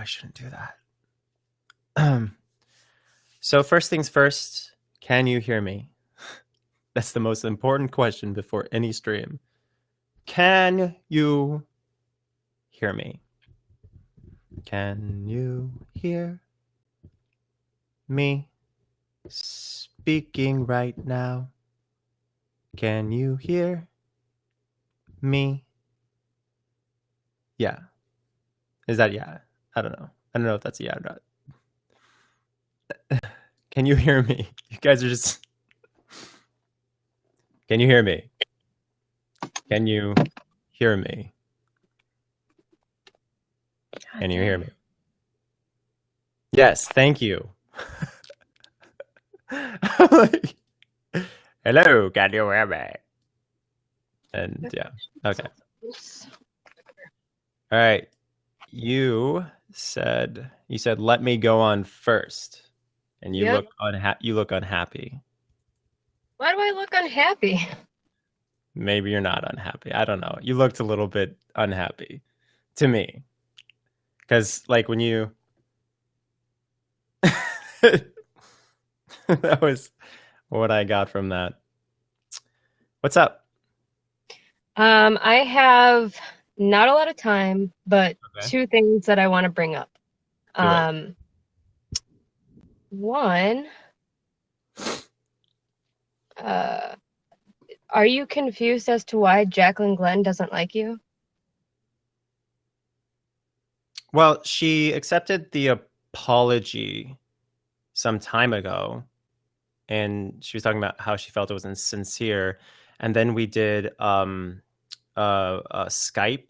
I shouldn't do that. So first things first, can you hear me? That's the most important question before any stream. Can you hear me? Can you hear me speaking right now? Can you hear me? Yeah. Is that yeah? I don't know. I don't know if that's a yeah or not. Can you hear me? You guys are just... Can you hear me? Can you hear me? Can you hear me? Yes, thank you. Like, hello, can you hear me? And yeah, okay. All right. You said let me go on first, and you look unhappy. Why do I look unhappy? Maybe you're not unhappy. I don't know. You looked a little bit unhappy to me, because like when you that was what I got from that. What's up? I have not a lot of time, but two things that I want to bring up. One, are you confused as to why Jacqueline Glenn doesn't like you? Well, she accepted the apology some time ago, and she was talking about how she felt it was insincere. And then we did a Skype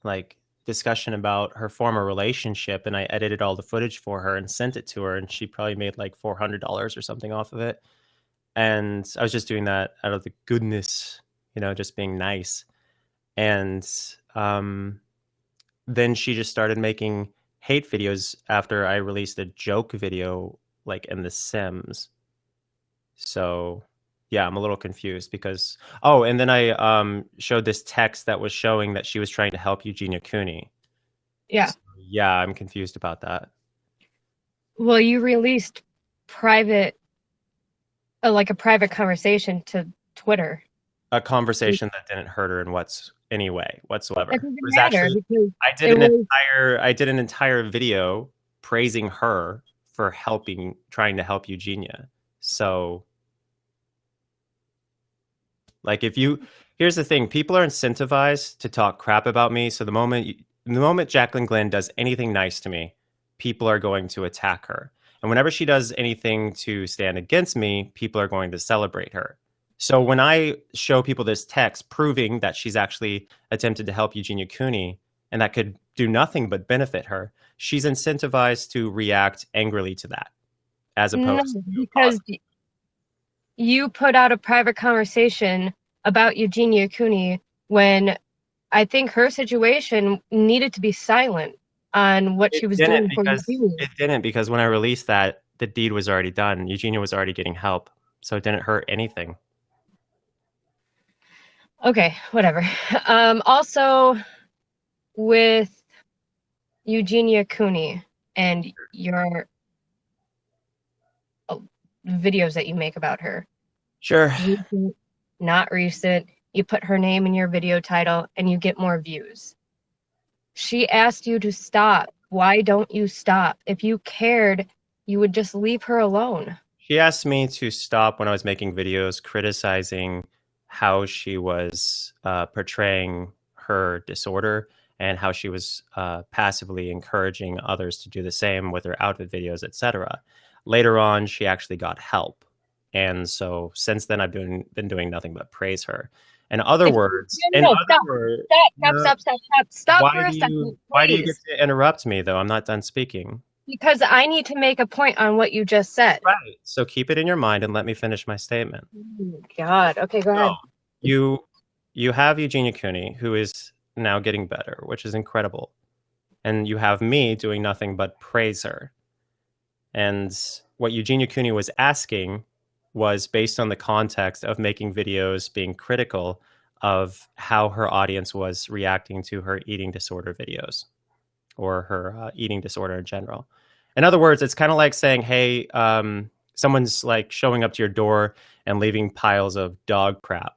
like discussion about her former relationship, and I edited all the footage for her and sent it to her, and she probably made like $400 or something off of it. And I was just doing that out of the goodness, just being nice. And then she just started making hate videos after I released a joke video like in The Sims. So yeah, I'm a little confused because and then I showed this text that was showing that she was trying to help Eugenia Cooney. Yeah. So, yeah, I'm confused about that. Well, you released a private conversation to Twitter. A conversation that didn't hurt her in any way whatsoever. It doesn't matter because I did an entire video praising her for trying to help Eugenia. So like here's the thing, people are incentivized to talk crap about me. So the moment Jacqueline Glenn does anything nice to me, people are going to attack her. And whenever she does anything to stand against me, people are going to celebrate her. So when I show people this text proving that she's actually attempted to help Eugenia Cooney and that could do nothing but benefit her, she's incentivized to react angrily to that, as opposed to because you put out a private conversation about Eugenia Cooney when I think her situation needed to be silent on what she was doing for Eugenia. It didn't, because when I released that, the deed was already done. Eugenia was already getting help, so it didn't hurt anything. Okay, whatever. Also, with Eugenia Cooney and your videos that you make about her. Sure. Recent, not recent. You put her name in your video title and you get more views. She asked you to stop. Why don't you stop? If you cared, you would just leave her alone. She asked me to stop when I was making videos criticizing how she was portraying her disorder and how she was passively encouraging others to do the same with her outfit videos, etc. Later on, she actually got help. And so since then, I've been doing nothing but praise her. In other words, Stop for a second. Why do you get to interrupt me, though? I'm not done speaking. Because I need to make a point on what you just said. Right. So keep it in your mind and let me finish my statement. Oh, God. Okay, go ahead. You have Eugenia Cooney, who is now getting better, which is incredible. And you have me doing nothing but praise her. And what Eugenia Cooney was asking was based on the context of making videos being critical of how her audience was reacting to her eating disorder videos. or her eating disorder in general. In other words, it's kind of like saying, hey, someone's like showing up to your door and leaving piles of dog crap.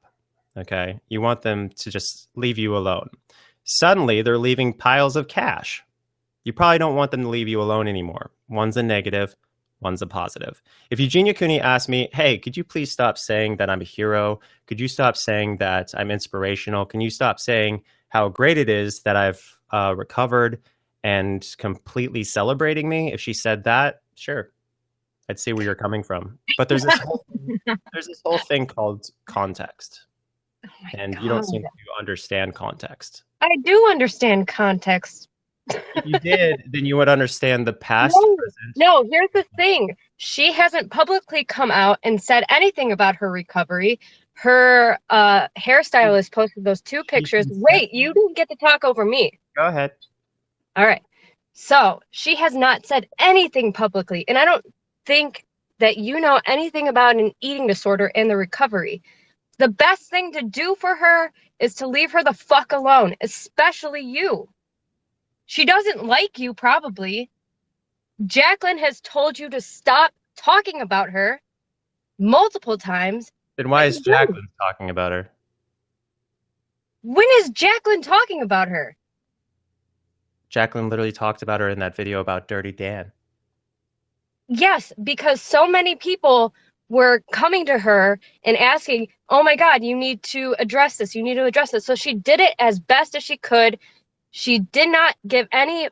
Okay. You want them to just leave you alone. Suddenly, they're leaving piles of cash. You probably don't want them to leave you alone anymore. One's a negative, one's a positive. If Eugenia Cooney asked me, hey, could you please stop saying that I'm a hero? Could you stop saying that I'm inspirational? Can you stop saying how great it is that I've recovered and completely celebrating me? If she said that, sure, I'd see where you're coming from. But there's this whole thing called context. Oh my And God. you don't seem to understand context. I do understand context. If you did, then you would understand the past. No, here's the thing. She hasn't publicly come out and said anything about her recovery. Her hairstylist posted those 2 pictures. Wait, you didn't get to talk over me. Go ahead. All right. So she has not said anything publicly. And I don't think that you know anything about an eating disorder and the recovery. The best thing to do for her is to leave her the fuck alone, especially you. She doesn't like you, probably. Jacqueline has told you to stop talking about her multiple times. Then why is Jacqueline talking about her? When is Jacqueline talking about her? Jacqueline literally talked about her in that video about Dirty Dan. Yes, because so many people were coming to her and asking, oh my God, you need to address this. You need to address this. So she did it as best as she could. She did not give any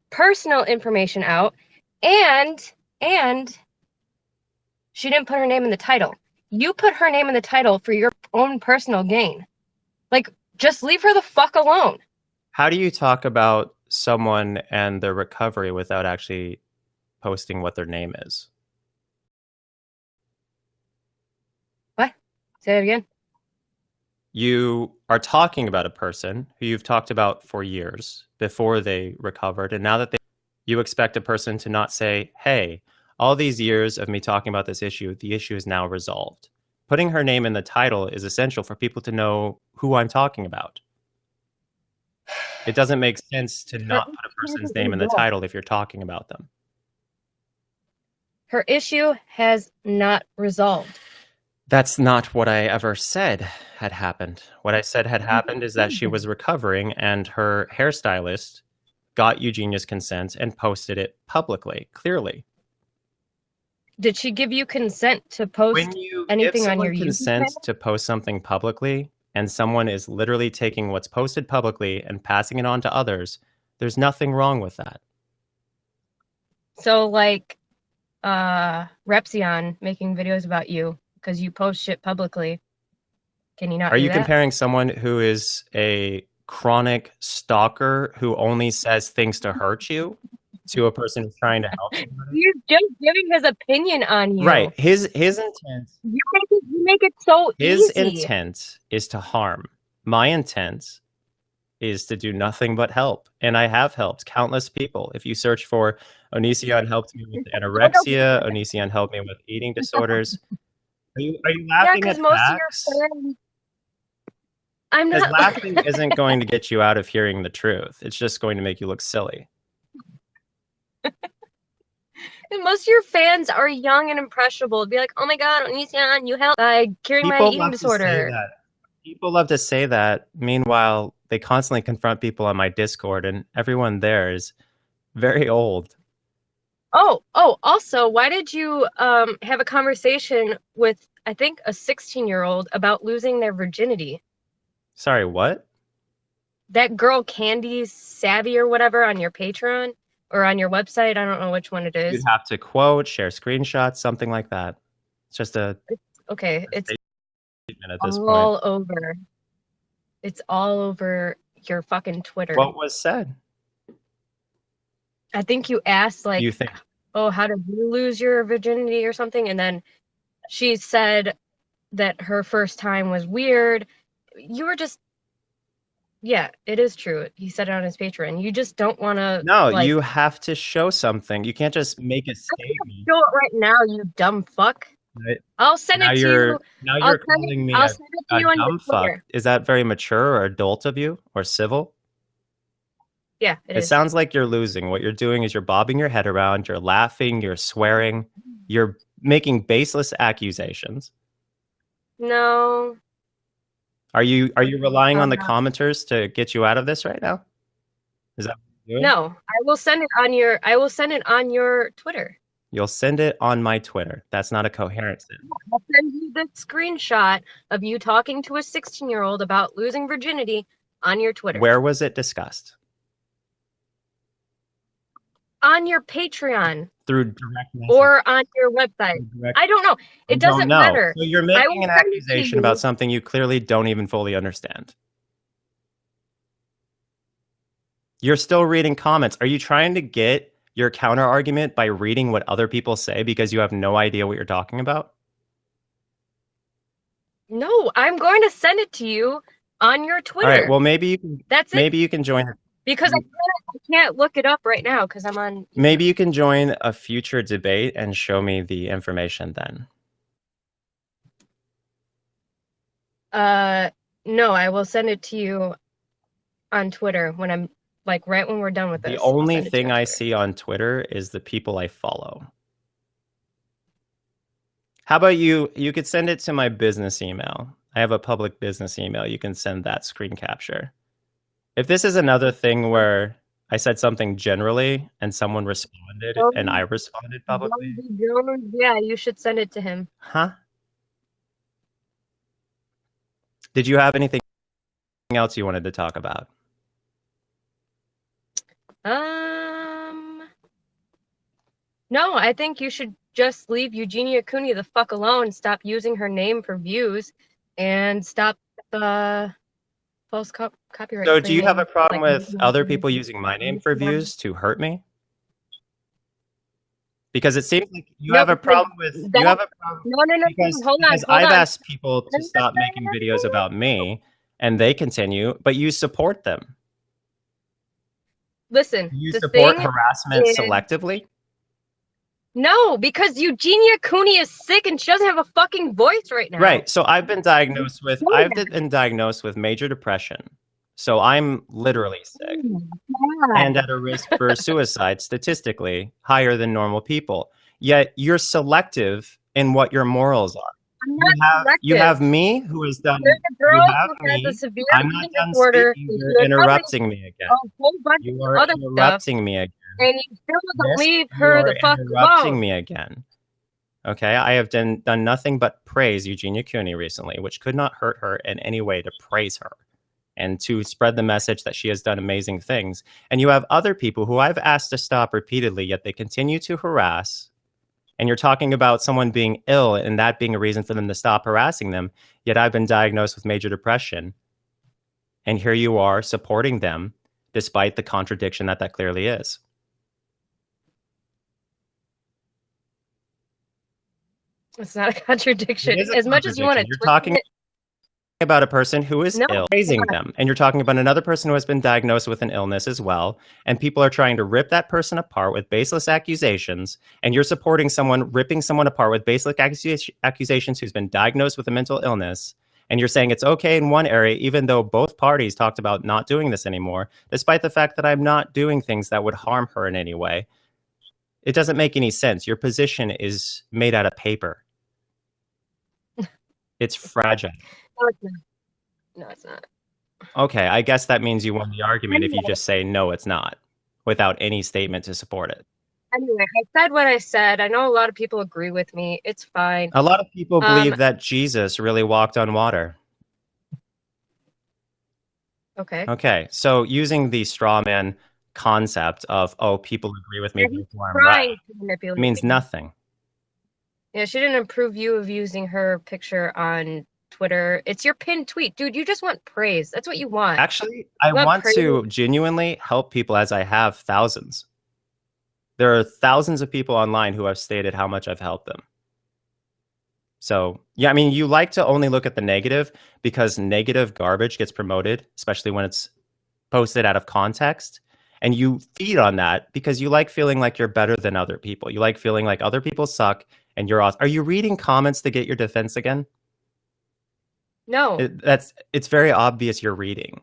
personal information out, and she didn't put her name in the title. You put her name in the title for your own personal gain. Like, just leave her the fuck alone. How do you talk about someone and their recovery without actually posting what their name is? What? Say it again. You are talking about a person who you've talked about for years before they recovered, and now that you expect a person to not say, hey, all these years of me talking about this issue, the issue is now resolved. Putting her name in the title is essential for people to know who I'm talking about. It doesn't make sense to not put a person's name in the title if you're talking about them. Her issue has not resolved. That's not what I ever said had happened. What I said had happened is that she was recovering and her hairstylist got Eugenia's consent and posted it publicly, clearly. Did she give you consent to post anything on your YouTube? Consent to post something publicly, and someone is literally taking what's posted publicly and passing it on to others, there's nothing wrong with that. So, like, Repsion making videos about you because you post shit publicly. Can you not do that? Are you comparing someone who is a chronic stalker who only says things to hurt you to a person who's trying to help you? He's just giving his opinion on you. Right. His intent. You make it so easy. His intent is to harm. My intent is to do nothing but help. And I have helped countless people. If you search for Onision helped me with anorexia, Onision helped me with eating disorders. Are you laughing at most facts? Of your friends, I'm not. Laughing isn't going to get you out of hearing the truth. It's just going to make you look silly. And most of your fans are young and impressionable. Be like, oh my God, Onision, you helped by curing my eating disorder. People love to say that. Meanwhile, they constantly confront people on my Discord, and everyone there is very old. Oh, also, why did you have a conversation with, I think, a 16-year-old about losing their virginity? Sorry, what? That girl Candy Savvy or whatever on your Patreon or on your website. I don't know which one it is. You'd have to quote, share screenshots, something like that. It's just a... Okay, it's at this all point. over. It's all over your fucking Twitter. What was said? I think you asked, like, oh, how did you lose your virginity or something? And then she said that her first time was weird. You were just, yeah, it is true. He said it on his Patreon. You just don't want to. No, like, you have to show something. You can't just make a statement. Show it right now, you dumb fuck. Right. I'll send it to you. Now you're calling me a dumb fuck. Is that very mature or adult of you or civil? Yeah, it It is. sounds like you're losing. What you're doing is you're bobbing your head around, you're laughing, you're swearing, you're making baseless accusations. No, Are you relying on I'm the not. commenters to get you out of this right now? Is that what you're doing? No, I will send it on your Twitter. You'll send it on my Twitter. That's not a coherent sentence. I'll send you the screenshot of you talking to a 16-year-old about losing virginity on your Twitter. Where was it discussed? On your Patreon Through direct message. or on your website. I don't know. It doesn't matter. So you're I will making an send it to accusation you. about something you clearly don't even fully understand. You're still reading comments. Are you trying to get your counter argument by reading what other people say because you have no idea what you're talking about? No, I'm going to send it to you on your Twitter. All right. Well, maybe you can. That's it. Maybe you can join. Because I can't look it up right now because I'm on. Maybe you can join a future debate and show me the information then. No, I will send it to you on Twitter when I'm like right when we're done with this. The only thing I see on Twitter is the people I follow. How about you? You could send it to my business email. I have a public business email. You can send that screen capture. If this is another thing where I said something generally and someone responded and I responded publicly. Yeah, you should send it to him. Huh? Did you have anything else you wanted to talk about? No, I think you should just leave Eugenia Cooney the fuck alone, stop using her name for views, and stop the false copyright. So do you have a problem with other people using my name for views to hurt me? Because it seems like you have a problem with No. Hold on. I've asked people to stop making videos about me and they continue, but you support them. Listen, you support harassment selectively? No, because Eugenia Cooney is sick and she doesn't have a fucking voice right now. Right. So I've been diagnosed with major depression. So I'm literally sick and at a risk for suicide, statistically higher than normal people. Yet you're selective in what your morals are. You have me who has done. There's a girl who has a severe eating disorder. You're interrupting me again. A whole bunch You of are other interrupting me again. And you still don't leave her the fuck alone. Interrupting me again. Okay, I have done nothing but praise Eugenia Cooney recently, which could not hurt her in any way to praise her and to spread the message that she has done amazing things. And you have other people who I've asked to stop repeatedly, yet they continue to harass. And you're talking about someone being ill and that being a reason for them to stop harassing them. Yet I've been diagnosed with major depression. And here you are supporting them, despite the contradiction that clearly is. It's not a contradiction. As much as you want to. You're talking about a person who is ill, praising them. And you're talking about another person who has been diagnosed with an illness as well. And people are trying to rip that person apart with baseless accusations. And you're supporting someone ripping someone apart with baseless accusations who's been diagnosed with a mental illness. And you're saying it's okay in one area, even though both parties talked about not doing this anymore, despite the fact that I'm not doing things that would harm her in any way. It doesn't make any sense. Your position is made out of paper. It's fragile. No, it's not. No, it's not. Okay, I guess that means you won the argument if you just say, no, it's not, without any statement to support it. Anyway, I said what I said. I know a lot of people agree with me. It's fine. A lot of people believe that Jesus really walked on water. Okay. Okay, so using the straw man concept of, oh, people agree with me before I'm right, means nothing. Yeah, she didn't approve you of using her picture on Twitter. It's your pinned tweet. Dude, you just want praise. That's what you want. Actually, I want to genuinely help people, as I have thousands. There are thousands of people online who have stated how much I've helped them. So, yeah, I mean, you like to only look at the negative because negative garbage gets promoted, especially when it's posted out of context. And you feed on that because you like feeling like you're better than other people. You like feeling like other people suck and you're awesome. Are you reading comments to get your defense again? No. It's very obvious you're reading.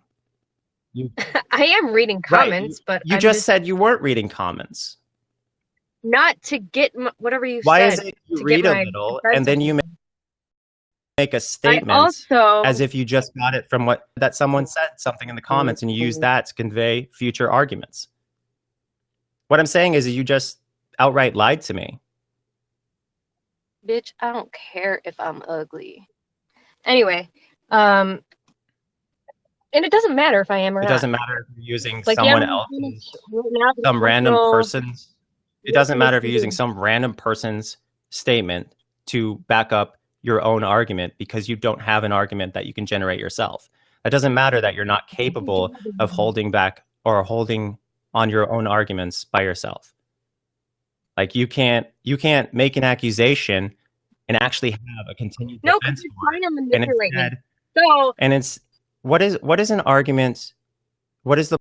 You I am reading right. comments, but You I'm just said you weren't reading comments. not to get whatever you Why is said it you to get read a my little and then you defensiveness. make a I statement as also if you just got it from that someone said something in the comments and you use that to convey future arguments? What I'm saying is you just outright lied to me. bitch, I don't care if I'm ugly. Anyway, and it doesn't matter if I am or It not. doesn't matter if you're using Like, yeah, someone I'm else's, now the some random national person's. It doesn't matter if you're using some random person's statement to back up your own argument because you don't have an argument that you can generate yourself. It doesn't matter that you're not capable of holding back or holding on your own arguments by yourself. Like you can't make an accusation and actually have a continued No, because defense you're for trying to it. And manipulate me. instead, So and it's what is an argument? What is the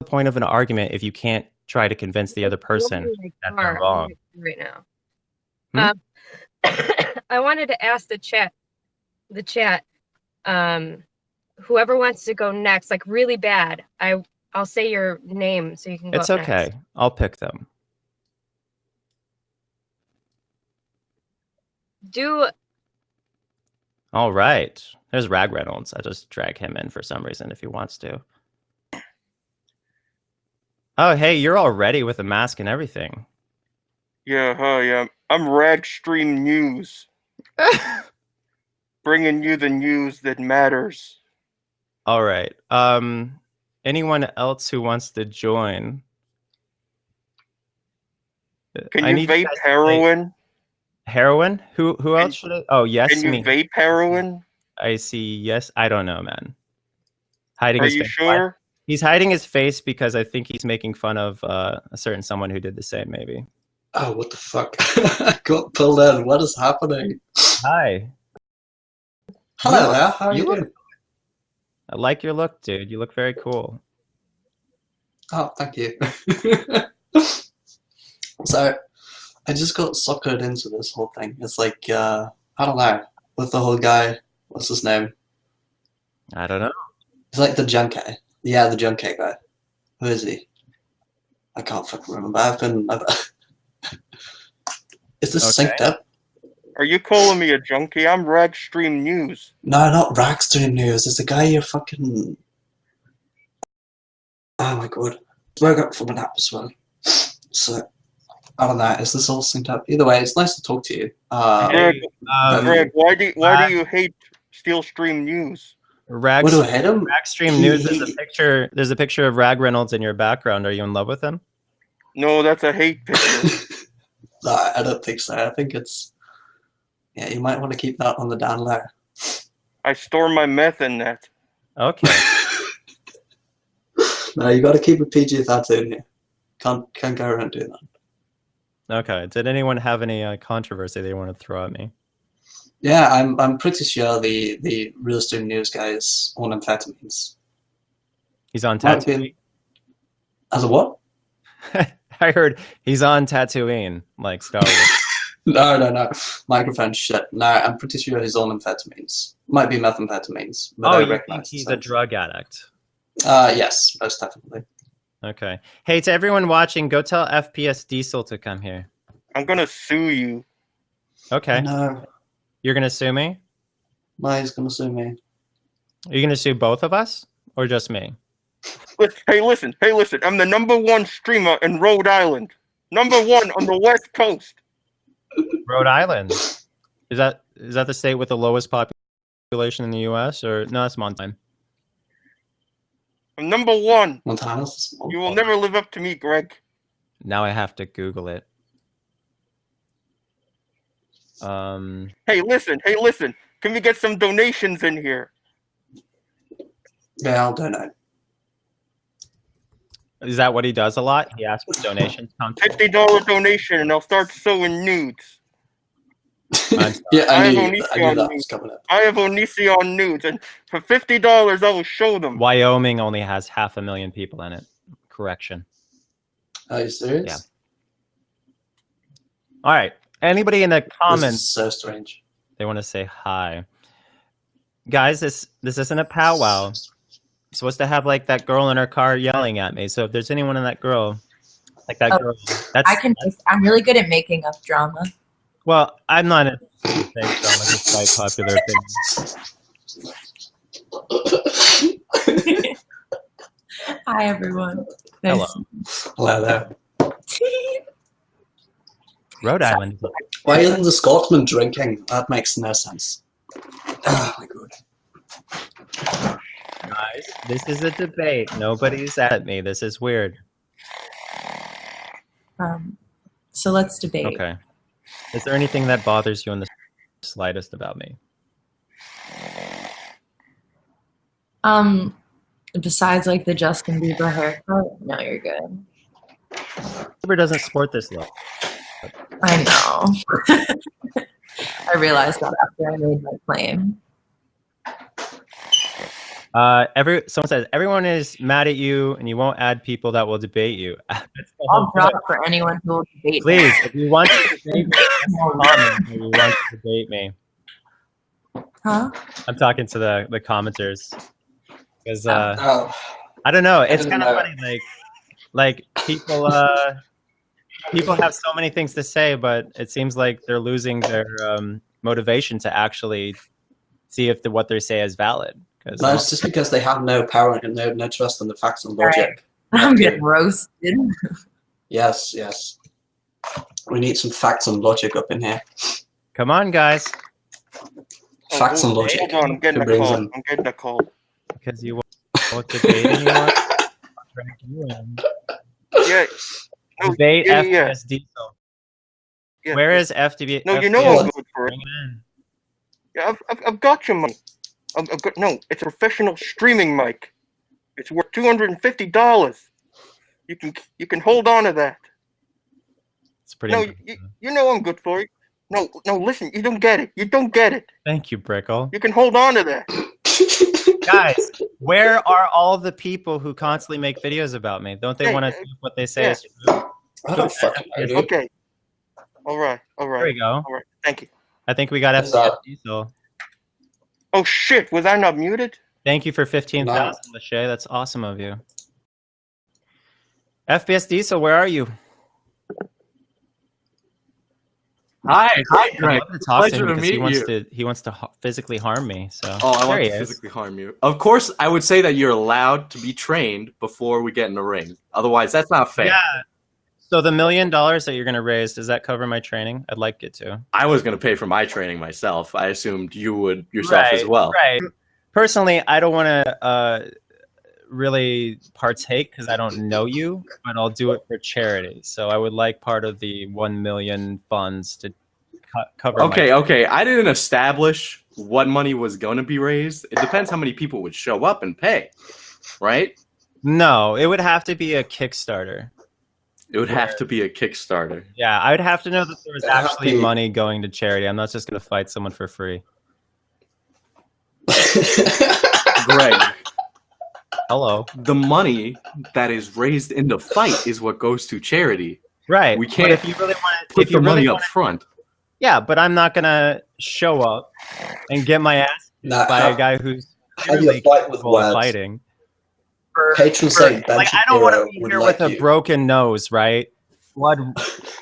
point of an argument if you can't try to convince the other person that they're wrong? right now. Hmm? I wanted to ask the chat, whoever wants to go next, like really bad. I'll say your name so you can go It's up okay. next. I'll pick them. All right. There's Rag Reynolds. I just drag him in for some reason if he wants to. Oh, hey, you're all ready with a mask and everything. Yeah, hi, I'm Ragstream News. Bringing you the news that matters. All right. Anyone else who wants to join? Can you vape heroin? Heroin? Who else should I? Oh, yes, Can you me. vape heroin? I see. Yes, I don't know, man. Hiding Are his you face. sure? He's hiding his face because I think he's making fun of a certain someone who did the same, maybe. Oh, what the fuck? I got pulled in. What is happening? Hi. Hello there. How are you doing? I like your look, dude. You look very cool. Oh, thank you. So, I just got suckered into this whole thing. It's like, I don't know, with the whole guy, what's his name? I don't know. He's like the junkie. Yeah, the junkie guy. Who is he? I can't fucking remember. Is this Okay. synced up? Are you calling me a junkie? I'm Ragstream News. No, not Ragstream News. It's the guy you fucking... Oh my god. Woke up from a nap as well. So, I don't know. Is this all synced up? Either way, it's nice to talk to you. Greg, why do you hate Steelstream News? What do I hate him? Ragstream News. There's a picture of Rag Reynolds in your background. Are you in love with him? No, that's a hate picture. No, I don't think so. I think it's... Yeah, you might want to keep that on the down low. I store my meth in that. Okay. No, you got to keep a PG-13 here. Can't go around doing that. Okay. Did anyone have any controversy they want to throw at me? Yeah, I'm pretty sure the real estate news guy is on amphetamines. He's on Tatooine. As a what? I heard he's on Tatooine, like Star Wars. No. Microphone shit. No, I'm pretty sure he's on amphetamines. Might be methamphetamines. But Oh, I you think recognize he's a drug addict? Yes, most definitely. Okay. Hey, to everyone watching, go tell FPS Diesel to come here. I'm gonna sue you. Okay. No. You're gonna sue me? No, he's gonna sue me. Are you gonna sue both of us or just me? Hey, listen. I'm the #1 streamer in Rhode Island. #1 on the West Coast. Rhode Island. Is that the state with the lowest population in the U.S. or no? That's Montana. I'm #1. Montana's small. You will never live up to me, Greg. Now I have to Google it. Hey, listen. Can we get some donations in here? Yeah, I'll donate. Is that what he does a lot? He asks for donations. $50 donation, and I'll start sewing nudes. Yeah, I knew that was coming up. I have Onision Nudes, and for $50, I will show them. Wyoming only has 500,000 people in it. Correction. Are you serious? Yeah. All right. Anybody in the comments? This is so strange. They want to say hi. Guys, this isn't a powwow. supposed to have like that girl in her car yelling at me. So if there's anyone in that girl, like that girl, I'm really good at making up drama. Well, I'm not a drama, just by popular opinion. Hi, everyone. Hello. Hello there. Rhode Island. Why isn't the Scotsman drinking? That makes no sense. Oh my god. Guys, this is a debate. Nobody's at me. This is weird. So let's debate. Okay. Is there anything that bothers you in the slightest about me? Besides like the Justin Bieber haircut, no, you're good. Bieber doesn't sport this look. I know. I realized that after I made my claim. Someone says everyone is mad at you, and you won't add people that will debate you. I'll drop for anyone who will debate me. Please, if you want to debate me, comment if you want to debate me. Huh? I'm talking to the commenters because Oh. I don't know. It's didn't kind of know. funny, like people people have so many things to say, but it seems like they're losing their motivation to actually see if what they say is valid. No, it's just because they have no power and no trust in the facts and logic. I'm getting roasted. Yes, yes. We need some facts and logic up in here. Come on, guys, Facts and logic. Hold on, I'm getting Who a brings call. them? I'm getting a call. because you want debating. You want Yeah. No, debate yeah. FBS Diesel. Yeah. Where is FDB? No, you know FBS? I'm good for it. Bring it in. Yeah, I've got your money. I've got, no, it's a professional streaming mic. It's worth $250. You can hold on to that. It's pretty. No, impressive. you know I'm good for it. No, listen, you don't get it. You don't get it. Thank you, Brickle. You can hold on to that. Guys, where are all the people who constantly make videos about me? Don't they Hey, want to do what they say yeah. is true? I don't fucking know, dude. Okay. All right. There we go. All right. Thank you. I think we got What's FBS that? Diesel. Oh shit! Was I not muted? Thank you for 15,000, Lachey. That's awesome of you. FBS Diesel, where are you? Hi, I'd Greg. love to talk Pleasure to him to because meet he wants to physically harm me. So Oh, I there want he to is. physically harm you. Of course, I would say that you're allowed to be trained before we get in the ring. Otherwise, that's not fair. Yeah. So the $1 million that you're going to raise, does that cover my training? I'd like it to. I was going to pay for my training myself. I assumed you would yourself as well. Right. Personally, I don't want to really partake because I don't know you, but I'll do it for charity. So I would like part of the 1 million funds to cover. Okay. I didn't establish what money was going to be raised. It depends how many people would show up and pay, right? No, it would have to be a Kickstarter. It would have to be a Kickstarter. Yeah, I would have to know that there was It'd have to actually be- money going to charity. I'm not just going to fight someone for free. Greg, Hello. the money that is raised in the fight is what goes to charity. Right. We But can't if you really want to, Put if you the really money up want front. yeah, but I'm not going to show up and get my ass Nah, by a guy who's have really your fight with capable of words. fighting. Patron saint Ben Like, I don't want Shapiro to be would here like with a you. broken nose, right? Blood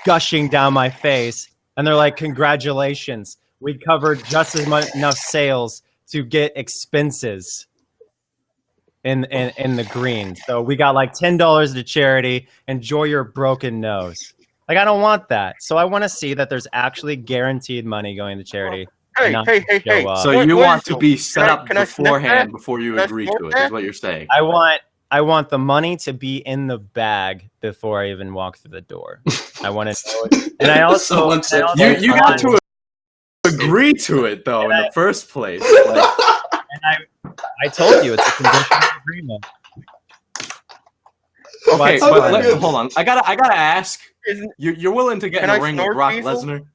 gushing down my face, and they're like, "Congratulations, we covered just as much enough sales to get expenses in the green. So we got like $10 to charity. Enjoy your broken nose." Like, I don't want that. So I want to see that there's actually guaranteed money going to charity. Hey, and not hey, just hey, show hey. up. So What- you what want is to it? be set Can I- up can I snap beforehand that? before you Can I agree snort to it, that? is what you're saying. I want the money to be in the bag before I even walk through the door. I want to know it. And I also, Someone said You got to want- agree to it, though, in the first place. Like, and I told you it's a conditional agreement. okay, But- but hold on. I gotta ask. Isn't- You're willing to get Can in the I ring with snort Brock Diesel? Lesnar?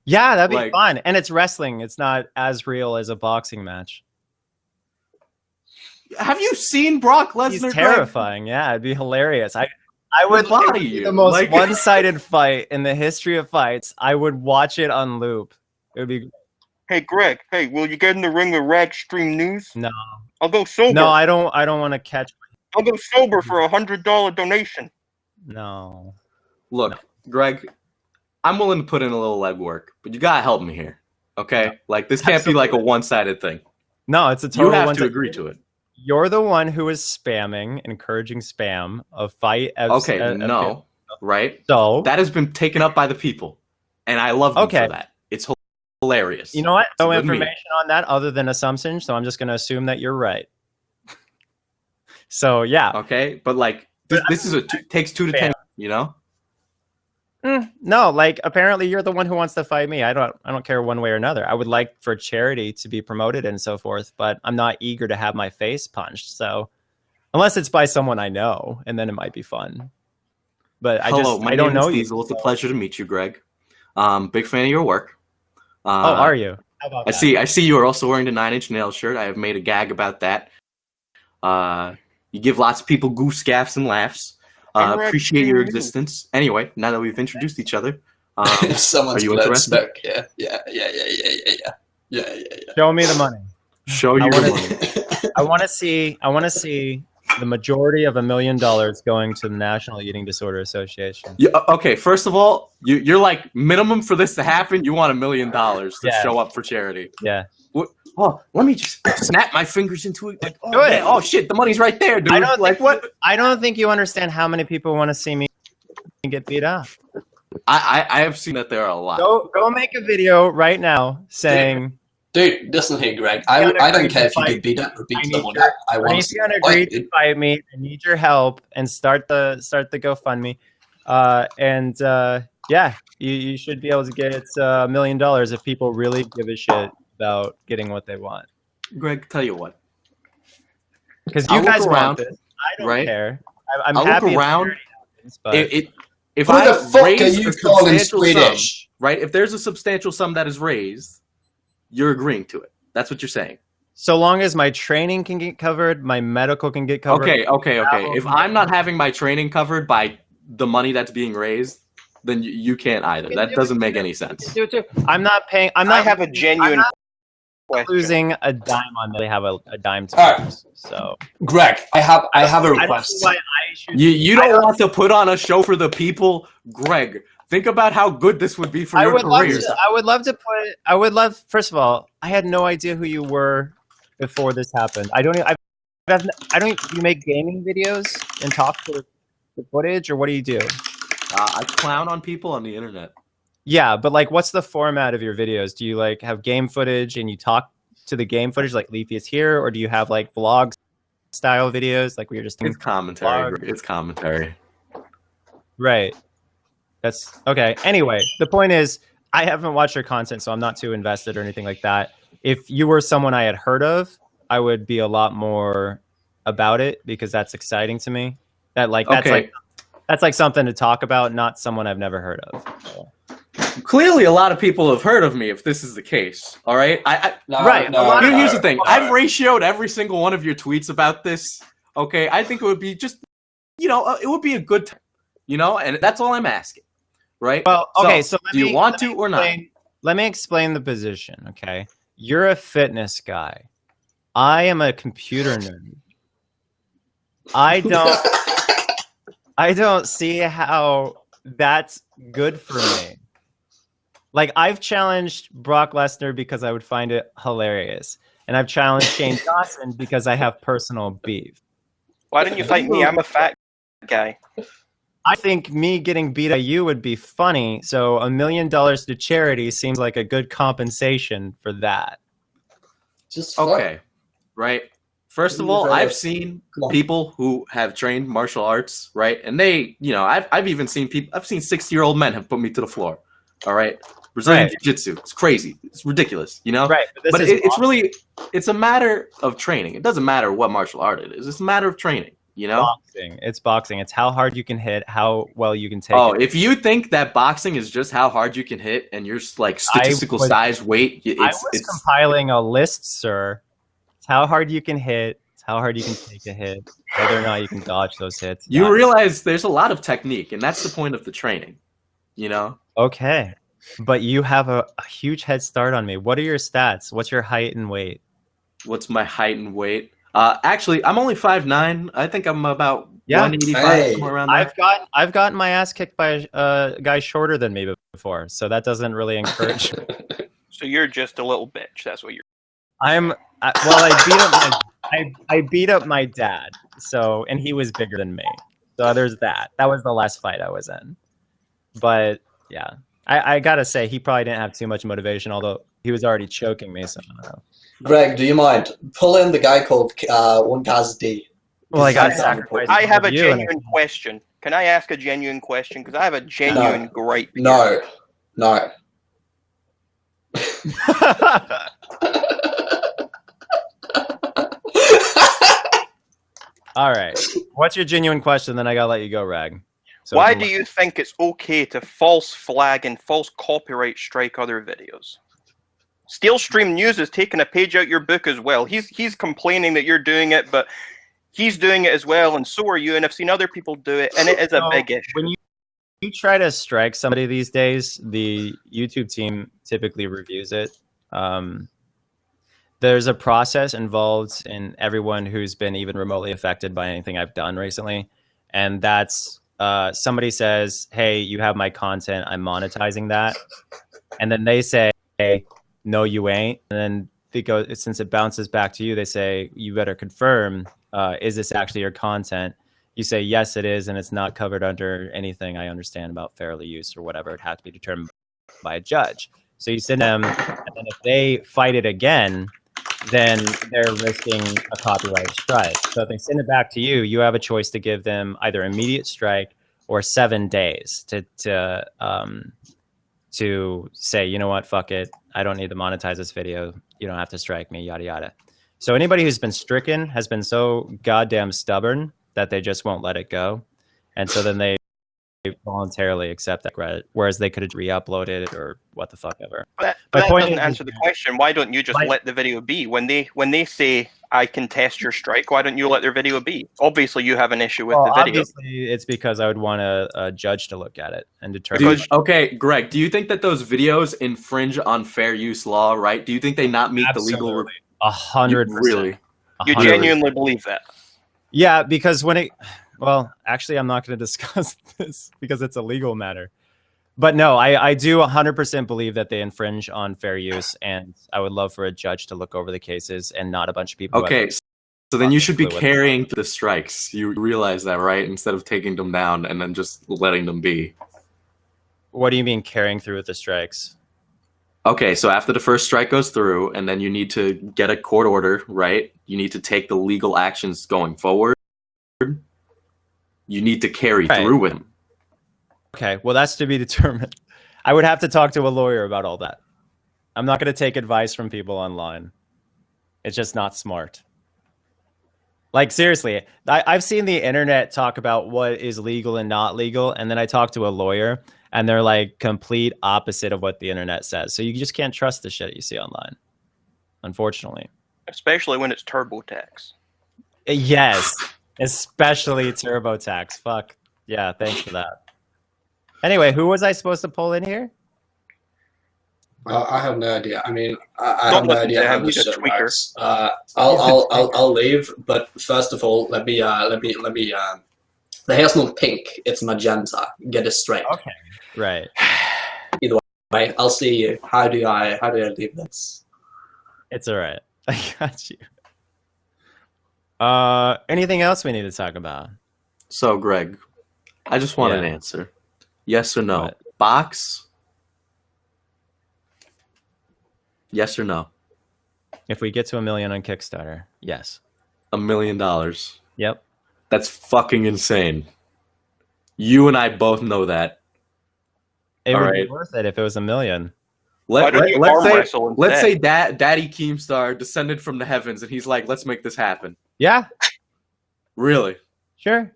Yeah, that'd be Like- fun. And it's wrestling. It's not as real as a boxing match. Have you seen Brock Lesnar? He's Greg? terrifying. Yeah, it'd be hilarious. I would He'll body it would be you. the most Like- one-sided fight in the history of fights. I would watch it on loop. It would be Hey, Greg. Hey, will you get in the ring with Rag Stream News? No. I'll go sober. No, I don't want to catch. I'll go sober for $100 donation. No. Look, Greg, I'm willing to put in a little legwork, but you gotta help me here, okay? Yeah. Like this can't be like a one-sided thing. No, it's a total. You have to one-sided- agree to it. You're the one who is spamming, encouraging spam of fight. Okay, no, right? So that has been taken up by the people, and I love them for that. It's hilarious. You know what? No with me. information on that other than assumption, so I'm just going to assume that you're right. So yeah. Okay, but like this is takes 2 to 10. You know? No, like apparently you're the one who wants to fight me. I don't care one way or another. I would like for charity to be promoted and so forth, but I'm not eager to have my face punched. So unless it's by someone I know, and then it might be fun. But I don't know you. Diesel. It's a pleasure to meet you, Greg. Big fan of your work. Are you? How about that? I see you are also wearing the 9 Inch Nails shirt. I have made a gag about that. You give lots of people goose gaffs and laughs. Appreciate your existence. Anyway, now that we've introduced each other, someone's are you blood interested? smoke. Yeah. Show me the money. Show you the money. I want to see the majority of $1 million going to the National Eating Disorder Association. Yeah, okay, first of all, you're like minimum for this to happen. You want $1 million to show up for charity. Yeah. Oh, let me just snap my fingers into it. Like, oh shit, the money's right there, dude. I don't think you understand how many people want to see me get beat up. I have seen that there are a lot. Go make a video right now saying, dude, listen here, Greg. I don't care if you get beat up or beat someone up. I want to agree to fight me. I need your help and start the GoFundMe. Yeah, you should be able to get $1 million if people really give a shit about getting what they want. Greg, tell you what. Because you guys want this. I don't care. I'm happy. Look around. If who the fuck are you calling Swedish? Right? If there's a substantial sum that is raised, you're agreeing to it. That's what you're saying. So long as my training can get covered, my medical can get covered. Okay. If I'm not having my training covered by the money that's being raised, then you can't either. That doesn't make any sense. I'm not paying. I have a genuine losing a dime on that. They have a dime to lose. So, Greg, I have a request. You don't want to put on a show for the people, Greg. Think about how good this would be for your career. I would love. First of all, I had no idea who you were before this happened. I don't. You make gaming videos and talk for the footage, or what do you do? I clown on people on the internet. Yeah, but like, what's the format of your videos? Do you like have game footage and you talk to the game footage like Leafy is here, or do you have like vlog style videos like we were just? It's commentary. It's commentary. Right. That's okay. Anyway, the point is, I haven't watched your content, so I'm not too invested or anything like that. If you were someone I had heard of, I would be a lot more about it because that's exciting to me. That's like something to talk about, not someone I've never heard of. So. Clearly, a lot of people have heard of me if this is the case. All right? Here's the thing. I've ratioed every single one of your tweets about this. Okay? I think it would be just, it would be a good time. And that's all I'm asking. Right? Well, okay, so do you want to or not? Let me explain the position, okay? You're a fitness guy. I am a computer nerd. I don't see how that's good for me. Like, I've challenged Brock Lesnar because I would find it hilarious. And I've challenged Shane Dawson because I have personal beef. Why didn't you fight me? I'm a fat guy. I think me getting beat by you would be funny. So $1 million to charity seems like a good compensation for that. Just okay. Right. First of all, I've seen people who have trained martial arts, right? And they, I've even seen people, I've seen 60-year-old men have put me to the floor. All right. Brazilian Jiu-Jitsu. It's crazy. It's ridiculous, Right. But it's a matter of training. It doesn't matter what martial art it is. It's a matter of training, Boxing. It's boxing. It's how hard you can hit, how well you can take it. If you think that boxing is just how hard you can hit and you're like statistical size weight, it's compiling a list, sir. It's how hard you can hit. It's how hard you can take a hit. Whether or not you can dodge those hits. You realize there's a lot of technique, and that's the point of the training, Okay. but you have a huge head start on me. What are your stats? What's your height and weight? What's my height and weight? Actually, I'm only 5'9". I think I'm about 185, Hey. somewhere around there. I've gotten my ass kicked by a guy shorter than me before, so that doesn't really encourage. So you're just a little bitch. That's what you're. I beat up my dad, so, and he was bigger than me. So there's that. That was the last fight I was in. But yeah, I gotta say he probably didn't have too much motivation, although he was already choking me. So I don't know. Greg, do you mind? Pull in the guy called One Kaz D. Well, I got sacrificed. I have a genuine question. Can I ask a genuine question? Because I have a genuine gripe. No. All right. What's your genuine question? Then I gotta let you go, Rag. So why do you think it's okay to false flag and false copyright strike other videos? Steel Stream News is taking a page out your book as well. He's complaining that you're doing it, but he's doing it as well, and so are you. And I've seen other people do it, and it is a big issue. When you try to strike somebody these days, the YouTube team typically reviews it. There's a process involved in everyone who's been even remotely affected by anything I've done recently, and that's somebody says, "Hey, you have my content. I'm monetizing that," and then they say, "Hey, no, you ain't." And then since it bounces back to you, they say, "You better confirm. Is this actually your content?" You say, "Yes, it is, and it's not covered under anything I understand about fair use or whatever. It has to be determined by a judge." So you send them, and then if they fight it again, then they're risking a copyright strike. So if they send it back to you, you have a choice to give them either immediate strike or 7 days to say, you know what, fuck it. I don't need to monetize this video. You don't have to strike me, yada, yada. So anybody who's been stricken has been so goddamn stubborn that they just won't let it go. And so then they voluntarily accept that credit, whereas they could have re-uploaded it or what the fuck ever. But that doesn't answer the question. Why don't you just let the video be? When they say, I contest your strike, why don't you let their video be? Obviously, you have an issue with the video. Obviously, it's because I would want a judge to look at it and determine. Okay, Greg, do you think that those videos infringe on fair use law, right? Do you think they not meet the legal... 100%. Really? You genuinely believe that? Yeah, because well, actually, I'm not going to discuss this because it's a legal matter. But no, I do 100% believe that they infringe on fair use, and I would love for a judge to look over the cases and not a bunch of people. Okay, so then you should be carrying the strikes. You realize that, right? Instead of taking them down and then just letting them be. What do you mean carrying through with the strikes? Okay, so after the first strike goes through, and then you need to get a court order, right? You need to take the legal actions going forward. You need to carry through with them. Okay, well, that's to be determined. I would have to talk to a lawyer about all that. I'm not going to take advice from people online. It's just not smart. Like, seriously, I've seen the internet talk about what is legal and not legal, and then I talk to a lawyer, and they're like complete opposite of what the internet says. So you just can't trust the shit you see online, unfortunately. Especially when it's TurboTax. Yes, especially TurboTax. Fuck. Yeah, thanks for that. Anyway, who was I supposed to pull in here? I have no idea. I mean, I have no idea how this shit works. I'll leave, but first of all, let me. The hair's not pink; it's magenta. Get it straight. Okay. Right. Either way, I'll see you. How do I leave this? It's all right. I got you. Anything else we need to talk about? So, Greg, I just want an answer. Yes or no? What? Box? Yes or no? If we get to 1 million on Kickstarter, yes. $1 million. Yep. That's fucking insane. You and I both know that. It would be worth it if it was 1 million. Let's say Daddy Keemstar descended from the heavens and he's like, let's make this happen. Yeah. Really? Sure.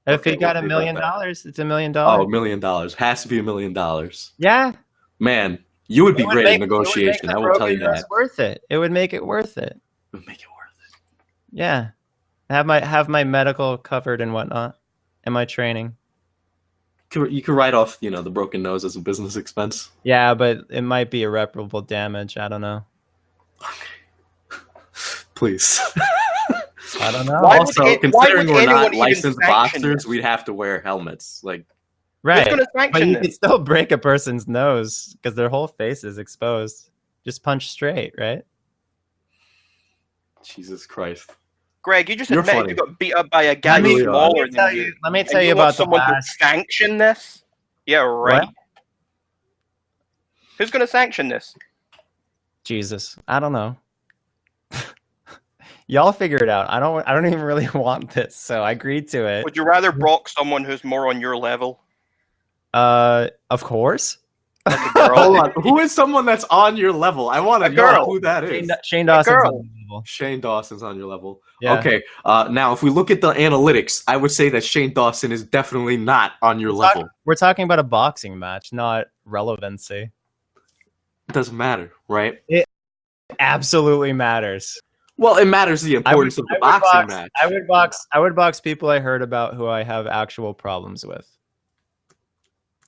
If he got $1 million, it's $1 million. Oh, $1 million. Has to be $1 million. Yeah. Man, you would be great at negotiation. I will tell you that. Worth it. It would make it worth it. It would make it worth it. Yeah. Have my medical covered and whatnot, and my training. You can write off, the broken nose as a business expense. Yeah, but it might be irreparable damage. I don't know. Okay. Please. I don't know. Also, considering we're not licensed boxers, we'd have to wear helmets. Like, right. But you can still break a person's nose because their whole face is exposed. Just punch straight, right? Jesus Christ. Greg, you just admitted you got beat up by a guy smaller than you. Let me tell you about someone to sanction this? Yeah, right. What? Who's going to sanction this? Jesus, I don't know. Y'all figure it out. I don't even really want this, so I agreed to it. Would you rather block someone who's more on your level? Of course. Hold on. Who is someone that's on your level? I want to know who that is. Shane Dawson's on your level. Shane Dawson's on your level. Yeah. Okay. Now, if we look at the analytics, I would say that Shane Dawson is definitely not on your level. We're talking about a boxing match, not relevancy. It doesn't matter, right? It absolutely matters. Well, it matters the importance of the boxing match. I would box people I heard about who I have actual problems with.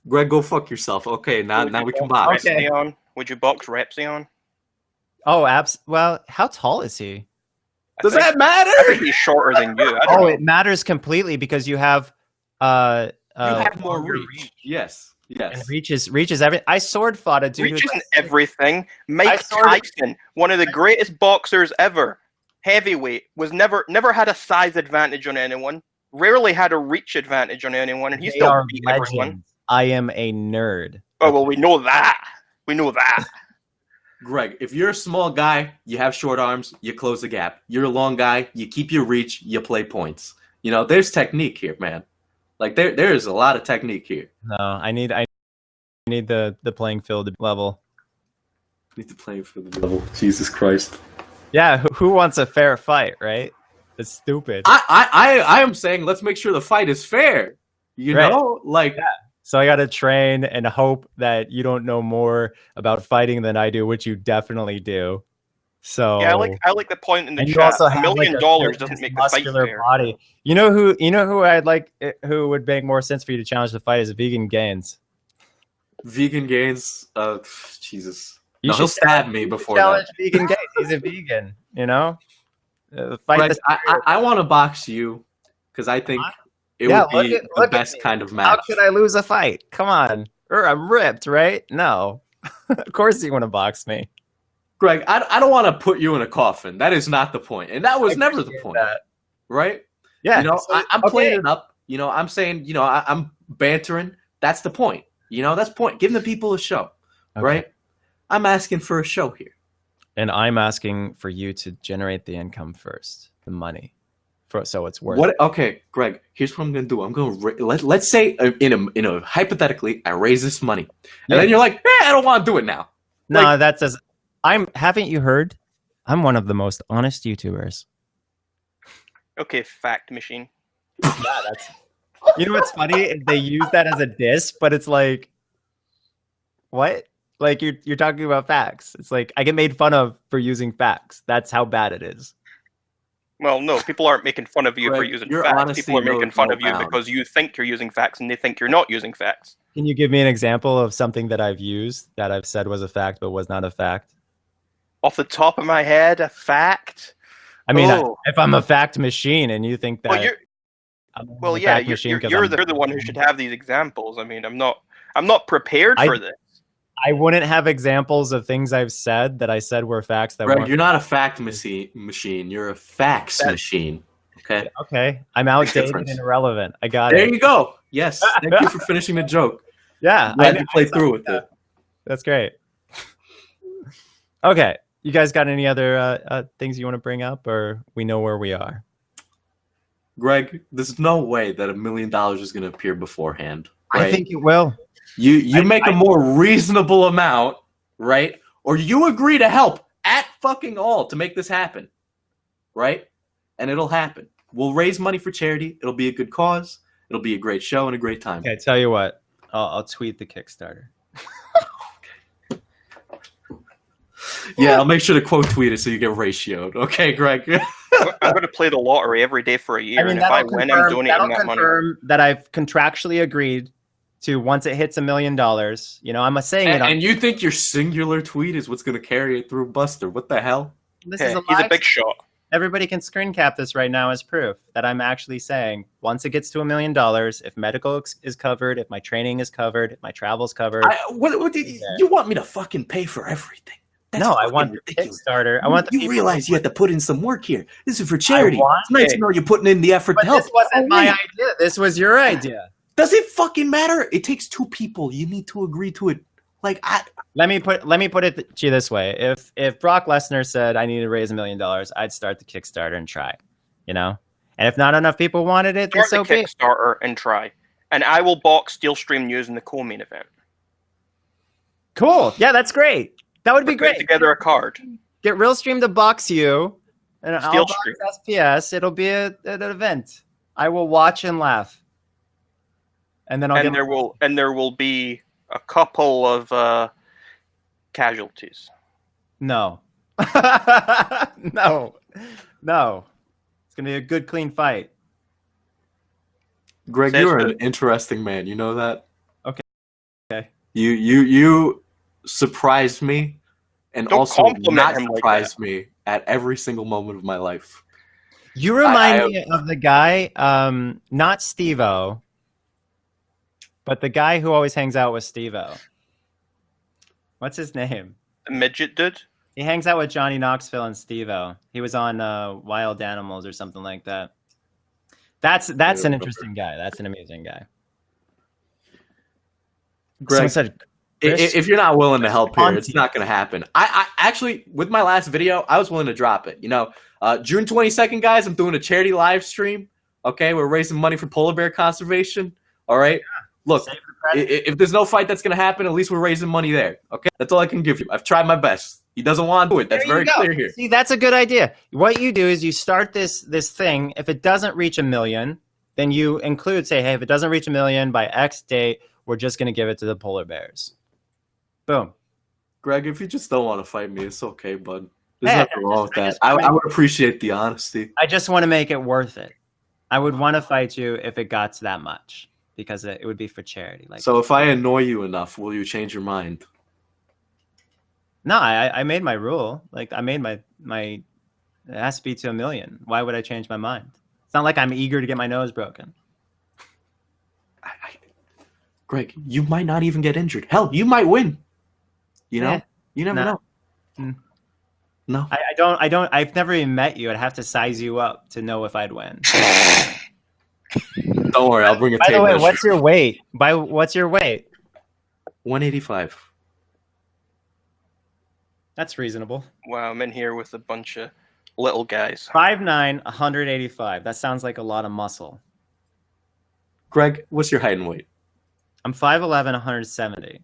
Greg, go fuck yourself. Okay, now we can box. Okay. Would you box Repzion? Oh, well, how tall is he? Does that matter? I think he's shorter than you. It matters completely because you have you have more reach. Yes. And reach is everything. I sword fought a dude. Reach isn't everything. Mike Tyson, one of the greatest boxers ever, heavyweight, was never had a size advantage on anyone. Rarely had a reach advantage on anyone, and he still beat everyone. I am a nerd. Oh well, we know that. We know that. Greg, if you're a small guy, you have short arms, you close the gap. You're a long guy, you keep your reach, you play points. There's technique here, man. Like there is a lot of technique here. No, I need the playing field level. Need the playing field level. Jesus Christ. Yeah, who wants a fair fight, right? It's stupid. I am saying let's make sure the fight is fair. You know? Like So I got to train and hope that you don't know more about fighting than I do, which you definitely do. So yeah, I like the point in the chat. $1 million doesn't make the fight fair. Body. You know who I'd like, who would make more sense for you to challenge the fight is Vegan Gains. Vegan Gains, Jesus. He'll stab me before challenge that. Vegan Gains. He's a vegan. Fight. I want to box you because I think. It would be the best kind of match. How could I lose a fight? Come on. I'm ripped, right? No. Of course you want to box me. Greg, I don't want to put you in a coffin. That is not the point. And that was never the point. Right? Yeah. I'm playing it up. I'm saying, I'm bantering. That's the point. That's the point. Give the people a show. Okay. Right? I'm asking for a show here. And I'm asking for you to generate the income first. The money. So it's worth it. Okay, Greg, here's what I'm going to do. I'm going to let's say in a hypothetically I raise this money. And then you're like, I don't want to do it now. No, that says haven't you heard? I'm one of the most honest YouTubers. Okay, fact machine. Yeah, what's funny? They use that as a diss, but it's like what? Like you're talking about facts. It's like I get made fun of for using facts. That's how bad it is. Well, no, people aren't making fun of you for using facts. People are making fun of you because you think you're using facts and they think you're not using facts. Can you give me an example of something that I've used that I've said was a fact but was not a fact? Off the top of my head, a fact? I mean, if I'm a fact machine and you think that... Well, you're the one who should have these examples. I mean, I'm not prepared for this. I wouldn't have examples of things I've said that I said were facts that weren't. You're not a fact machine. You're a facts machine. Okay. Okay. I'm outdated and irrelevant. I got it. There you go. Yes. Thank you for finishing the joke. Yeah. Glad you played through with it. That's great. Okay. You guys got any other things you want to bring up, or we know where we are? Greg, there's no way that $1 million is going to appear beforehand. Right? I think it will. You make a more reasonable amount, right? Or you agree to help at fucking all to make this happen, right? And it'll happen. We'll raise money for charity. It'll be a good cause. It'll be a great show and a great time. Okay, tell you what. I'll tweet the Kickstarter. Yeah, I'll make sure to quote tweet it so you get ratioed. Okay, Greg. I'm going to play the lottery every day for a year, and if I win, I'm donating that money. That I've contractually agreed to once it hits $1 million. You know, I'm saying it. And you think your singular tweet is what's going to carry it through Buster? What the hell? This is he's a big shot. Everybody can screen cap this right now as proof that I'm actually saying once it gets to $1 million, if medical is covered, if my training is covered, if my travel's covered. What you want me to fucking pay for everything? That's no, I want ridiculous. The Kickstarter. I want you realize you have to put in some work here. This is for charity. It's nice to know you're putting in the effort to help. This wasn't my idea. This was your idea. Does it fucking matter? It takes two people. You need to agree to it. Like let me put it to you this way: if Brock Lesnar said I need to raise $1 million, I'd start the Kickstarter and try. You know, and if not enough people wanted it, then so be it. Kickstarter and try, and I will box Steel Stream News in the co-main event. Cool. Yeah, that's great. That would be great. Put together a card. Get Realstream to box you, and I'll box SPS. It'll be an event. I will watch and laugh, and then there will be a couple of casualties. No. No. It's gonna be a good, clean fight. Greg, you're an interesting man. You know that? Okay. You surprised me, and Don't also not surprised me at every single moment of my life. You remind me of the guy, not Steve-O, but the guy who always hangs out with Steve-O. What's his name? The midget dude? He hangs out with Johnny Knoxville and Steve-O. He was on Wild Animals or something like that. That's an interesting guy. That's an amazing guy. Greg, if you're not willing to help here, it's not going to happen. I actually, with my last video, I was willing to drop it. You know, June 22nd, guys, I'm doing a charity live stream. Okay, we're raising money for polar bear conservation. All right. Yeah. Look, if there's no fight that's going to happen, at least we're raising money there. Okay, that's all I can give you. I've tried my best. He doesn't want to do it. That's very clear here. See, that's a good idea. What you do is you start this thing. If it doesn't reach 1 million, then you include, say, hey, if it doesn't reach 1 million by X date, we're just going to give it to the polar bears. Boom. Greg, if you just don't want to fight me, it's okay, bud. There's nothing wrong with that. I would appreciate the honesty. I just want to make it worth it. I would want to fight you if it got to that much, because it would be for charity. Like, so if I annoy you enough, will you change your mind? No, I made my rule. Like, I made my it has to be to 1 million. Why would I change my mind? It's not like I'm eager to get my nose broken. Greg, you might not even get injured. Hell, you might win. You know? You never know. No. I don't. I've never even met you. I'd have to size you up to know if I'd win. Don't worry, I'll bring a tape. By the way, what's your weight? What's your weight? 185. That's reasonable. Wow, I'm in here with a bunch of little guys. 5'9", 185. That sounds like a lot of muscle. Greg, what's your height and weight? I'm 5'11", 170.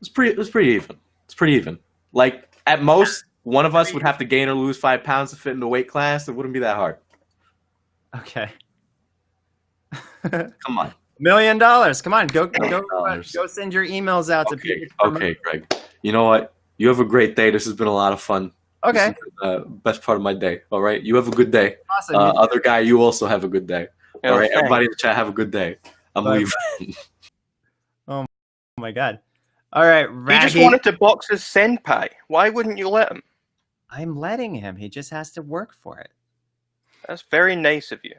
It's pretty even. It's pretty even. Like, at most, one of us would have to gain or lose 5 pounds to fit in the weight class. It wouldn't be that hard. Okay. Come on. $1 million. Come on, go send your emails out to people. Okay, Greg. You know what? You have a great day. This has been a lot of fun. Okay. Best part of my day. All right. You have a good day. Awesome. Other guy, you also have a good day. All right. Everybody in the chat, have a good day. I'm leaving. Oh my God. All right. He just wanted to box his senpai. Why wouldn't you let him? I'm letting him. He just has to work for it. That's very nice of you.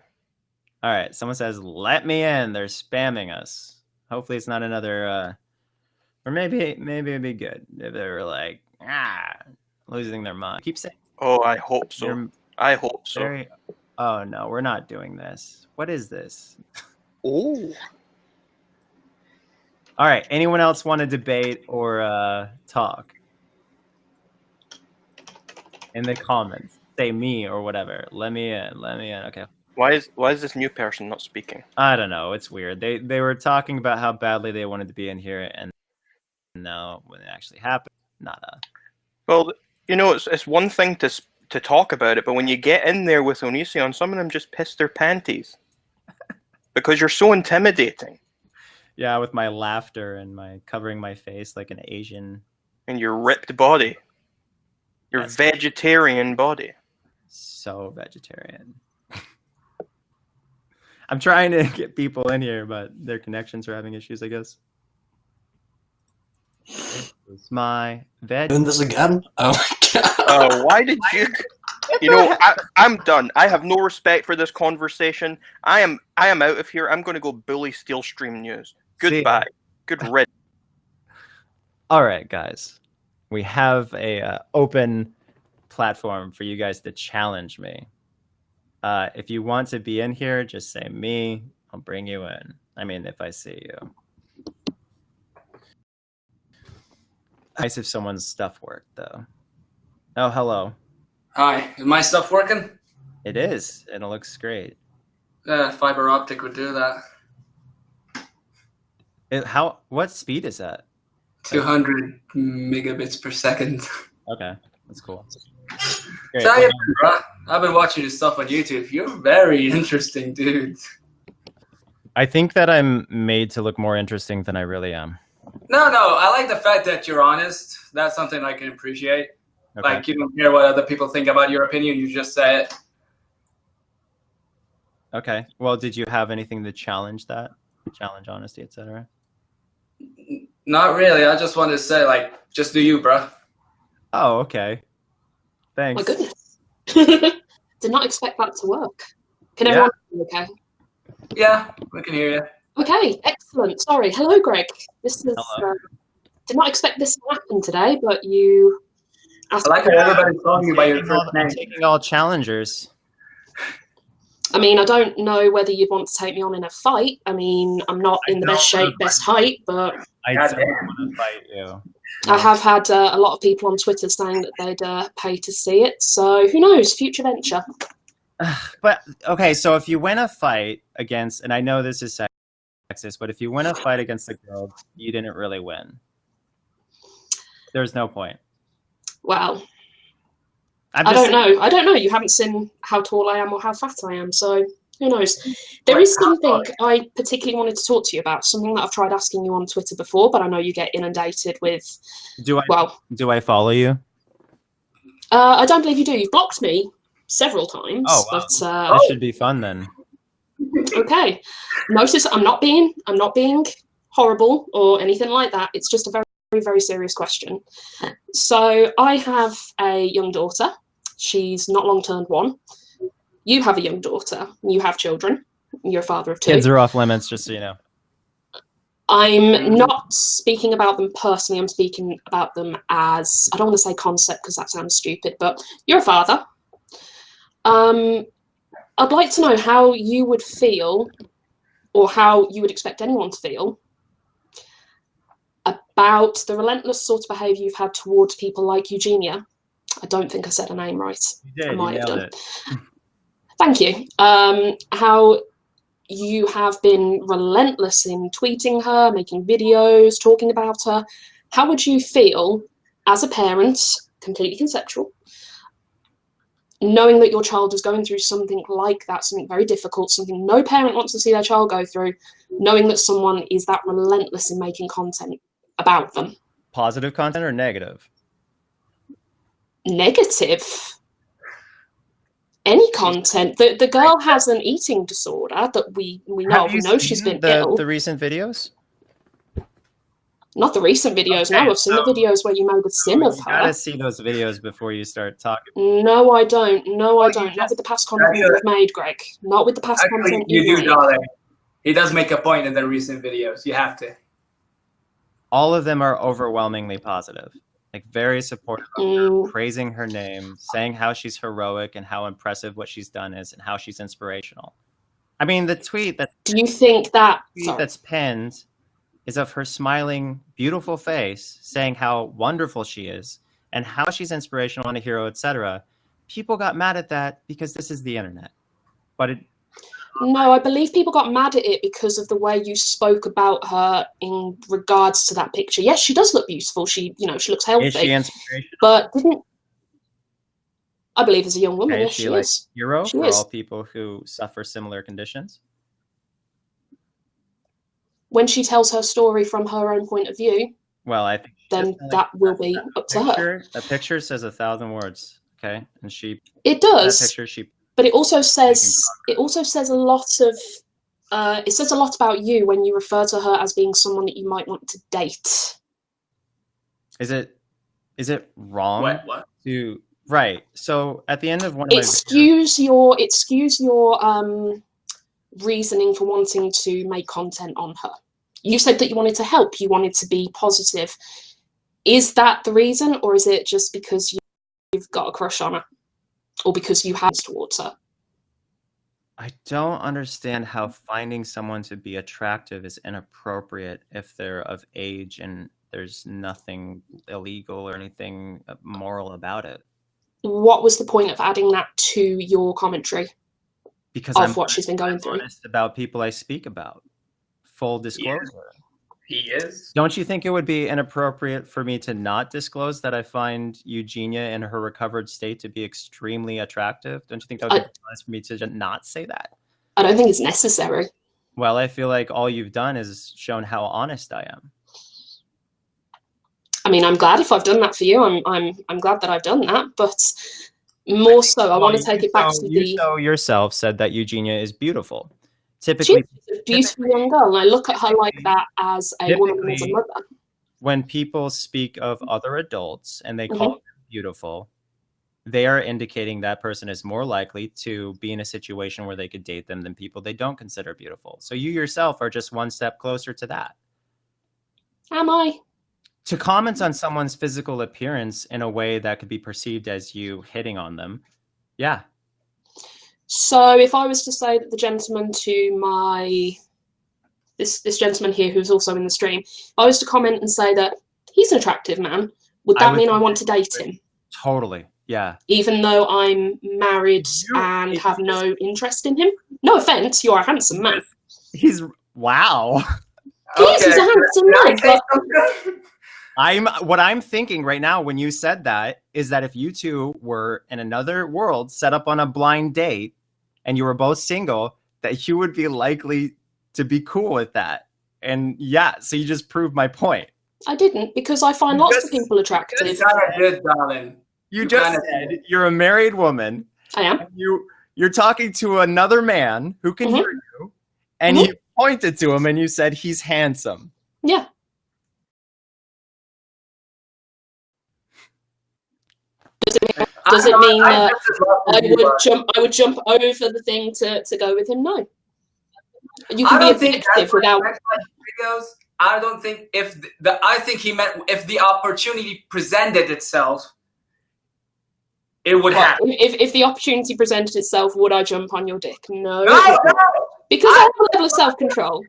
All right. Someone says, let me in. They're spamming us. Hopefully it's not another, or maybe it'd be good if they were like, losing their mind. Keep saying. Oh, I hope so. I hope so. Oh no, we're not doing this. What is this? Oh. All right. Anyone else want to debate or talk? In the comments, say me or whatever. Let me in. Okay. Why is this new person not speaking? I don't know. It's weird. They were talking about how badly they wanted to be in here, and now when it actually happened, nada. Well, you know, it's one thing to talk about it, but when you get in there with Onision, some of them just piss their panties because you're so intimidating. Yeah, with my laughter and my covering my face like an Asian. And your ripped body. Your vegetarian body. So vegetarian. I'm trying to get people in here, but their connections are having issues, I guess. It's my veg. Doing this again? Oh my god. Oh, why did you? You know, I'm done. I have no respect for this conversation. I am out of here. I'm going to go bully Steel Stream News. Goodbye. Good riddance. All right, guys. We have a open platform for you guys to challenge me. If you want to be in here, just say me. I'll bring you in. I mean, if I see you. Nice if someone's stuff worked, though. Oh, hello. Hi. Is my stuff working? It is, and it looks great. Fiber optic would do that. What speed is that? 200 megabits per second. Okay, that's cool. Great. So, I've been watching your stuff on YouTube. You're very interesting, dude. I think that I'm made to look more interesting than I really am. No, I like the fact that you're honest. That's something I can appreciate. Okay. Like, you don't care what other people think about your opinion. You just say it. Okay. Well, did you have anything to challenge that? Challenge honesty, etc.? Not really. I just wanted to say, like, just do you, bro. Oh, okay. Thanks. My goodness. Did not expect that to work. Can everyone hear me okay? Yeah, we can hear you. Okay, excellent. Sorry. Hello, Greg. This is did not expect this to happen today, but you asked. I like how everybody's talking you by your first name. I'm taking all challengers. I mean, I don't know whether you'd want to take me on in a fight. I mean, I'm not in the best shape, best height, but I don't want to fight you. I have had a lot of people on Twitter saying that they'd pay to see it. So who knows? Future venture. But okay, so if you win a fight against, and I know this is sexist, but if you win a fight against a girl, you didn't really win. There's no point. Well, I don't know. I don't know. You haven't seen how tall I am or how fat I am, so who knows? There is something I particularly wanted to talk to you about, something that I've tried asking you on Twitter before, but I know you get inundated with. Do I follow you? I don't believe you do. You've blocked me several times. Oh, wow. But this should be fun then. Okay. Notice I'm not being horrible or anything like that. It's just a very, very, very serious question. So I have a young daughter. She's not long turned 1. You have a young daughter. You have children. You're a father of 2. Kids are off limits, just so you know. I'm not speaking about them personally. I'm speaking about them as, I don't want to say concept because that sounds stupid, but you're a father. I'd like to know how you would feel, or how you would expect anyone to feel, about the relentless sort of behaviour you've had towards people like Eugenia. I don't think I said her name right. You did. I might have done. It. Thank you. How you have been relentless in tweeting her, making videos, talking about her. How would you feel as a parent, completely conceptual, knowing that your child is going through something like that, something very difficult, something no parent wants to see their child go through, knowing that someone is that relentless in making content about them? Positive content or negative? Negative. Any content. The girl has an eating disorder that we know. We know she's been ill. The recent videos? Not the recent videos, okay, no. I've seen the videos where you made a sim of her. You gotta see those videos before you start talking. No, I don't. No, I don't. Not with the past content you've made, Greg. Not with the past content you do, darling. He does make a point in the recent videos. You have to. All of them are overwhelmingly positive. Like, very supportive of her, praising her name, saying how she's heroic and how impressive what she's done is and how she's inspirational. I mean, the tweet that... Do you think that... that's pinned is of her smiling, beautiful face, saying how wonderful she is and how she's inspirational and a hero, etc. People got mad at that because this is the internet. But it... No, I believe people got mad at it because of the way you spoke about her in regards to that picture. Yes, she does look beautiful. She looks healthy. Is she inspirational? But didn't... I believe as a young woman, okay, yes, she is. Hero for all people who suffer similar conditions? When she tells her story from her own point of view, well, I think then that will be up to her. A picture says 1,000 words, okay? And it does. That picture, but it also says a lot of it says a lot about you when you refer to her as being someone that you might want to date. Is it wrong What? to right? So at the end of one of It skews your reasoning for wanting to make content on her. You said that you wanted to help, you wanted to be positive. Is that the reason, or is it just because you've got a crush on her, or because you have towards her? I don't understand how finding someone to be attractive is inappropriate if they're of age and there's nothing illegal or anything moral about it. What was the point of adding that to your commentary? Because of what she's been going through. Honest about people I speak about. Full disclosure. He is. Don't you think it would be inappropriate for me to not disclose that I find Eugenia in her recovered state to be extremely attractive? Don't you think that would be honest for me to not say that? I don't think it's necessary. Well, I feel like all you've done is shown how honest I am. I mean, I'm glad if I've done that for you. I'm glad that I've done that, but more so, I want to take it back to you yourself said that Eugenia is beautiful. Typically, she's a beautiful young girl, and I look at her like that as a woman, as a mother. When people speak of other adults and they call them beautiful, they are indicating that person is more likely to be in a situation where they could date them than people they don't consider beautiful. So you yourself are just one step closer to that. Am I? To comment on someone's physical appearance in a way that could be perceived as you hitting on them, yeah. So if I was to say that the gentleman to my this gentleman here who's also in the stream, if I was to comment and say that he's an attractive man, would that mean I want to date him? Totally, yeah. Even though I'm married and have no interest in him? No offense, you're a handsome man. He's wow. Yes, he's a handsome man. But what I'm thinking right now when you said that is that if you two were in another world set up on a blind date and you were both single, that you would be likely to be cool with that. And yeah, so you just proved my point. I didn't, because I find lots of people attractive. You kind of did, darling. You just said you're a married woman. I am. You're talking to another man who can hear you, and you pointed to him and you said he's handsome. Yeah. Does it mean that I would jump over the thing to go with him? No. You can be objective without. Videos. I don't think I think he meant if the opportunity presented itself, it would happen. If the opportunity presented itself, would I jump on your dick? No. No. Because I have a level of self-control.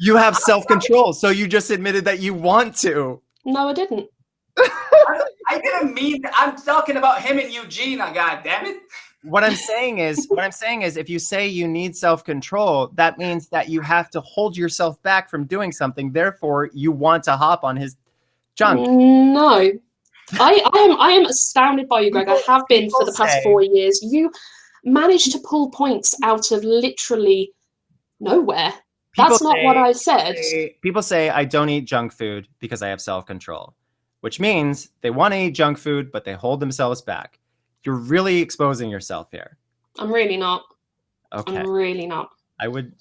You have self-control, so you just admitted that you want to. No, I didn't. I didn't mean that. I'm talking about him and Eugene. God damn it. What I'm saying is, if you say you need self-control, that means that you have to hold yourself back from doing something. Therefore, you want to hop on his junk. No. I am astounded by you, Greg. I have been for the past 4 years. You managed to pull points out of literally nowhere. That's not what I said. People say I don't eat junk food because I have self-control, which means they want to eat junk food, but they hold themselves back. You're really exposing yourself here. I'm really not. Okay. I'm really not. I would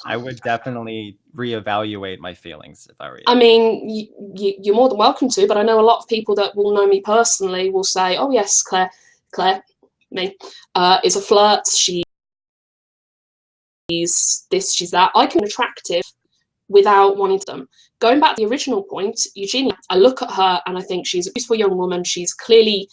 definitely reevaluate my feelings if I were you. I mean, you're more than welcome to, but I know a lot of people that will know me personally will say, oh yes, Claire, me, is a flirt. She's this, she's that. I can be attractive without wanting them. Going back to the original point, Eugenia, I look at her and I think she's a beautiful young woman. She's clearly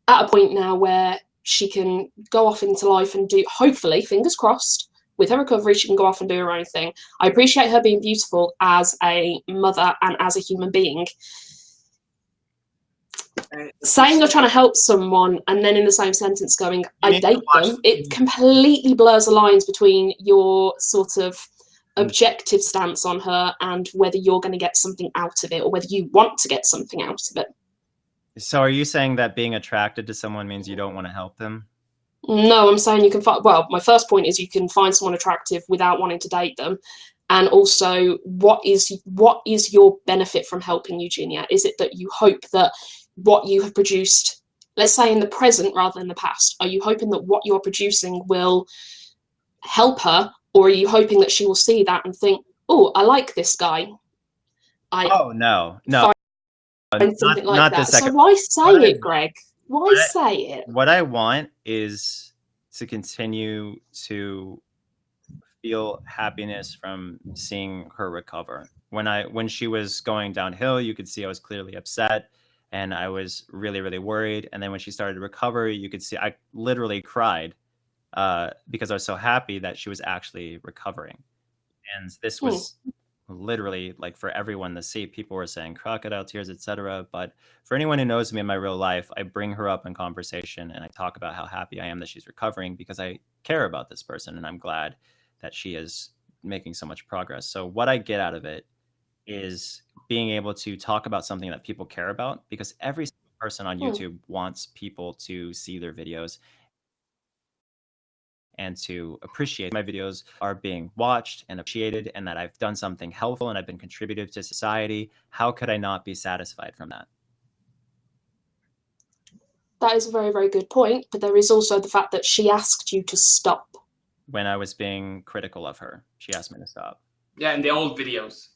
at a point now where she can go off into life and do, hopefully, fingers crossed, with her recovery, she can go off and do her own thing. I appreciate her being beautiful as a mother and as a human being. Saying you're trying to help someone and then in the same sentence going, I date them, it completely blurs the lines between your sort of objective stance on her and whether you're going to get something out of it or whether you want to get something out of it. So are you saying that being attracted to someone means you don't want to help them? No, I'm saying you can find, well, my first point is you can find someone attractive without wanting to date them. And also, what is your benefit from helping Eugenia? Is it that you hope that what you have produced, let's say in the present rather than the past, are you hoping that what you're producing will help her Or are you hoping that she will see that and think, oh, I like this guy? Oh, no. Something like that. So why say it, Greg? Why say it? What I want is to continue to feel happiness from seeing her recover. When she was going downhill, you could see I was clearly upset and I was really, really worried. And then when she started to recover, you could see I literally cried because I was so happy that she was actually recovering. And this was literally like for everyone to see. People were saying crocodile tears, etc. But for anyone who knows me in my real life, I bring her up in conversation and I talk about how happy I am that she's recovering because I care about this person and I'm glad that she is making so much progress. So what I get out of it is being able to talk about something that people care about, because every single person on YouTube wants people to see their videos and to appreciate my videos are being watched and appreciated and that I've done something helpful and I've been contributive to society. How could I not be satisfied from that? That is a very, very good point. But there is also the fact that she asked you to stop. When I was being critical of her, she asked me to stop. Yeah, in the old videos.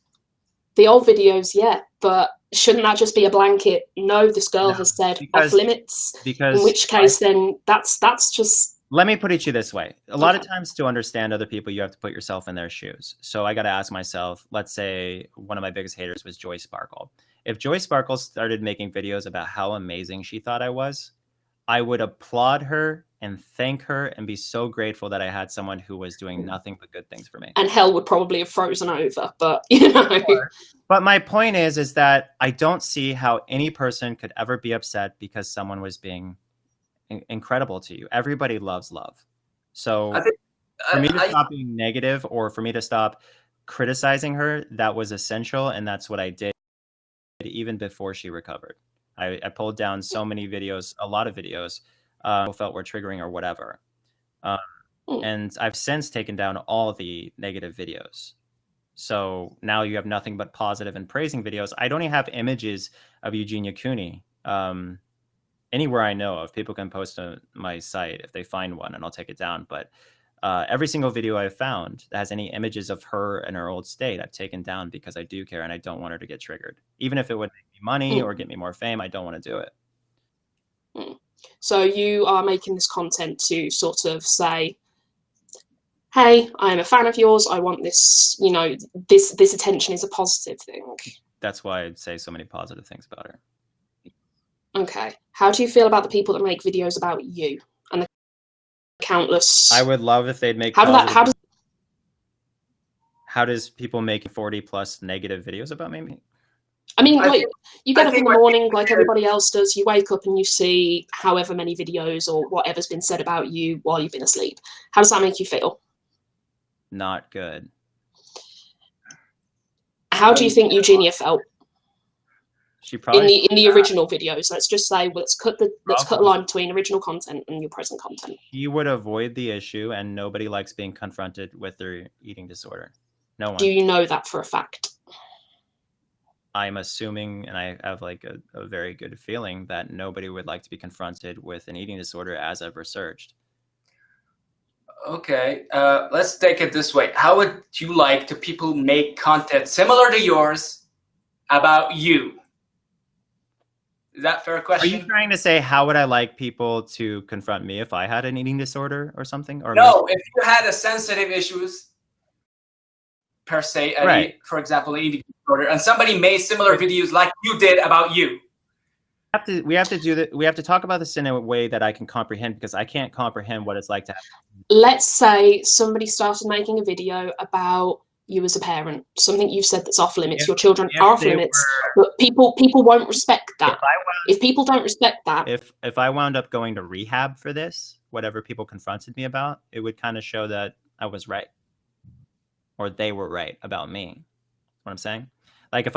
The old videos, yeah. But shouldn't that just be a blanket? No, this girl has said off limits. Because in which case, then that's just... Let me put it to you this way. A lot of times to understand other people, you have to put yourself in their shoes. So I got to ask myself, let's say one of my biggest haters was Joy Sparkle. If Joy Sparkle started making videos about how amazing she thought I was, I would applaud her and thank her and be so grateful that I had someone who was doing nothing but good things for me. And hell would probably have frozen over, but you know. But my point is that I don't see how any person could ever be upset because someone was being incredible to you. Everybody loves love. So for me to stop being negative or for me to stop criticizing her, that was essential. And that's what I did even before she recovered. I pulled down so many videos, a lot of videos people felt were triggering or whatever. And I've since taken down all the negative videos. So now you have nothing but positive and praising videos. I don't even have images of Eugenia Cooney. Anywhere I know of, people can post on my site if they find one and I'll take it down. But every single video I've found that has any images of her in her old state, I've taken down because I do care and I don't want her to get triggered. Even if it would make me money or get me more fame, I don't want to do it. So you are making this content to sort of say, hey, I am a fan of yours. I want this, you know, this attention is a positive thing. That's why I'd say so many positive things about her. Okay. How do you feel about the people that make videos about you and the countless? I would love if they'd make. How does people making 40+ negative videos about me? I mean, like, you get up in the morning like everybody else does. You wake up and you see however many videos or whatever's been said about you while you've been asleep. How does that make you feel? Not good. How do you think Eugenia felt? She probably in the original videos. Let's just say, let's cut a line between original content and your present content. She would avoid the issue, and nobody likes being confronted with their eating disorder. No one. Do you know that for a fact? I'm assuming, and I have like a very good feeling that nobody would like to be confronted with an eating disorder, as I've researched. Okay, let's take it this way. How would you like to people make content similar to yours about you? Is that a fair question? Are you trying to say how would I like people to confront me if I had an eating disorder or something? Or no, if you had a sensitive issues per se, right. For example, an eating disorder, and somebody made similar videos like you did about you. We have to do that. We have to talk about this in a way that I can comprehend, because I can't comprehend what it's like to have. Let's say somebody started making a video about you as a parent, something you've said that's off limits. Your children are off limits, but people won't respect that. If people don't respect that, if I wound up going to rehab for this, whatever people confronted me about, it would kind of show that I was right, or they were right about me. What I'm saying? Like if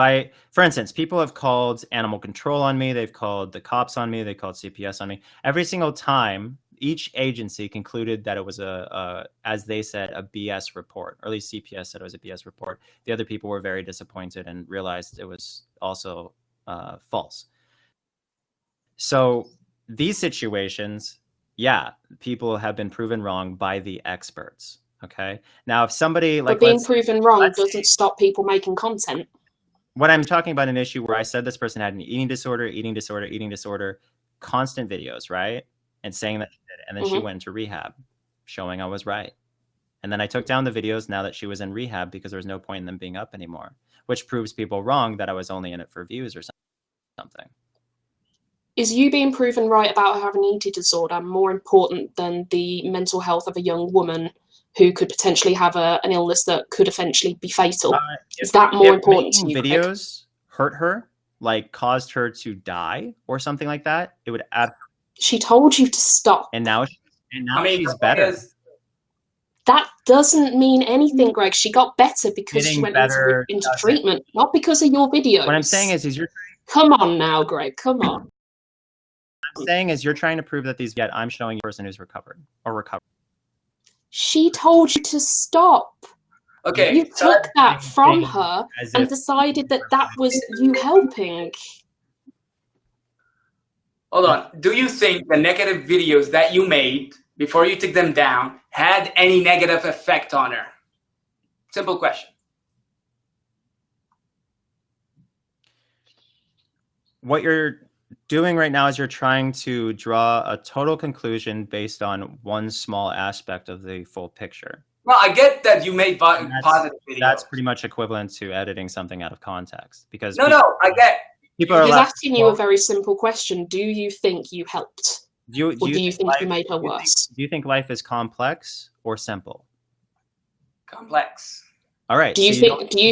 for instance, people have called animal control on me, they've called the cops on me, they called CPS on me. Every single time, each agency concluded that it was as they said, a BS report, or at least CPS said it was a BS report. The other people were very disappointed and realized it was also false. So these situations, yeah, people have been proven wrong by the experts. Okay. Now, if somebody like but being proven wrong doesn't stop people making content. When I'm talking about an issue where I said this person had an eating disorder, constant videos, right? And saying that she did it. And then she went into rehab, showing I was right. And then I took down the videos now that she was in rehab because there was no point in them being up anymore, which proves people wrong that I was only in it for views or something. Is you being proven right about having an eating disorder more important than the mental health of a young woman who could potentially have an illness that could eventually be fatal? Is that more important to you? Videos hurt her, like caused her to die or something like that, it would add. She told you to stop. And now she's better. That doesn't mean anything, Greg. She got better because she went into treatment, not because of your videos. What I'm saying is you're... Come on now, Greg. Come on. What I'm saying is you're trying to prove that yet I'm showing you a person who's recovered or recovered. She told you to stop. Okay. You took that from her and decided that that was you helping. Hold on. Do you think the negative videos that you made before you took them down had any negative effect on her? Simple question. What you're doing right now is you're trying to draw a total conclusion based on one small aspect of the full picture. Well, I get that you made positive videos. That's pretty much equivalent to editing something out of context. Because no, I get. People are He's asking you a very simple question. Do you think you helped? Or do you think you made her worse? Do you think life is complex or simple? Complex. All right. Do you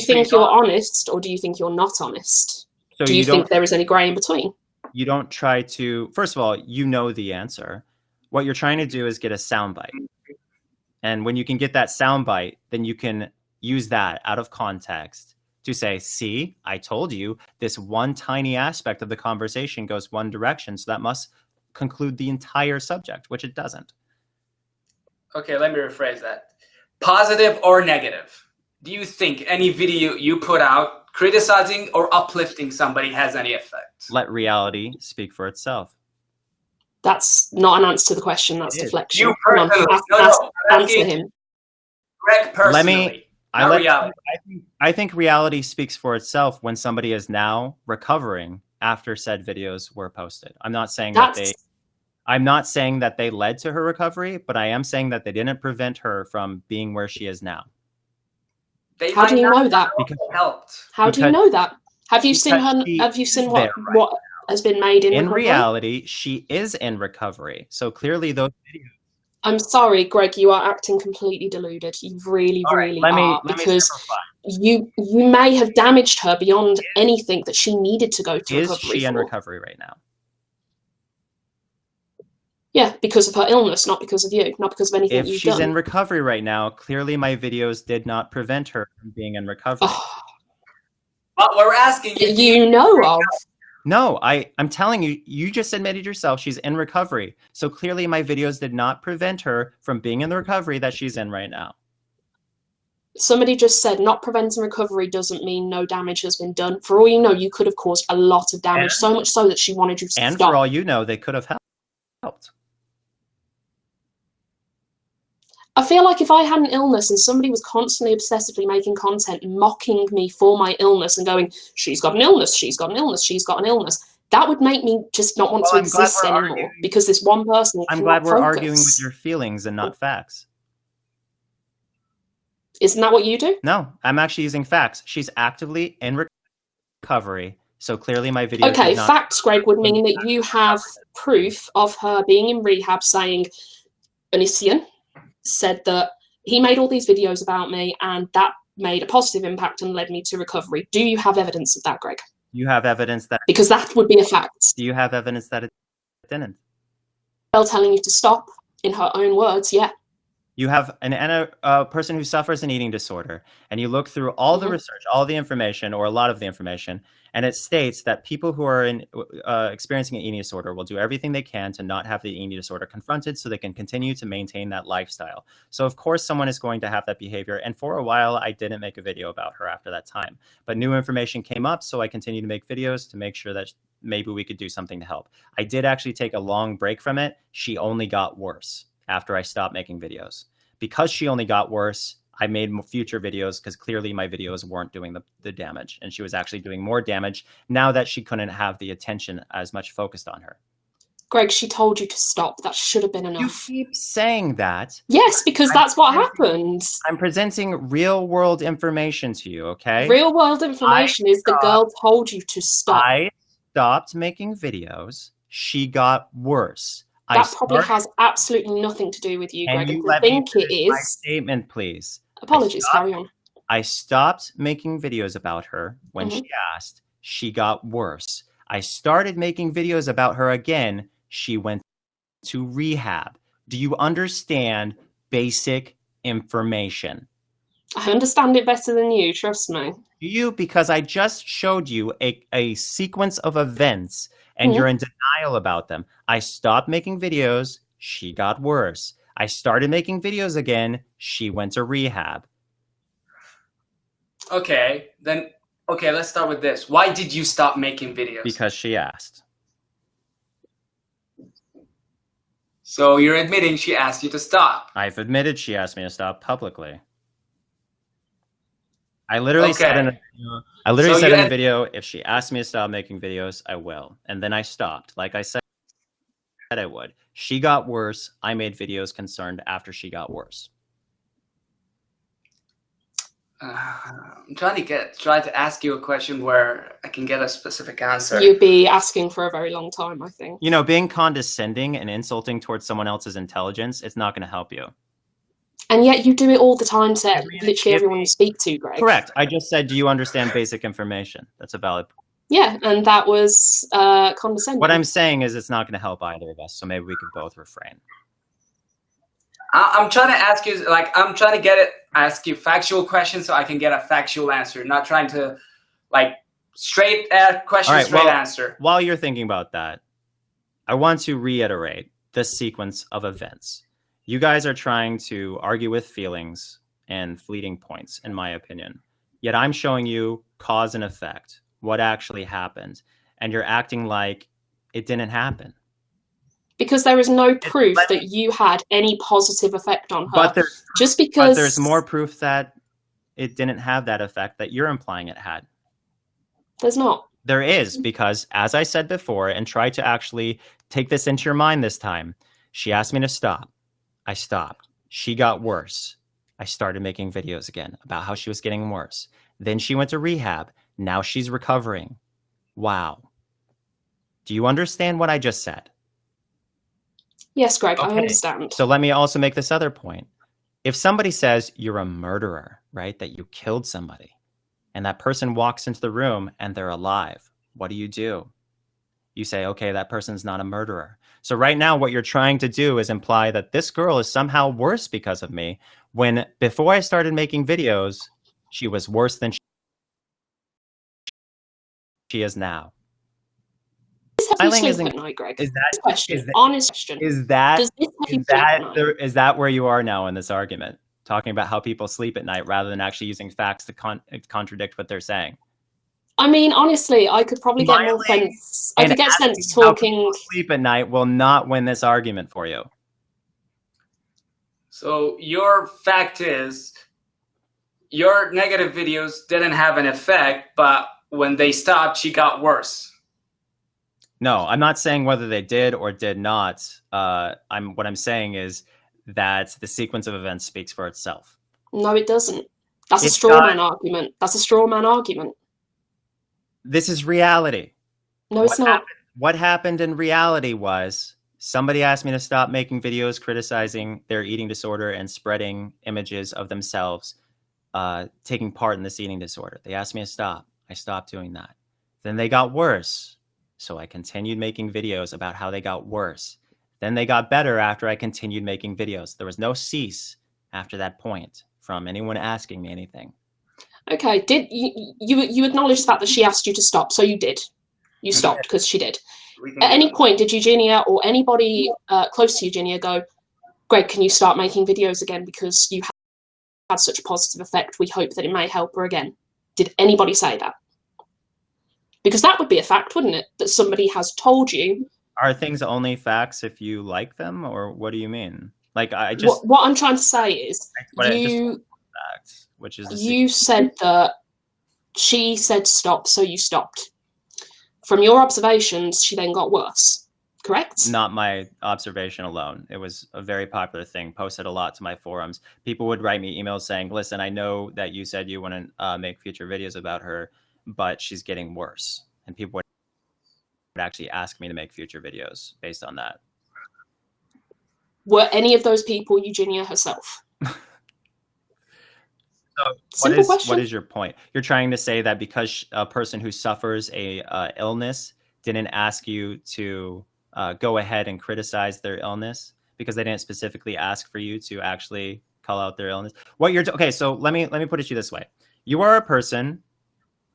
think you're honest or do you think you're not honest? So do you think there is any grey in between? You don't try to, first of all, you know the answer. What you're trying to do is get a soundbite. And when you can get that soundbite, then you can use that out of context to say, see, I told you this one tiny aspect of the conversation goes one direction. So that must conclude the entire subject, which it doesn't. Okay, let me rephrase that. Positive or negative? Do you think any video you put out criticizing or uplifting somebody has any effect? Let reality speak for itself. That's not an answer to the question. That's deflection. You personally. Answer him. Greg personally. I think reality speaks for itself when somebody is now recovering after said videos were posted. I'm not saying that they led to her recovery, but I am saying that they didn't prevent her from being where she is now. How do you know that? How do you know that? Have you seen her? Have you seen what has been made in recovery? Reality? She is in recovery. So clearly, those videos. I'm sorry, Greg. You are acting completely deluded. You really are. Because you may have damaged her beyond anything that she needed to go to recovery. Is she in recovery right now? Yeah, because of her illness, not because of you, not because of anything you've done. If she's in recovery right now, clearly my videos did not prevent her from being in recovery. But we're asking you. You know of. No, I'm telling you, you just admitted yourself she's in recovery. So clearly my videos did not prevent her from being in the recovery that she's in right now. Somebody just said not preventing recovery doesn't mean no damage has been done. For all you know, you could have caused a lot of damage, so much so that she wanted you to stop. And for all you know, they could have helped. I feel like if I had an illness and somebody was constantly obsessively making content mocking me for my illness and going, she's got an illness, she's got an illness, she's got an illness, that would make me just not want to exist anymore because this one person. I'm glad we're arguing with your feelings and not facts. Isn't that what you do? No, I'm actually using facts. She's actively in recovery. So clearly my video. Okay, facts, Greg, would mean that you have proof of her being in rehab saying, Onision said that he made all these videos about me and that made a positive impact and led me to recovery. Do you have evidence of that, Greg? You have evidence that... Because that would be a fact. Do you have evidence that it didn't? Well, telling you to stop, in her own words, yeah. You have a person who suffers an eating disorder, and you look through all the research, all the information, or a lot of the information, and it states that people who are experiencing an eating disorder will do everything they can to not have the eating disorder confronted so they can continue to maintain that lifestyle. So of course someone is going to have that behavior, and for a while I didn't make a video about her after that time. But new information came up, so I continued to make videos to make sure that maybe we could do something to help. I did actually take a long break from it. She only got worse after I stopped making videos. because she only got worse, I made future videos because clearly my videos weren't doing the damage, and she was actually doing more damage now that she couldn't have the attention as much focused on her. Greg, she told you to stop. That should have been enough. You keep saying that. Yes, because that's what happened. I'm presenting real world information to you, okay? Real world information is the girl told you to stop. I stopped making videos. She got worse. That probably has absolutely nothing to do with you, Greg. And I think it is. My statement, please. Apologies, carry on. I stopped making videos about her when she asked. She got worse. I started making videos about her again. She went to rehab. Do you understand basic information? I understand it better than you, trust me. Do you? Because I just showed you a sequence of events and you're in denial about them. I stopped making videos. She got worse. I started making videos again. She went to rehab. Okay, then, let's start with this. Why did you stop making videos? Because she asked. So you're admitting she asked you to stop? I've admitted she asked me to stop publicly. I literally said in a video, if she asked me to stop making videos, I will. And then I stopped, like I said I would. She got worse. I made videos concerned after she got worse. I'm trying to ask you a question where I can get a specific answer. You'd be asking for a very long time, I think. You know, being condescending and insulting towards someone else's intelligence, it's not going to help you. And yet you do it all the time to literally everyone you speak to, Greg. Correct. I just said, do you understand basic information? That's a valid point. Yeah, and that was condescending. What I'm saying is it's not going to help either of us, so maybe we could both refrain. I'm trying to ask you, I'm trying to ask you factual questions so I can get a factual answer, not trying to, straight question, straight answer. While you're thinking about that, I want to reiterate the sequence of events. You guys are trying to argue with feelings and fleeting points, in my opinion. Yet I'm showing you cause and effect, what actually happened, and you're acting like it didn't happen. Because there is no proof that you had any positive effect on her. But there's more proof that it didn't have that effect that you're implying it had. There's not. There is, because as I said before, and try to actually take this into your mind this time, she asked me to stop. I stopped. She got worse. I started making videos again about how she was getting worse. Then she went to rehab. Now she's recovering. Wow. Do you understand what I just said? Yes, Greg, I understand. So let me also make this other point. If somebody says you're a murderer, right, that you killed somebody, and that person walks into the room and they're alive, what do? You say, okay, that person's not a murderer. So right now what you're trying to do is imply that this girl is somehow worse because of me, when before I started making videos, she was worse than she is now. Is that where you are now in this argument, talking about how people sleep at night rather than actually using facts to contradict what they're saying? I mean, honestly, I could probably get more sense. I could get sense talking. Sleep at night will not win this argument for you. So your fact is, your negative videos didn't have an effect, but when they stopped, she got worse. No, I'm not saying whether they did or did not. What I'm saying is that the sequence of events speaks for itself. No, it doesn't. That's a straw man argument. That's a straw man argument. This is reality. No, it's not. What happened in reality was somebody asked me to stop making videos criticizing their eating disorder and spreading images of themselves taking part in this eating disorder. They asked me to stop. I stopped doing that. Then they got worse. So I continued making videos about how they got worse. Then they got better after I continued making videos. There was no cease after that point from anyone asking me anything. Okay, did you acknowledge the fact that she asked you to stop? So you did. You stopped because she did. At any point, did Eugenia or anybody close to Eugenia go, Greg, can you start making videos again because you had such a positive effect? We hope that it may help her again. Did anybody say that? Because that would be a fact, wouldn't it? That somebody has told you. Are things only facts if you like them, or what do you mean? Like I just what I'm trying to say is you said that she said stop, so you stopped. From your observations, she then got worse, correct? Not my observation alone. It was a very popular thing, posted a lot to my forums. People would write me emails saying, listen, I know that you said you want to make future videos about her, but she's getting worse. And people would actually ask me to make future videos based on that. Were any of those people Eugenia herself? So what is your point? You're trying to say that because a person who suffers a illness didn't ask you to go ahead and criticize their illness because they didn't specifically ask for you to actually call out their illness. Okay, so let me put it to you this way. You are a person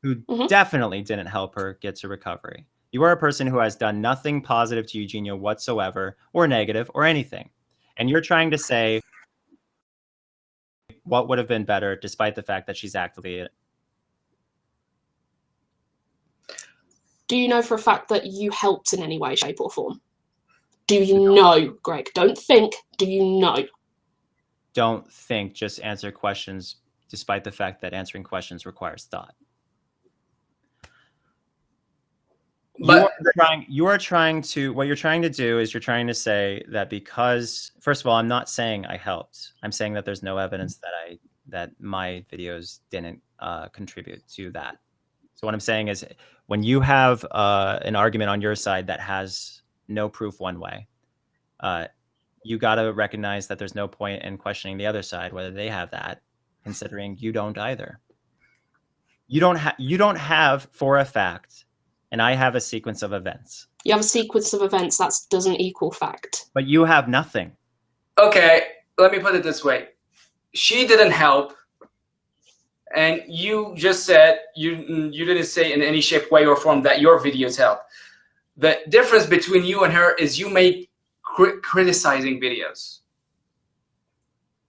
who definitely didn't help her get to recovery. You are a person who has done nothing positive to Eugenia whatsoever, or negative, or anything. And you're trying to say what would have been better despite the fact that she's actively... Do you know for a fact that you helped in any way, shape, or form? Do you know, Greg? Don't think. Do you know? Don't think. Just answer questions, despite the fact that answering questions requires thought. But what you're trying to do is you're trying to say that because, first of all, I'm not saying I helped. I'm saying that there's no evidence that my videos didn't contribute to that. So what I'm saying is when you have an argument on your side that has no proof one way, you got to recognize that there's no point in questioning the other side, whether they have that, considering you don't either. You don't have for a fact, and I have a sequence of events. You have a sequence of events that doesn't equal fact. But you have nothing. Okay, let me put it this way. She didn't help. And you just said you didn't say in any shape, way, or form that your videos help. The difference between you and her is you make criticizing videos.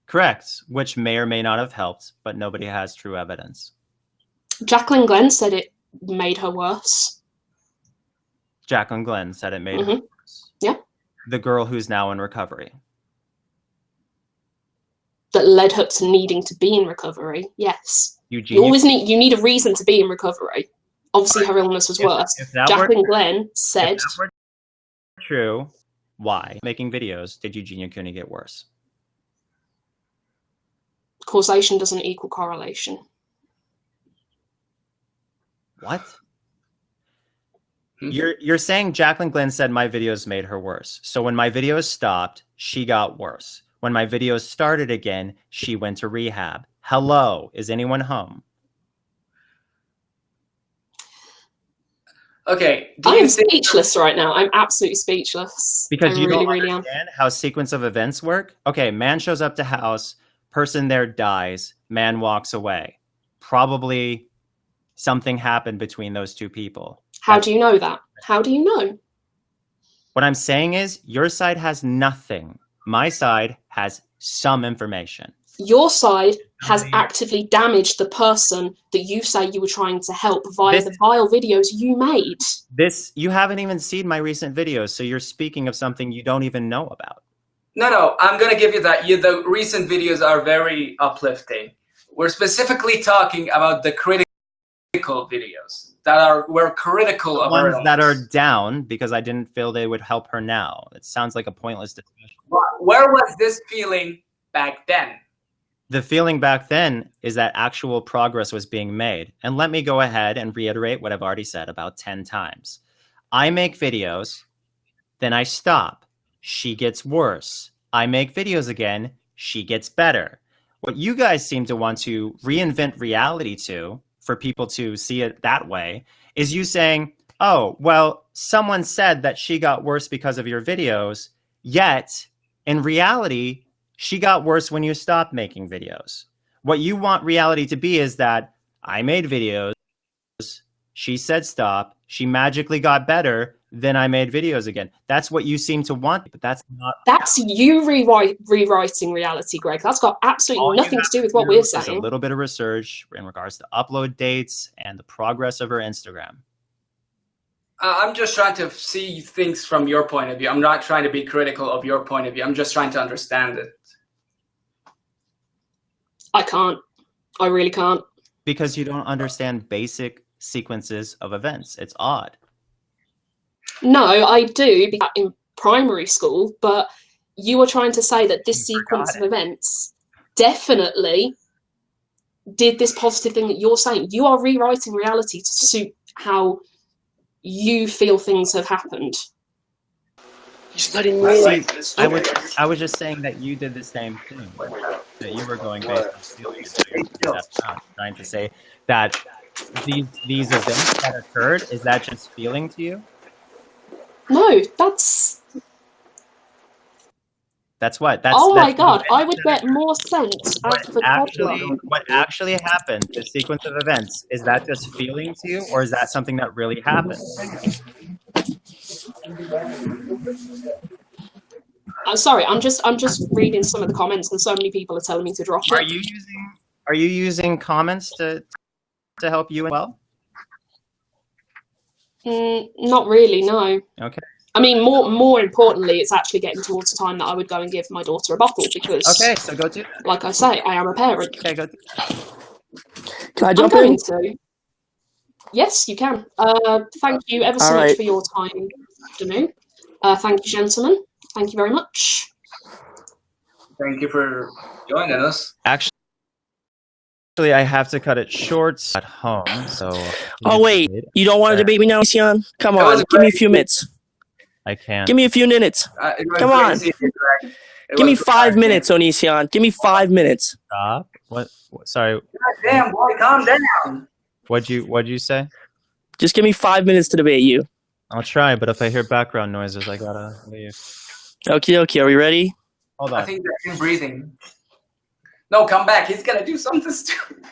Correct, which may or may not have helped, but nobody has true evidence. Jacqueline Glenn said it made her worse. Jacqueline Glenn said it made her worse. Yeah. The girl who's now in recovery. That led her to needing to be in recovery. Yes. Eugenia, you need a reason to be in recovery. Obviously, her illness was worse. Jacqueline Glenn said, if that were true, why making videos did Eugenia Cooney get worse? Causation doesn't equal correlation. What? You're saying Jacqueline Glenn said my videos made her worse. So when my videos stopped, she got worse. When my videos started again, she went to rehab. Hello, is anyone home? Okay. I'm speechless right now. I'm absolutely speechless. Because you really, don't really understand how sequence of events work? Okay, man shows up to house, person there dies, man walks away. Probably something happened between those two people. How do you know that? How do you know? What I'm saying is your side has nothing. My side has some information. Your side has actively damaged the person that you say you were trying to help via the vile videos you made. You haven't even seen my recent videos, so you're speaking of something you don't even know about. No, I'm going to give you that. The recent videos are very uplifting. We're specifically talking about the critical videos that were critical of ones that are down because I didn't feel they would help her now. It sounds like a pointless discussion. Where was this feeling back then? The feeling back then is that actual progress was being made. And let me go ahead and reiterate what I've already said about 10 times. I make videos, then I stop. She gets worse. I make videos again. She gets better. What you guys seem to want to reinvent reality to, for people to see it that way, is you saying, oh, well, someone said that she got worse because of your videos, yet in reality, she got worse when you stopped making videos. What you want reality to be is that I made videos, she said stop, she magically got better, then I made videos again. That's what you seem to want, but that's not. That's you rewriting reality, Greg. That's got absolutely nothing to do with what we're saying. A little bit of research in regards to upload dates and the progress of her Instagram. I'm just trying to see things from your point of view. I'm not trying to be critical of your point of view. I'm just trying to understand it. I can't. I really can't. Because you don't understand basic sequences of events. It's odd. No, I do in primary school, but you were trying to say that this sequence of events definitely did this positive thing that you're saying. You are rewriting reality to suit how you feel things have happened. I was just saying that you did the same thing. That you were going based on feelings. Trying to say that these events that occurred, is that just feeling to you? No, that's what. Oh my god! I would get more sense out of the problem. What actually happened? The sequence of events, is that just feeling to you, or is that something that really happened? Sorry, I'm just reading some of the comments, and so many people are telling me to drop it. Are you using comments to help you as well? Not really, no. Okay. I mean, more importantly, it's actually getting towards the time that I would go and give my daughter a bottle because. Okay, so go do that. Like I say, I am a parent. Okay, go. Can I jump in? Yes, you can. Thank you ever so much for your time this afternoon. Thank you, gentlemen. Thank you very much. Thank you for joining us. Actually, I have to cut it short at home, so. Oh wait, you don't want to debate me now, Sion? Come on, give me a few minutes. I can't. Give me a few minutes. Come on. Give me 5 minutes, Onision. Give me 5 minutes. Stop. What? Sorry. God damn, boy, calm down. What'd you say? Just give me 5 minutes to debate you. I'll try, but if I hear background noises, I gotta leave. Okay. Are we ready? Hold on. I think they're breathing. No, come back. He's gonna do something stupid.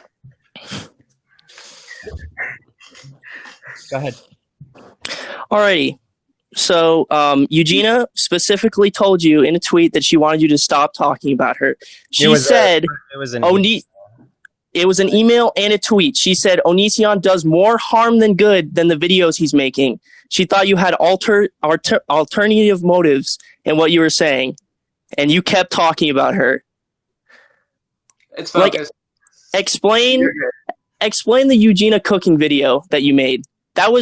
Go ahead. Alrighty. So, Eugenia specifically told you in a tweet that she wanted you to stop talking about her. She said, it was an email and a tweet. She said, Onision does more harm than good than the videos he's making. She thought you had alternative motives in what you were saying. And you kept talking about her. It's focused. Explain the Eugenia cooking video that you made. That was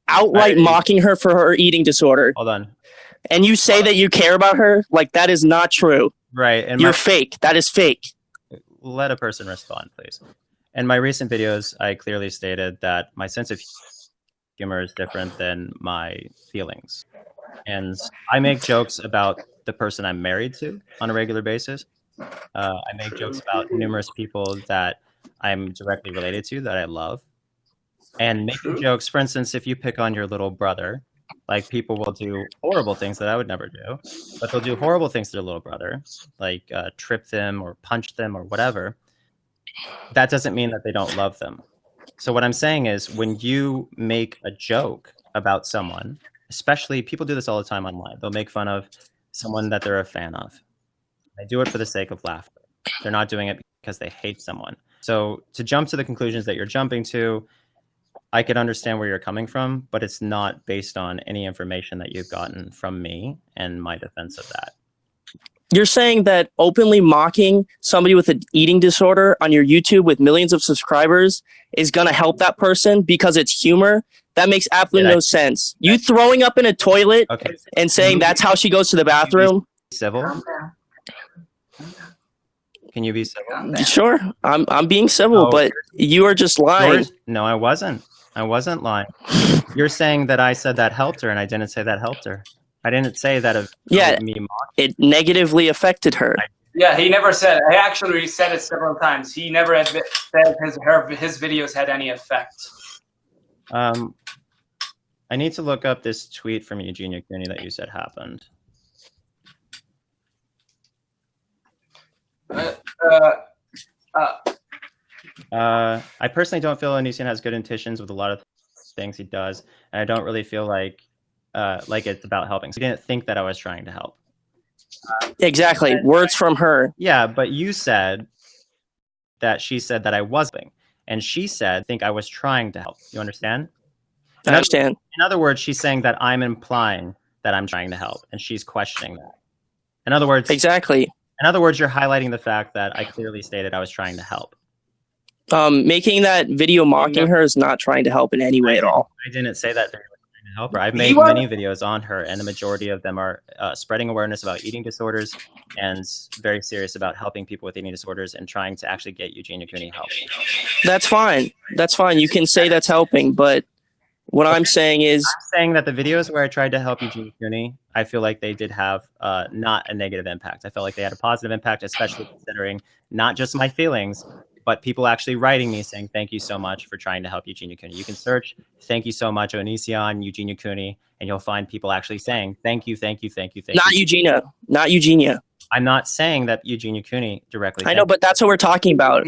outright mocking her for her eating disorder. Hold on. And you say that you care about her? Like, that is not true. Right. And you're fake. That is fake. Let a person respond, please. In my recent videos, I clearly stated that my sense of humor is different than my feelings. And I make jokes about the person I'm married to on a regular basis. I make jokes about numerous people that I'm directly related to that I love. And making jokes, for instance, if you pick on your little brother, like people will do horrible things that I would never do, but they'll do horrible things to their little brother, like trip them or punch them or whatever. That doesn't mean that they don't love them. So what I'm saying is when you make a joke about someone, especially people do this all the time online, they'll make fun of someone that they're a fan of. They do it for the sake of laughter. They're not doing it because they hate someone. So to jump to the conclusions that you're jumping to, I could understand where you're coming from, but it's not based on any information that you've gotten from me and my defense of that. You're saying that openly mocking somebody with an eating disorder on your YouTube with millions of subscribers is going to help that person because it's humor? That makes absolutely no sense. You throwing up in a toilet and saying that's how she goes to the bathroom? Civil? Can you be civil? Sure. I'm being civil, but you are just lying. No, I wasn't. I wasn't lying. You're saying that I said that helped her, and I didn't say that helped her. I didn't say that of me mocking. It negatively affected her. Yeah, he never said it. I actually said it several times. He never had said his videos had any effect. I need to look up this tweet from Eugenia Cooney that you said happened. I personally don't feel Onision has good intentions with a lot of things he does, and I don't really feel like it's about helping. So I didn't think that I was trying to help. Exactly. Words from her. Yeah, but you said that she said that I wasn't, and she said, I think I was trying to help. You understand? I understand. In other words, she's saying that I'm implying that I'm trying to help, and she's questioning that. In other words, exactly. In other words, you're highlighting the fact that I clearly stated I was trying to help. Making that video mocking her is not trying to help in any way at all. I didn't say that video was trying to help her. I've made many videos on her, and the majority of them are spreading awareness about eating disorders and very serious about helping people with eating disorders and trying to actually get Eugenia Cooney help. That's fine. That's fine. You can say that's helping, but what I'm saying is... I'm saying that the videos where I tried to help Eugenia Cooney, I feel like they did have not a negative impact. I felt like they had a positive impact, especially considering not just my feelings, but people actually writing me saying, thank you so much for trying to help Eugenia Cooney. You can search, thank you so much, Onision, Eugenia Cooney, and you'll find people actually saying, thank you, thank you, thank you, thank you. Not Eugenia. Not Eugenia. I'm not saying that Eugenia Cooney directly. I know, but that's what we're talking about.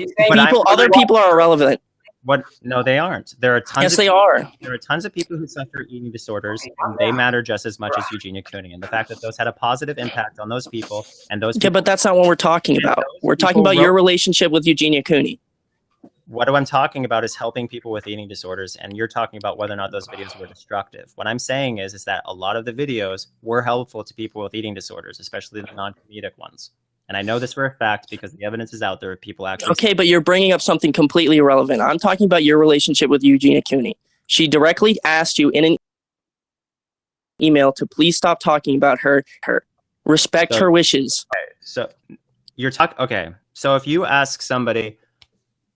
Other people are irrelevant. What? No, they aren't. There are tons. Yes, they are. There are tons of people who suffer eating disorders, and they matter just as much as Eugenia Cooney. And the fact that those had a positive impact on those people, and those people, yeah, but that's not what we're talking about. We're talking about your relationship with Eugenia Cooney. What I'm talking about is helping people with eating disorders, and you're talking about whether or not those videos were destructive. What I'm saying is that a lot of the videos were helpful to people with eating disorders, especially the non-comedic ones. And I know this for a fact because the evidence is out there of people actually... Okay, but you're bringing up something completely irrelevant. I'm talking about your relationship with Eugenia Cooney. She directly asked you in an email to please stop talking about her. Respect her wishes. Okay, so you're talking... Okay, so if you ask somebody...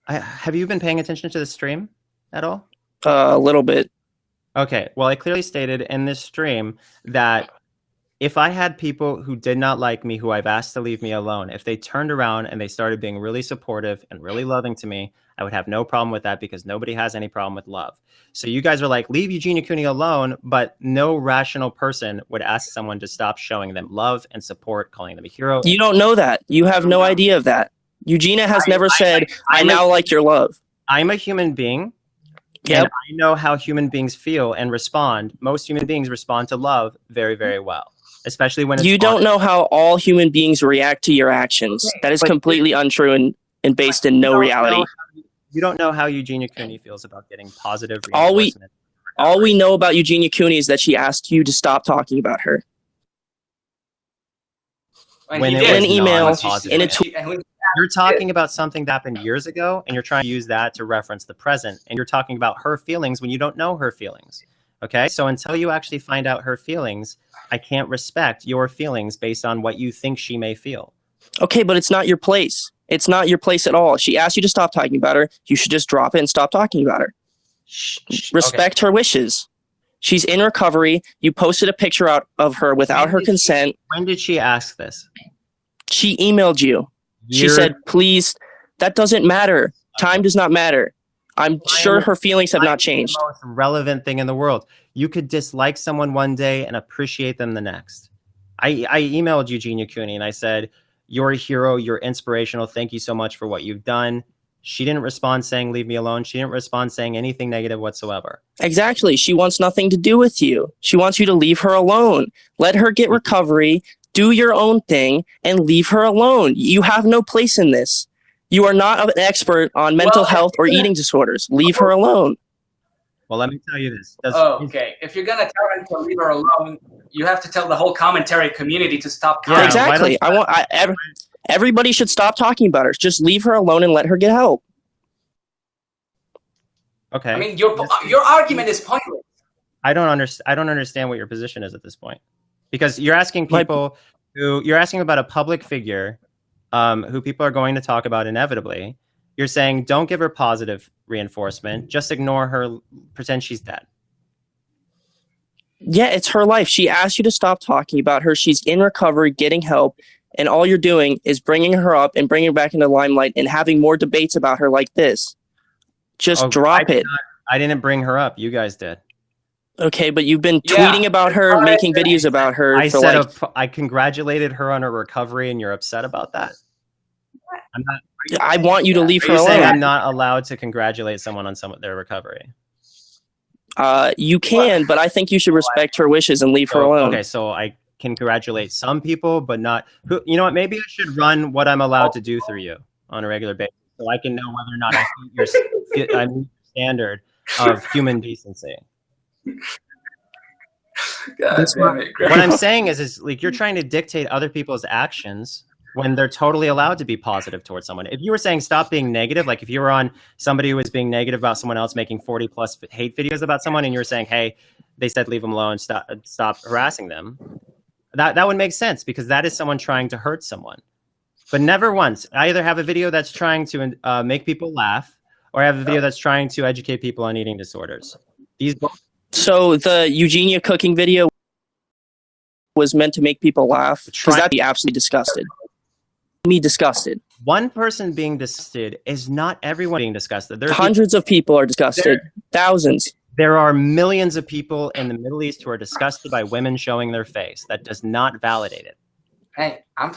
have you been paying attention to the stream at all? A little bit. Okay, well, I clearly stated in this stream that if I had people who did not like me, who I've asked to leave me alone, if they turned around and they started being really supportive and really loving to me, I would have no problem with that because nobody has any problem with love. So you guys are like, leave Eugenia Cooney alone, but no rational person would ask someone to stop showing them love and support, calling them a hero. You don't know that. You have no idea of that. Eugenia has never said, I now like your love. I'm a human being. Yep. And I know how human beings feel and respond. Most human beings respond to love very, very well. Especially when it's you don't know how all human beings react to your actions. Okay, that is completely untrue and based in no reality. You don't know how Eugenia Cooney feels about getting positive reinforcement. All we know about Eugenia Cooney is that she asked you to stop talking about her. When in an email, in a tweet. You're talking about something that happened years ago, and you're trying to use that to reference the present, and you're talking about her feelings when you don't know her feelings. Okay, so until you actually find out her feelings, I can't respect your feelings based on what you think she may feel. Okay, but it's not your place. It's not your place at all. She asked you to stop talking about her. You should just drop it and stop talking about her. Respect her wishes. She's in recovery. You posted a picture out of her without her consent. When did she ask this? She emailed you. She said, please, that doesn't matter. Time does not matter. I'm sure her feelings have not changed. The most relevant thing in the world. You could dislike someone one day and appreciate them the next. I emailed Eugenia Cooney and I said, you're a hero. You're inspirational. Thank you so much for what you've done. She didn't respond saying, leave me alone. She didn't respond saying anything negative whatsoever. Exactly. She wants nothing to do with you. She wants you to leave her alone. Let her get recovery, do your own thing, and leave her alone. You have no place in this. You are not an expert on mental health or eating disorders. Leave her alone. Well, let me tell you this. Okay. If you're going to tell her to leave her alone, you have to tell the whole commentary community to stop commenting. Exactly. Everybody should stop talking about her. Just leave her alone and let her get help. Okay. I mean, your argument is pointless. I don't understand what your position is at this point. Because you're asking people you're asking about a public figure who people are going to talk about inevitably. You're saying, don't give her positive reinforcement. Just ignore her. Pretend she's dead. Yeah, it's her life. She asked you to stop talking about her. She's in recovery, getting help. And all you're doing is bringing her up and bringing her back into the limelight and having more debates about her like this. Just drop it. I didn't bring her up. You guys did. Okay, but you've been tweeting about her, making videos about her. I congratulated her on her recovery, and you're upset about that? I want you to leave her alone. Saying I'm not allowed to congratulate someone on their recovery? You can, but I think you should respect her wishes and leave her alone. Okay, so I can congratulate some people, but not... You know what? Maybe I should run what I'm allowed to do through you on a regular basis, so I can know whether or not I meet your standard of human decency. God damn it, what I'm saying is like you're trying to dictate other people's actions when they're totally allowed to be positive towards someone. If you were saying stop being negative, like if you were on somebody who was being negative about someone else making 40 plus hate videos about someone and you were saying, hey, they said leave them alone, stop harassing them, that would make sense because that is someone trying to hurt someone. But never once. I either have a video that's trying to make people laugh or I have a video that's trying to educate people on eating disorders. So the Eugenia cooking video was meant to make people laugh because that'd be absolutely disgusted. Me disgusted. One person being disgusted is not everyone being disgusted. There's hundreds of people are disgusted. Thousands. There are millions of people in the Middle East who are disgusted by women showing their face. That does not validate it. Hey, I'm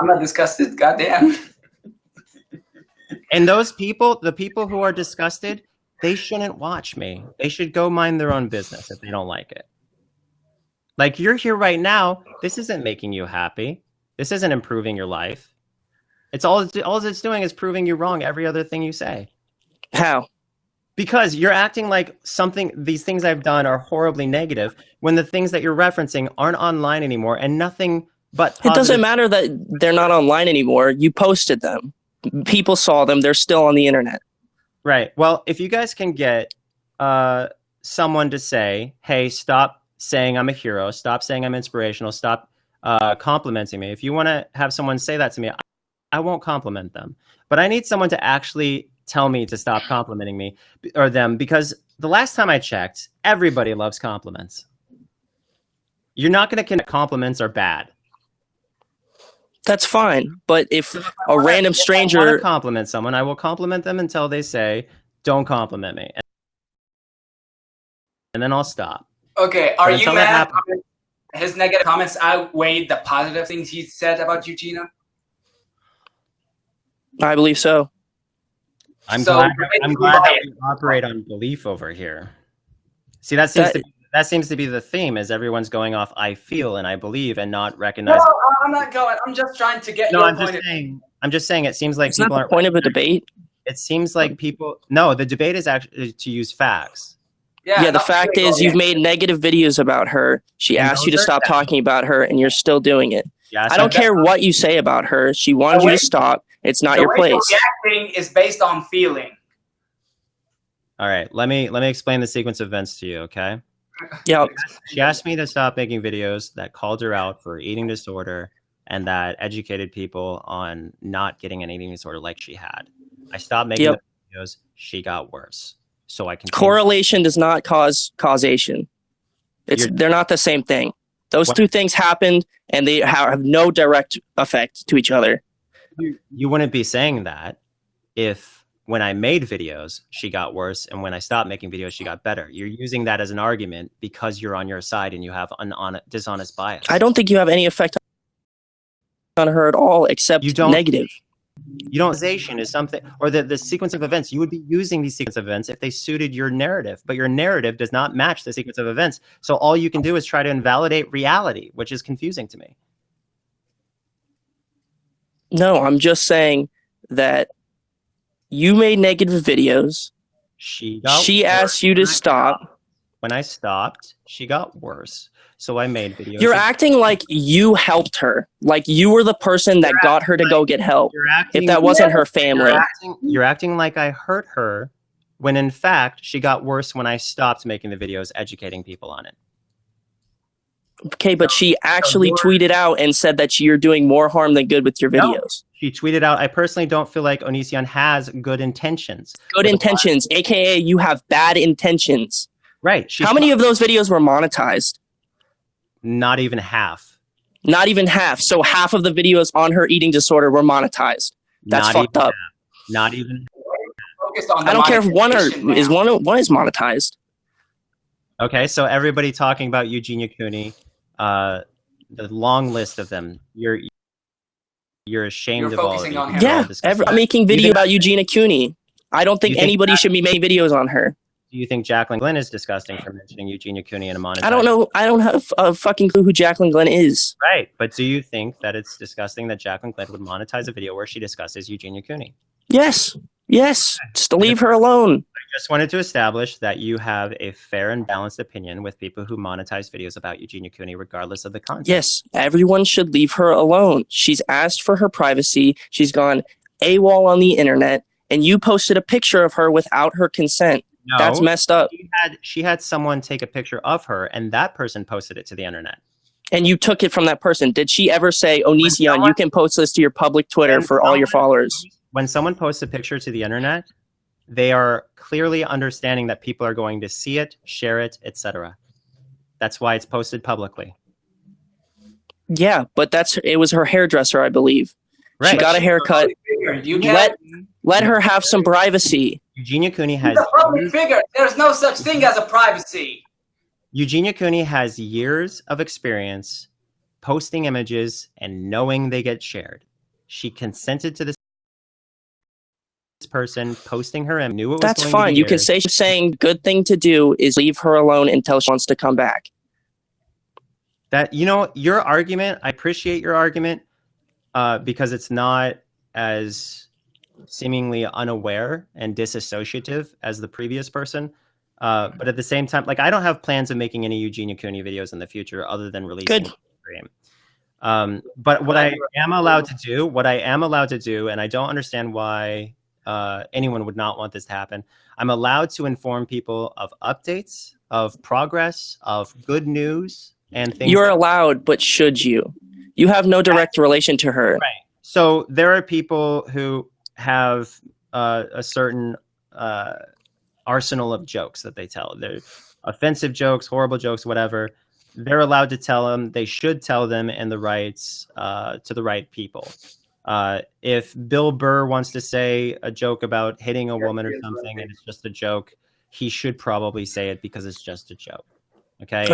not disgusted. Goddamn. And those people, the people who are disgusted, they shouldn't watch me. They should go mind their own business if they don't like it. Like you're here right now. This isn't making you happy. This isn't improving your life. It's all it's doing is proving you wrong every other thing you say. How? Because you're acting like these things I've done are horribly negative when the things that you're referencing aren't online anymore and nothing but positive. It doesn't matter that they're not online anymore. You posted them. People saw them. They're still on the internet. Right. Well, if you guys can get someone to say, hey, stop saying I'm a hero, stop saying I'm inspirational, stop complimenting me. If you want to have someone say that to me, I won't compliment them. But I need someone to actually tell me to stop complimenting me or them, because the last time I checked, everybody loves compliments. You're not going to connect compliments are bad. That's fine. But if a random stranger... If I want to compliment someone, I will compliment them until they say, don't compliment me. And then I'll stop. Okay, are you mad his negative comments outweighed the positive things he said about Eugenia? I believe so. I'm glad that we operate on belief over here. See, that seems to be the theme, is everyone's going off I feel and I believe and not recognizing. No, I'm not going. I'm just trying to get your point. I'm just saying it seems like it's people not the point of a debate. It seems like people... No, the debate is actually to use facts. Yeah, the fact is you've made negative videos about her. She asked you to stop talking about her, and you're still doing it. Yes, I don't care what you say about her. She wanted you to stop. It's not your place. Reacting is based on feeling. All right, let me explain the sequence of events to you, okay? Yeah. She asked me to stop making videos that called her out for eating disorder and that educated people on not getting an eating disorder like she had. I stopped making the videos. She got worse. So I can correlation does not cause causation. They're not the same thing. Those two things happened and they have no direct effect to each other. You wouldn't be saying that if when I made videos, she got worse, and when I stopped making videos, she got better. You're using that as an argument because you're on your side and you have an dishonest bias. I don't think you have any effect on her at all except negative. Causation is something, or the sequence of events. You would be using these sequence of events if they suited your narrative, but your narrative does not match the sequence of events. So all you can do is try to invalidate reality, which is confusing to me. No, I'm just saying that you made negative videos. She asked you to stop. When I stopped, she got worse. So I made videos. You're acting like you helped her. Like you were the person that got her to go get help. If that wasn't her family. You're acting like I hurt her when in fact she got worse when I stopped making the videos educating people on it. Okay, but she actually tweeted out and said that you're doing more harm than good with your videos. She tweeted out, I personally don't feel like Onision has good intentions. Good intentions, aka you have bad intentions. Right. How many of those videos were monetized? Not even half. Not even half. So half of the videos on her eating disorder were monetized. That's fucked up. Not even. I don't care if one is monetized. Okay, so everybody talking about Eugenia Cooney, the long list of them. You're ashamed of all of them. Yeah, I'm making video about Eugenia Cooney. I don't think anybody should be making videos on her. Do you think Jacqueline Glenn is disgusting for mentioning Eugenia Cooney in a monetized? I don't know. I don't have a fucking clue who Jacqueline Glenn is. Right, but do you think that it's disgusting that Jacqueline Glenn would monetize a video where she discusses Eugenia Cooney? Yes. Yes. Just to leave her alone. just wanted to establish that you have a fair and balanced opinion with people who monetize videos about Eugenia Cooney, regardless of the content. Yes, everyone should leave her alone. She's asked for her privacy. She's gone AWOL on the internet, and you posted a picture of her without her consent. No, that's messed up. She had someone take a picture of her, and that person posted it to the internet. And you took it from that person. Did she ever say, Onision, you can post this to your public Twitter for all your followers? When someone posts a picture to the internet, they are clearly understanding that people are going to see it, share it, etc. That's why it's posted publicly. Yeah, but it was her hairdresser, I believe. Right. She got a haircut. Let her have some privacy. Eugenia Cooney has a public figure. There's no such thing as a privacy. Eugenia Cooney has years of experience posting images and knowing they get shared. She consented to this person posting her and knew it was That's fine. You can say she's saying good thing to do is leave her alone until she wants to come back. That, your argument, I appreciate your argument because it's not as seemingly unaware and disassociative as the previous person. But at the same time, I don't have plans of making any Eugenia Cooney videos in the future other than releasing stream. But what I am allowed to do, and I don't understand why anyone would not want this to happen, I'm allowed to inform people of updates, of progress, of good news, and things. You're allowed, but should you? You have no direct relation to her. Right. So there are people who have a certain arsenal of jokes that they tell. They're offensive jokes, horrible jokes, whatever. They're allowed to tell them. They should tell them in the rights to the right people. If Bill Burr wants to say a joke about hitting a woman or something and it's just a joke, he should probably say it because it's just a joke. Okay,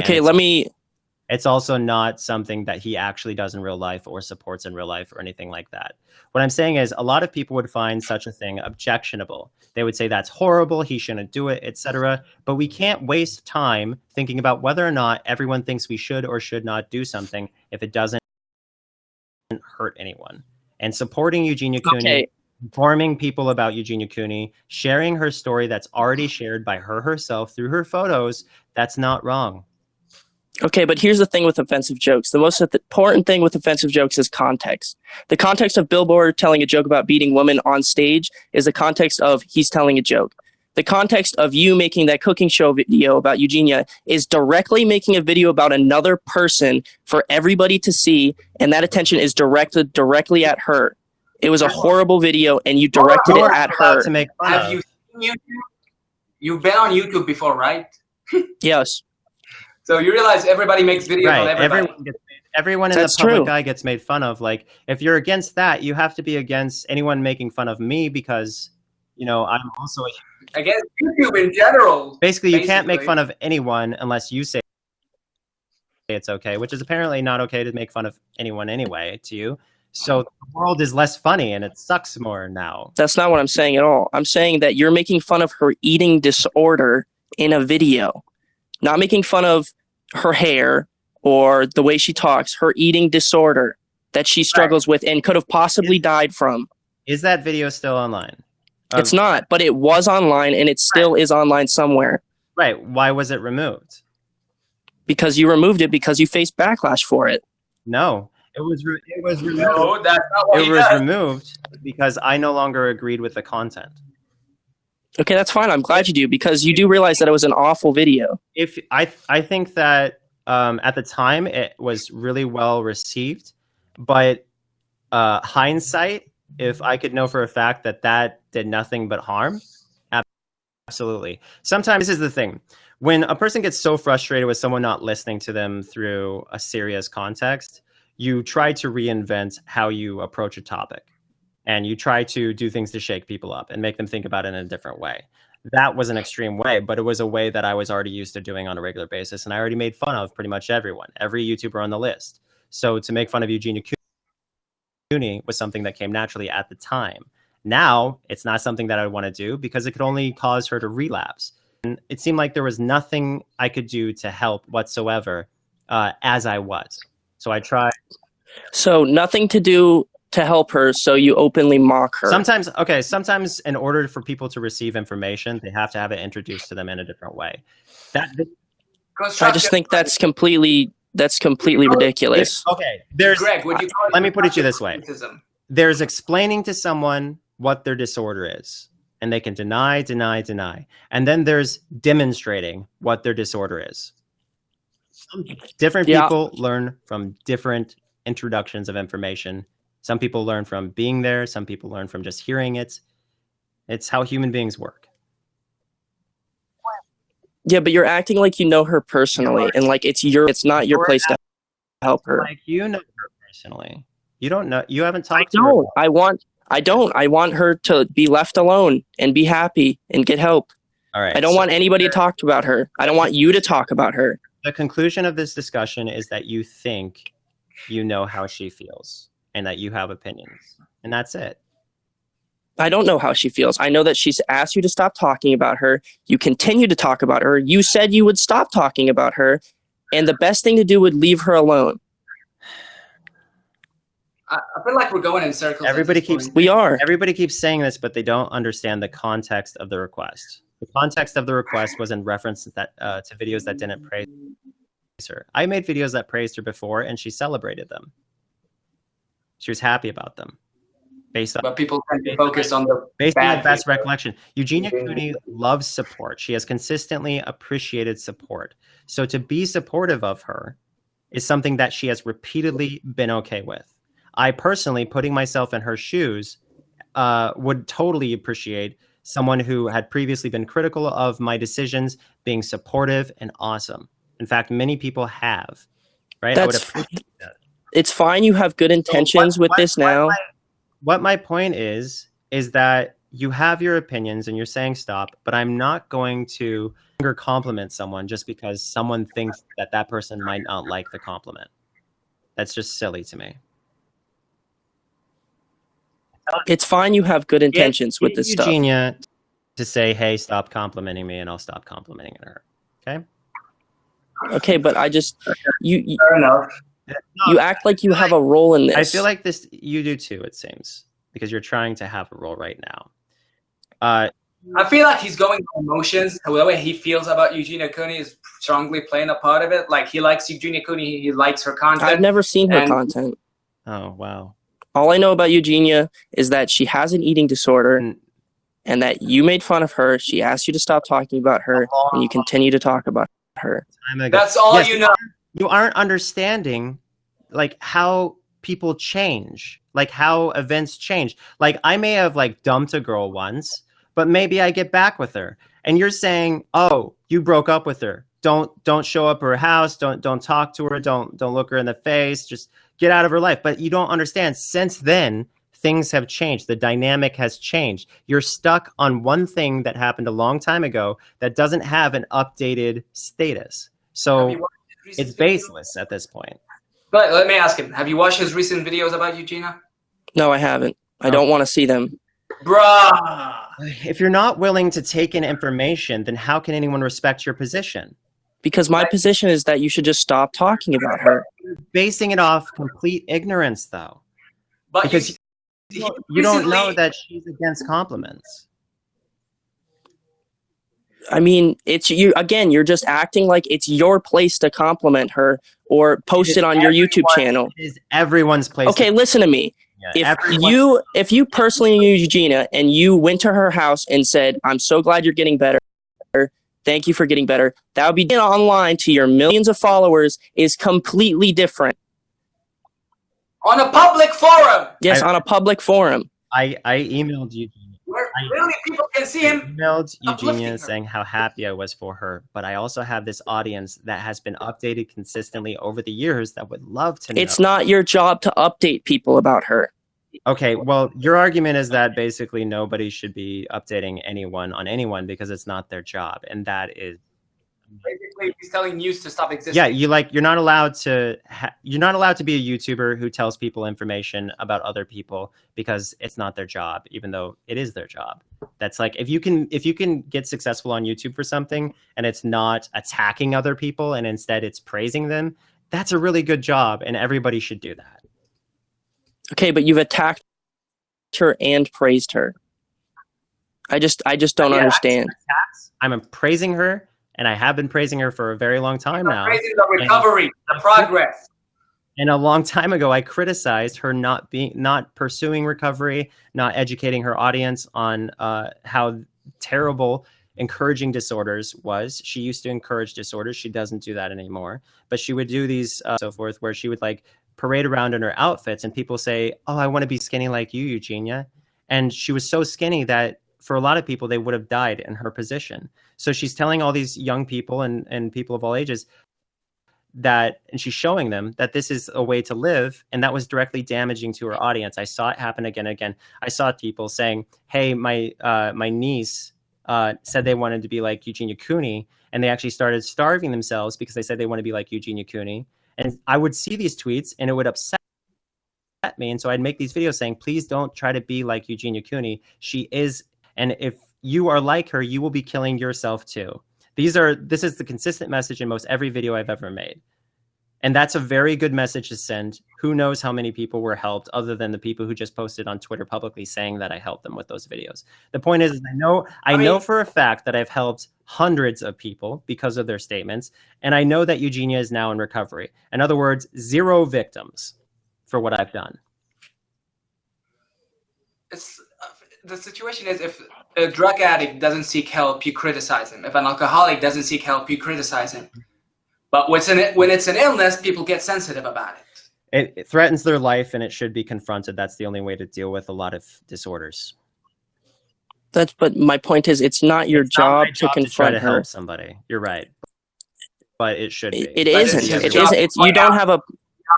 it's also not something that he actually does in real life or supports in real life or anything like that. What I'm saying is a lot of people would find such a thing objectionable. They would say that's horrible, he shouldn't do it, etc. But we can't waste time thinking about whether or not everyone thinks we should or should not do something if it doesn't hurt anyone. And supporting Eugenia Cooney, informing people about Eugenia Cooney, sharing her story that's already shared by her herself through her photos, that's not wrong. Okay, but here's the thing with offensive jokes. The most important thing with offensive jokes is context. The context of Bill Burr telling a joke about beating women on stage is the context of he's telling a joke. The context of you making that cooking show video about Eugenia is directly making a video about another person for everybody to see, and that attention is directed directly at her. It was a horrible video, and you directed it at her. To make fun of. Have you seen YouTube? You've been on YouTube before, right? Yes. So you realize everybody makes videos on everybody. Everyone in the public eye gets made fun of. If you're against that, you have to be against anyone making fun of me because, I'm also against YouTube in general. Basically, you can't make fun of anyone unless you say it's okay, which is apparently not okay to make fun of anyone anyway to you. So the world is less funny and it sucks more now. That's not what I'm saying at all. I'm saying that you're making fun of her eating disorder in a video. Not making fun of her hair or the way she talks, her eating disorder that she struggles with and could have possibly died from. Is that video still online? It's not, but it was online and it still is online somewhere. Right. Why was it removed? Because you removed it because you faced backlash for it. No, it was removed. No, that's not what it was removed because I no longer agreed with the content. Okay, that's fine. I'm glad you do because you do realize that it was an awful video. If I think that at the time it was really well received, but hindsight, if I could know for a fact that did nothing but harm, absolutely. Sometimes this is the thing. When a person gets so frustrated with someone not listening to them through a serious context, you try to reinvent how you approach a topic. And you try to do things to shake people up and make them think about it in a different way. That was an extreme way, but it was a way that I was already used to doing on a regular basis. And I already made fun of pretty much everyone, every YouTuber on the list. So to make fun of Eugenia Cooney was something that came naturally at the time. Now, it's not something that I want to do because it could only cause her to relapse. And it seemed like there was nothing I could do to help whatsoever as I was. So I tried. So nothing to do to help her, so you openly mock her. Sometimes in order for people to receive information, they have to have it introduced to them in a different way. I just think that's completely ridiculous. Okay, Greg, would you let me put it to you this way. There's explaining to someone what their disorder is, and they can deny. And then there's demonstrating what their disorder is. Different people learn from different introductions of information. Some people learn from being there. Some people learn from just hearing it. It's how human beings work. Yeah, but you're acting like you know her personally, and like it's not your place to help her. Like you know her personally. You don't know. You haven't talked to her. I want her to be left alone and be happy and get help. All right. I don't want anybody to talk about her. I don't want you to talk about her. The conclusion of this discussion is that you think you know how she feels and that you have opinions, and that's it. I don't know how she feels. I know that she's asked you to stop talking about her. You continue to talk about her. You said you would stop talking about her, and the best thing to do would leave her alone. I feel like we're going in circles. Everybody keeps saying this, but they don't understand the context of the request. The context of the request was in reference to videos that didn't praise her. I made videos that praised her before, and she celebrated them. She was happy about them. But people tend to focus on the best recollection. Eugenia Cooney loves support. She has consistently appreciated support. So to be supportive of her is something that she has repeatedly been okay with. I personally, putting myself in her shoes, would totally appreciate someone who had previously been critical of my decisions being supportive and awesome. In fact, many people have. Right? I would appreciate that. It's fine. You have good intentions with this now. What my point is that you have your opinions and you're saying stop, but I'm not going to compliment someone just because someone thinks that person might not like the compliment. That's just silly to me. It's fine. You have good intentions with this stuff. Eugenia to say, hey, stop complimenting me, and I'll stop complimenting her. Okay? Okay, but you fair enough. You act like you have a role in this. I feel like you do too, it seems, because you're trying to have a role right now. I feel like he's going through emotions. The way he feels about Eugenia Cooney is strongly playing a part of it. Like, he likes Eugenia Cooney, he likes her content. I've never seen her content. Oh, wow. All I know about Eugenia is that she has an eating disorder and that you made fun of her. She asked you to stop talking about her, and you continue to talk about her. That's all you know. You aren't understanding like how people change, like how events change. Like, I may have like dumped a girl once, but maybe I get back with her. And you're saying, oh, you broke up with her. Don't show up at her house. Don't talk to her. Don't look her in the face. Just get out of her life. But you don't understand. Since then, things have changed. The dynamic has changed. You're stuck on one thing that happened a long time ago that doesn't have an updated status. So it's baseless at this point. But let me ask him, have you watched his recent videos about Eugenia? No, I haven't. I don't want to see them. Bruh! If you're not willing to take in information, then how can anyone respect your position? Because my position is that you should just stop talking about her. You're basing it off complete ignorance, though. But because you don't know that she's against compliments. I mean, it's you again. You're just acting like it's your place to compliment her or post it on your YouTube channel. It is everyone's place. Okay, listen to me. Yeah, if you personally knew Eugenia and you went to her house and said, "I'm so glad you're getting better. Thank you for getting better," that would be online to your millions of followers is completely different. On a public forum. Yes, on a public forum. I emailed Eugenia. Really, people can see him. I emailed Eugenia saying how happy I was for her, but I also have this audience that has been updated consistently over the years that would love to know. It's not your job to update people about her. Okay, well, your argument is that basically nobody should be updating anyone on anyone because it's not their job, and that is basically he's telling news to stop existing. Yeah, you're not allowed to be a YouTuber who tells people information about other people because it's not their job, even though it is their job. That's like if you can get successful on YouTube for something and it's not attacking other people and instead it's praising them, that's a really good job, and everybody should do that. Okay, but you've attacked her and praised her. I just don't understand. I'm praising her, and I have been praising her for a very long time now. Praising the recovery, the progress. And a long time ago, I criticized her not pursuing recovery, not educating her audience on how terrible encouraging disorders was. She used to encourage disorders. She doesn't do that anymore. But she would do these so forth, where she would like parade around in her outfits, and people say, "Oh, I want to be skinny like you, Eugenia." And she was so skinny that for a lot of people, they would have died in her position. So she's telling all these young people and people of all ages that, and she's showing them that this is a way to live, and that was directly damaging to her audience. I saw it happen again and again. I saw people saying, "Hey, my niece said they wanted to be like Eugenia Cooney," and they actually started starving themselves because they said they want to be like Eugenia Cooney. And I would see these tweets, and it would upset me. And so I'd make these videos saying, "Please don't try to be like Eugenia Cooney. She is, and if you are like her, you will be killing yourself too." This is the consistent message in most every video I've ever made. And that's a very good message to send. Who knows how many people were helped other than the people who just posted on Twitter publicly saying that I helped them with those videos. The point is, I know for a fact that I've helped hundreds of people because of their statements. And I know that Eugenia is now in recovery. In other words, 0 victims for what I've done. The situation is, if a drug addict doesn't seek help, you criticize him. If an alcoholic doesn't seek help, you criticize him. But when it's an illness, people get sensitive about it. It threatens their life, and it should be confronted. That's the only way to deal with a lot of disorders. But my point is, it's not your job to confront try to her. help somebody. You're right, but it should be. It isn't. It isn't. It's you don't have a.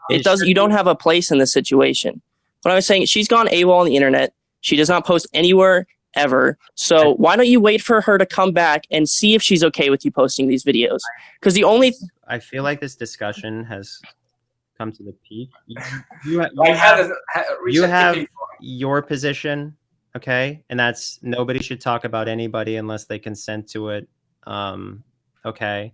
It does. You don't have a place in this situation. What I was saying, she's gone AWOL on the internet. She does not post anywhere ever. So why don't you wait for her to come back and see if she's okay with you posting these videos? Because I feel like this discussion has come to the peak. You have your position, okay? And that's nobody should talk about anybody unless they consent to it. Okay.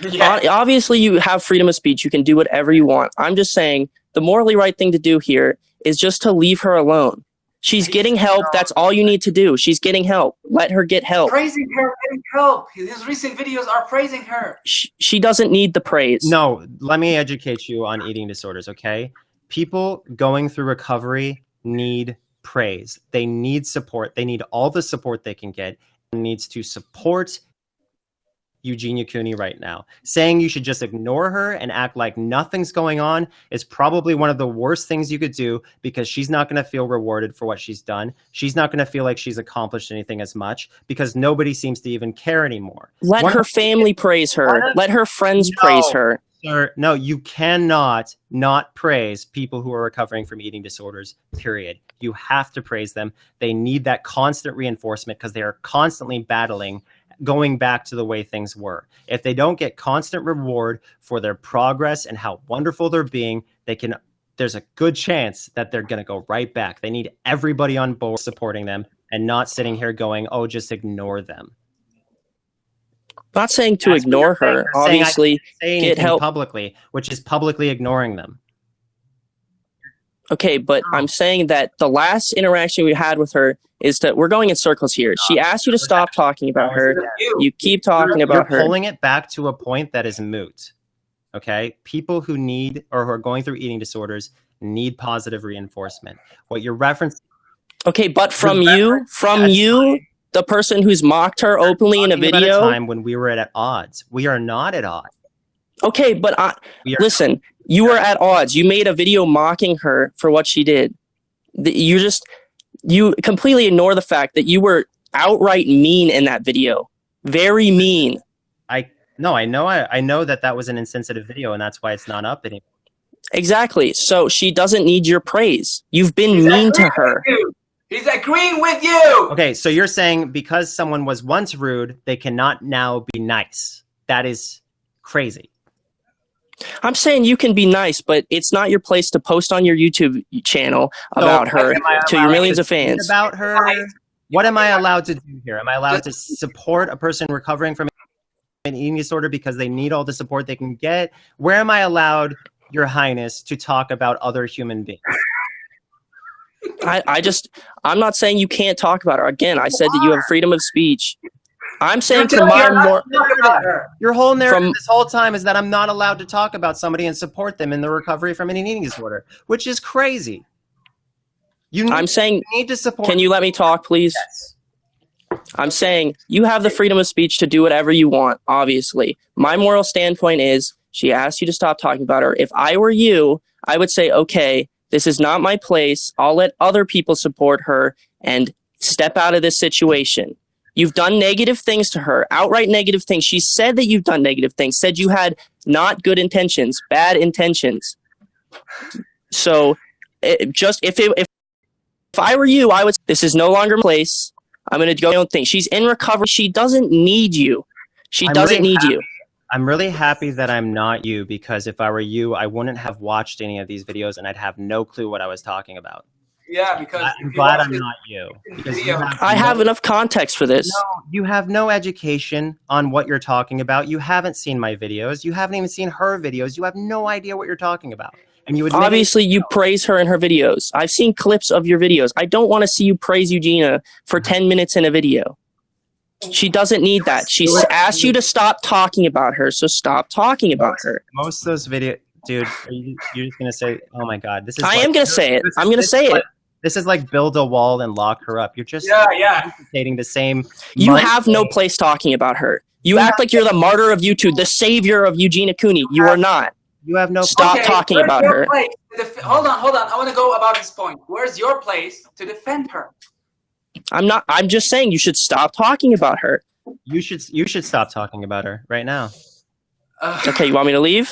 Yeah. Obviously, you have freedom of speech. You can do whatever you want. I'm just saying the morally right thing to do here is just to leave her alone. She's getting help. That's all you need to do. She's getting help. Let her get help. Praising her, getting help. His recent videos are praising her. She doesn't need the praise. No, let me educate you on eating disorders, okay? People going through recovery need praise. They need support. They need all the support they can get. It needs to support Eugenia Cooney right now. Saying you should just ignore her and act like nothing's going on is probably one of the worst things you could do, because she's not going to feel rewarded for what she's done. She's not going to feel like she's accomplished anything as much, because nobody seems to even care anymore. Let her family praise her. Let her friends praise her. Sir, no, you cannot not praise people who are recovering from eating disorders, period. You have to praise them. They need that constant reinforcement because they are constantly battling going back to the way things were. If they don't get constant reward for their progress and how wonderful they're being, there's a good chance that they're going to go right back. They need everybody on board supporting them and not sitting here going, "Oh, just ignore them." I'm not saying to ignore her. Obviously, get help publicly, which is publicly ignoring them. Okay, but I'm saying that the last interaction we had with her is that we're going in circles here. She asked you to stop talking about her. You keep talking about her. You're pulling it back to a point that is moot. Okay? People who need or who are going through eating disorders need positive reinforcement. What you're referencing. Okay, but from you, the person who's mocked her openly in a video. At a time when we were at odds. We are not at odds. Okay, but listen, you were at odds. You made a video mocking her for what she did. You completely ignore the fact that you were outright mean in that video. Very mean. I know that was an insensitive video, and that's why it's not up anymore. Exactly. So she doesn't need your praise. You've been mean to her. He's agreeing with you. Okay, so you're saying because someone was once rude, they cannot now be nice. That is crazy. I'm saying you can be nice, but it's not your place to post on your YouTube channel about her to your millions of fans. About her? What am I allowed to do here? Am I allowed to support a person recovering from an eating disorder because they need all the support they can get? Where am I allowed? Your Highness, to talk about other human beings. I'm not saying you can't talk about her. Again, I said that you have freedom of speech. I'm saying from my more your whole narrative this whole time is that I'm not allowed to talk about somebody and support them in the recovery from an eating disorder, which is crazy. I'm saying you need to support. Can you let me talk, please? Yes. I'm saying you have the freedom of speech to do whatever you want, obviously. My moral standpoint is she asked you to stop talking about her. If I were you, I would say, okay, this is not my place. I'll let other people support her and step out of this situation. You've done negative things to her, outright negative things. She said that you've done negative things, said you had not good intentions, bad intentions. So if I were you, I would say, this is no longer my place. I'm going to go my own thing. She's in recovery. She doesn't need you. She doesn't need you. I'm really happy that I'm not you, because if I were you, I wouldn't have watched any of these videos and I'd have no clue what I was talking about. Yeah, because I'm glad I'm not you. Because I have enough context for this. No, you have no education on what you're talking about. You haven't seen my videos. You haven't even seen her videos. You have no idea what you're talking about. And you obviously you praise her in her videos. I've seen clips of your videos. I don't want to see you praise Eugenia for 10 minutes in a video. She doesn't need that. She asked you to stop talking about her, so stop talking about her. Most of those videos, dude, you're just gonna say, "Oh my God, this is." I am gonna say it. I'm gonna say it. This is like build a wall and lock her up. You're just stating the same. You have no place talking about her. You act like you're the martyr of YouTube, the savior of Eugenia Cooney. You are not. You have no. Stop talking about her. Hold on. I want to go about this point. Where's your place to defend her? I'm not. I'm just saying you should stop talking about her. You should stop talking about her right now. Okay, you want me to leave?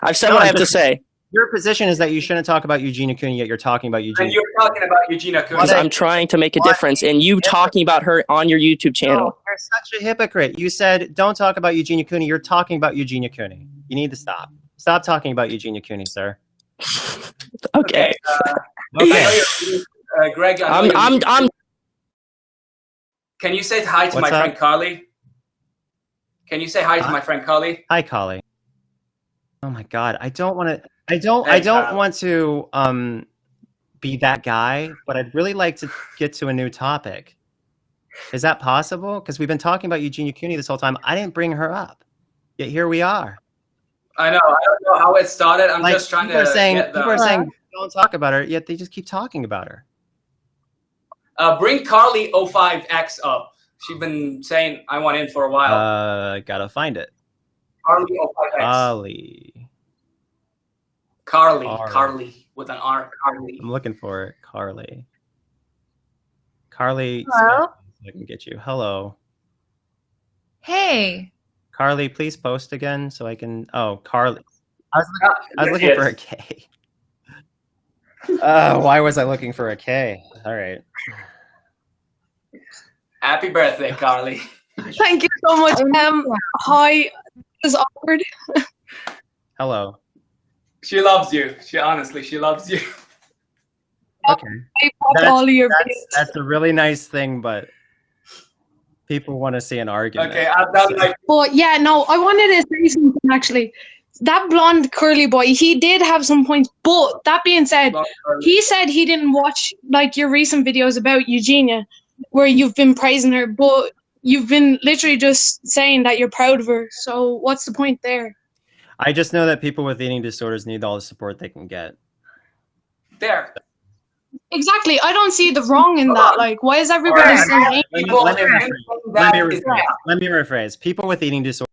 I've said what I have to say. Your position is that you shouldn't talk about Eugenia Cooney, yet you're talking about Eugenia. And you're talking about Eugenia Cooney. Because I'm trying to make a difference in you talking about her on your YouTube channel. No, you're such a hypocrite. You said, don't talk about Eugenia Cooney. You're talking about Eugenia Cooney. You need to stop. Stop talking about Eugenia Cooney, sir. Okay. Okay. Greg, I'm Can you say hi to my friend Carly? Can you say hi to my friend Carly? Hi, Carly. Oh my God, I don't want to. I don't want to be that guy, but I'd really like to get to a new topic. Is that possible? Because we've been talking about Eugenia Cooney this whole time. I didn't bring her up, yet here we are. I know. I don't know how it started. I'm just trying to. People are saying don't talk about her, yet they just keep talking about her. Bring Carly 05X up. She's been saying I want in for a while. Gotta find it. Carly 05X. Carly with an R. Carly. I'm looking for it. Carly. Hello? I can get you. Hello. Hey. Carly, please post again so I can. Oh, Carly. I was looking for a K. Why was I looking for a K? All right. Happy birthday, Carly. Thank you so much. Hi. This is awkward. Hello. She loves you. She loves you. Okay. That's a really nice thing, but people want to see an argument. Okay, I've done like. But yeah, no, I wanted to say something actually. That blonde curly boy, he did have some points, but that being said, he said he didn't watch like your recent videos about Eugenia, where you've been praising her, but you've been literally just saying that you're proud of her. So what's the point there? I just know that people with eating disorders need all the support they can get. There. Exactly. I don't see the wrong in that. Like, why is everybody saying Let me rephrase. People with eating disorders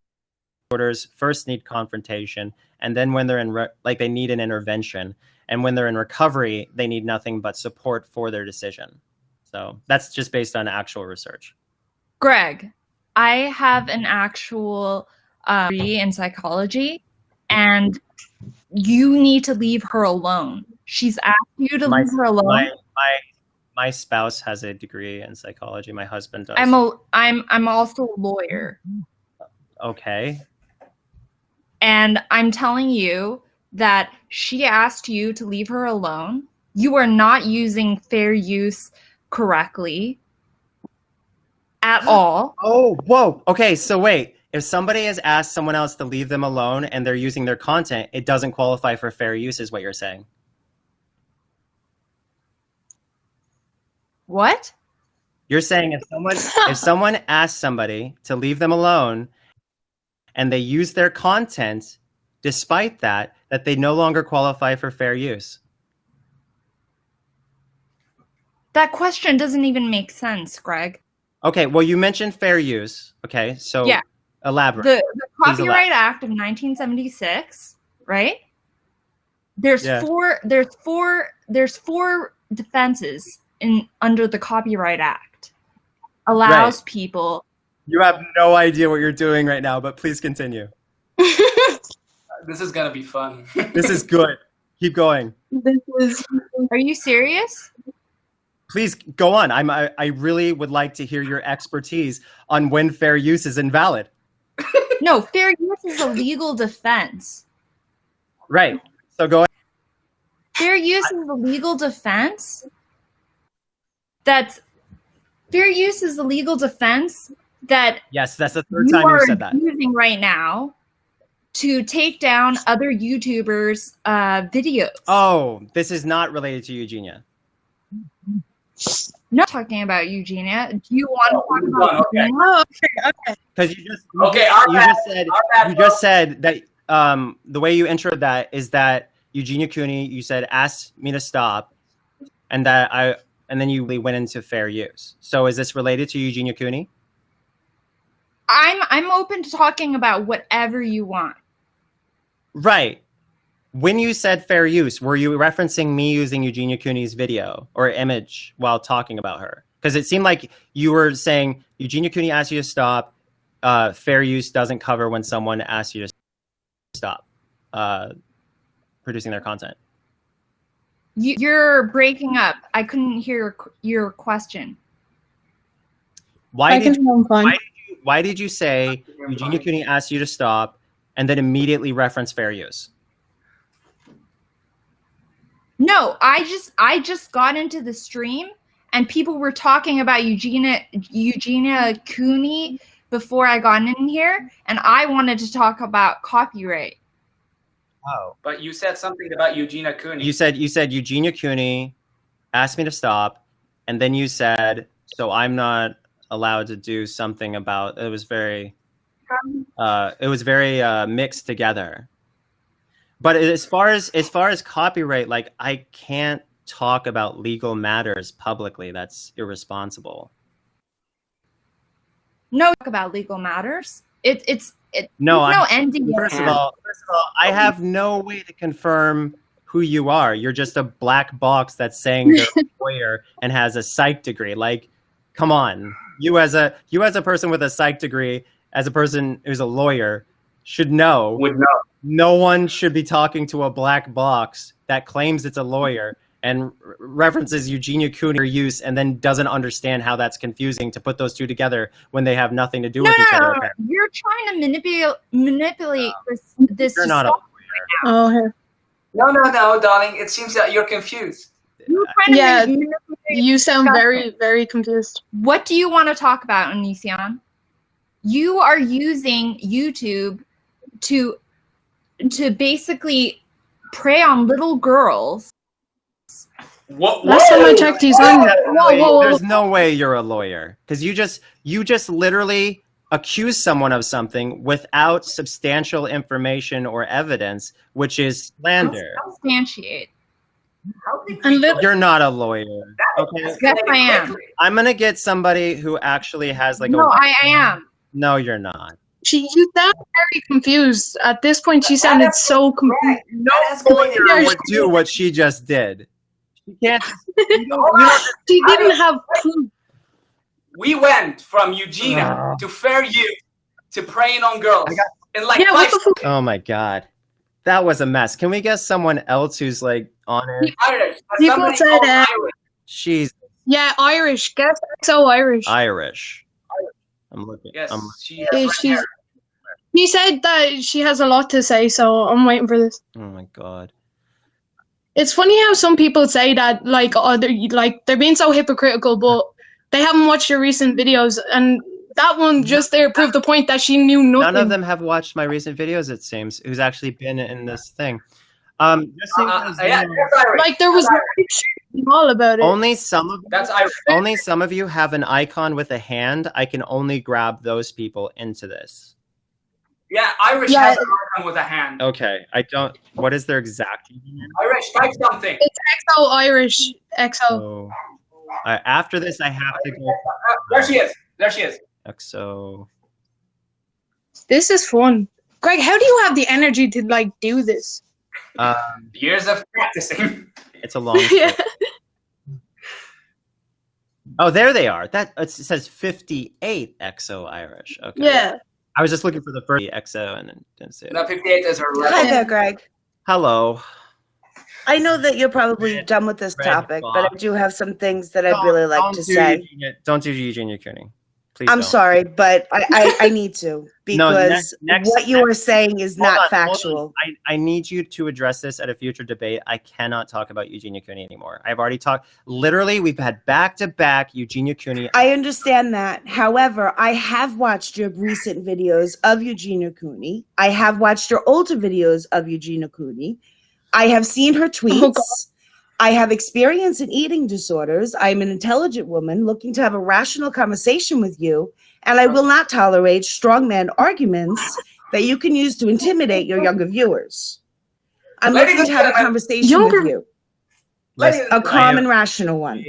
first need confrontation, and then when they're in they need an intervention, and when they're in recovery, they need nothing but support for their decision. So that's just based on actual research. Greg, I have an actual degree in psychology, and you need to leave her alone. She's asked you to leave her alone. My spouse has a degree in psychology. My husband does. I'm also a lawyer. Okay. And I'm telling you that she asked you to leave her alone. You are not using fair use correctly at all. Oh, whoa. Okay, so wait. If somebody has asked someone else to leave them alone and they're using their content, it doesn't qualify for fair use, is what you're saying. What? You're saying if someone asks somebody to leave them alone and they use their content, despite that they no longer qualify for fair use. That question doesn't even make sense, Greg. Okay, well, you mentioned fair use. Okay, so yeah. Elaborate. The Copyright Act of 1976, right? There's four defenses under the Copyright Act. Allows people. You have no idea what you're doing right now, but please continue. This is gonna be fun. This is good. Keep going. Are you serious? Please go on. I really would like to hear your expertise on when fair use is invalid. No, fair use is a legal defense. Right. So go ahead. Fair use is a legal defense. Fair use is a legal defense that yes, that's the third time you said that. Using right now to take down other YouTubers' videos. Oh, this is not related to Eugenia. Not talking about Eugenia. Do you want to talk about Eugenia? Oh, okay. Because you just said that the way you introed that is that Eugenia Cooney, you said asked me to stop, and then you went into fair use. So is this related to Eugenia Cooney? I'm open to talking about whatever you want. Right. When you said fair use, were you referencing me using Eugenia Cooney's video or image while talking about her? Because it seemed like you were saying Eugenia Cooney asked you to stop. Fair use doesn't cover when someone asks you to stop producing their content. You're breaking up. I couldn't hear your question. Why did you say Eugenia Cooney asked you to stop and then immediately reference fair use? No, I just got into the stream and people were talking about Eugenia Cooney before I got in here, and I wanted to talk about copyright. Oh. But you said something about Eugenia Cooney. You said Eugenia Cooney asked me to stop, and then you said, so I'm not allowed to do something about it. Was very mixed together. But as far as copyright, like, I can't talk about legal matters publicly. That's irresponsible. No, talk about legal matters. No ending. First of all, I have no way to confirm who you are. You're just a black box that's saying they're a lawyer and has a psych degree. Like, come on. You as a person with a psych degree, as a person who's a lawyer, would know. No one should be talking to a black box that claims it's a lawyer and references Eugenia Cooney use and then doesn't understand how that's confusing to put those two together when they have nothing to do with each other. No. You're trying to manipulate this. You're not a lawyer. Oh, No, darling. It seems that you're confused. You're trying to manipulate. You sound very, very confused. What do you want to talk about, Onision? You are using YouTube to basically prey on little girls. Last time I checked, he's on. Whoa. There's no way you're a lawyer, because you just literally accuse someone of something without substantial information or evidence, which is slander. Substantiate. You're not a lawyer. Okay. Yes, I am. I'm gonna get somebody who actually has like I am. No, you're not. You sound very confused. At this point, she sounded so confused. No lawyer would do what she just did. She can't. She didn't have proof. We went from Eugenia to fair use to preying on girls. Oh my god, that was a mess. Can we get someone else who's like on it? People said she's Irish. Guess so Irish. Irish. I'm looking. Yes, He said that she has a lot to say, so I'm waiting for this. Oh my god. It's funny how some people say that, like, they're being so hypocritical, but they haven't watched your recent videos, and that one just there proved the point that she knew nothing. None of them have watched my recent videos, it seems, who's actually been in this thing. Just so you guys know, like there was all about it. only some of you have an icon with a hand. I can only grab those people into this. Yeah, Irish has an icon with a hand. Okay, I don't. What is their exact name? Irish, type something. It's XO Irish. XO. So, after this, I have to go. There she is. There she is. XO. This is fun. Greg, how do you have the energy to like do this? Years of practicing. It's a long. Yeah. Oh, there they are. That it says 58 XO Irish. Okay. Yeah. I was just looking for the first XO and then didn't see it. No, 58 is her. Hi there, Greg. Hello. I know that you're probably done with this topic, but I do have some things that I'd really like to say. Don't do Eugenia Cooney. Please I'm don't. sorry, but I need to because what you are saying is not factual. I need you to address this at a future debate. I cannot talk about Eugenia Cooney anymore. I've already talked. Literally, we've had back-to-back Eugenia Cooney. I understand that. However, I have watched your recent videos of Eugenia Cooney. I have watched your older videos of Eugenia Cooney. I have seen her tweets. I have experience in eating disorders. I'm an intelligent woman looking to have a rational conversation with you, and I will not tolerate strongman arguments that you can use to intimidate your younger viewers. I'm looking to have a conversation with you, a calm and rational one.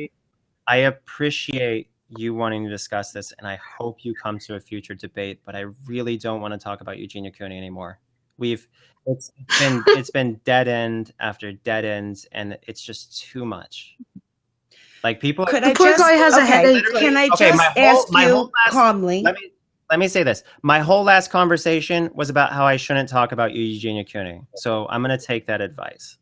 I appreciate you wanting to discuss this, and I hope you come to a future debate, but I really don't want to talk about Eugenia Cooney anymore. It's been dead end after dead end, and it's just too much. Like people. Could I just? Guy has a headache. Can I just ask you calmly? Let me say this. My whole last conversation was about how I shouldn't talk about Eugenia Cooney. So I'm going to take that advice.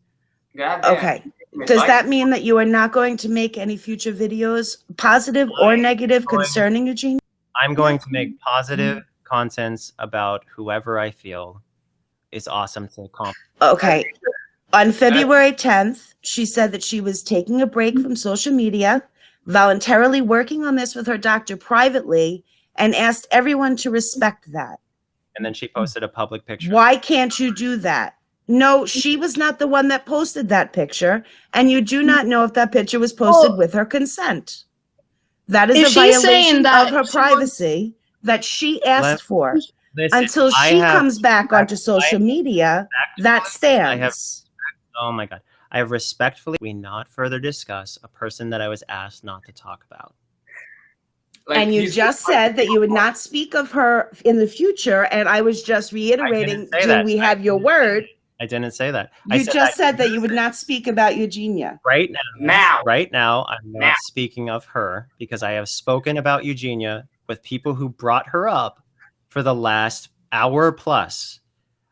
Okay. Does that mean that you are not going to make any future videos, positive or negative, concerning Eugenia? I'm going to make positive contents about whoever I feel is awesome to accomplish. Okay. On February 10th, she said that she was taking a break from social media, voluntarily working on this with her doctor privately, and asked everyone to respect that. And then she posted a public picture. Why can't you do that? No, she was not the one that posted that picture, and you do not know if that picture was posted with her consent. That is a violation of her privacy that she asked for. Listen, until she comes back onto social media, that stands. Oh my God. I have respectfully, we not further discuss a person that I was asked not to talk about. And you just said that you would not speak of her in the future, and I was just reiterating, do we have your word? I didn't say that. You just said that you would not speak about Eugenia. Right now, I'm not speaking of her because I have spoken about Eugenia with people who brought her up for the last hour plus.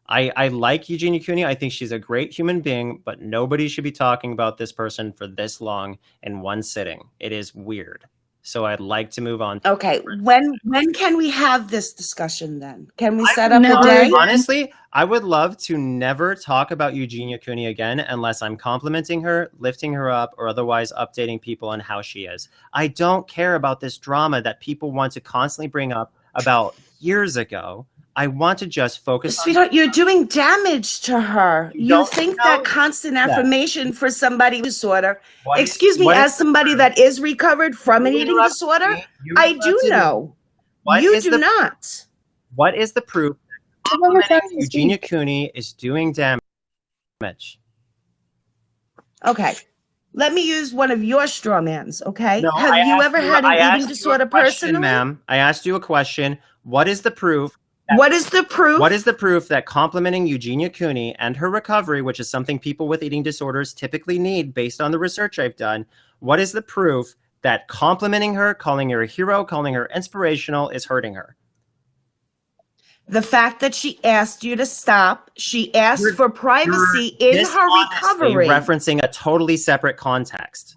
I like Eugenia Cooney. I think she's a great human being, but nobody should be talking about this person for this long in one sitting. It is weird. So I'd like to move on. Okay, when can we have this discussion then? Can we set up a day? Honestly, I would love to never talk about Eugenia Cooney again unless I'm complimenting her, lifting her up, or otherwise updating people on how she is. I don't care about this drama that people want to constantly bring up about years ago. I want to just focus Sweetheart, you're doing damage to her. You think that constant affirmation for somebody with disorder, excuse me, as somebody that is recovered from an eating disorder, I do know. You do not. What is the proof that Eugenia Cooney is doing damage? Okay. Let me use one of your straw mans, okay? Have you ever had an eating disorder personally? Ma'am, I asked you a question. What is the proof? What is the proof? What is the proof that complimenting Eugenia Cooney and her recovery, which is something people with eating disorders typically need based on the research I've done, what is the proof that complimenting her, calling her a hero, calling her inspirational is hurting her? The fact that she asked you to stop, she asked for privacy in her recovery. Referencing a totally separate context.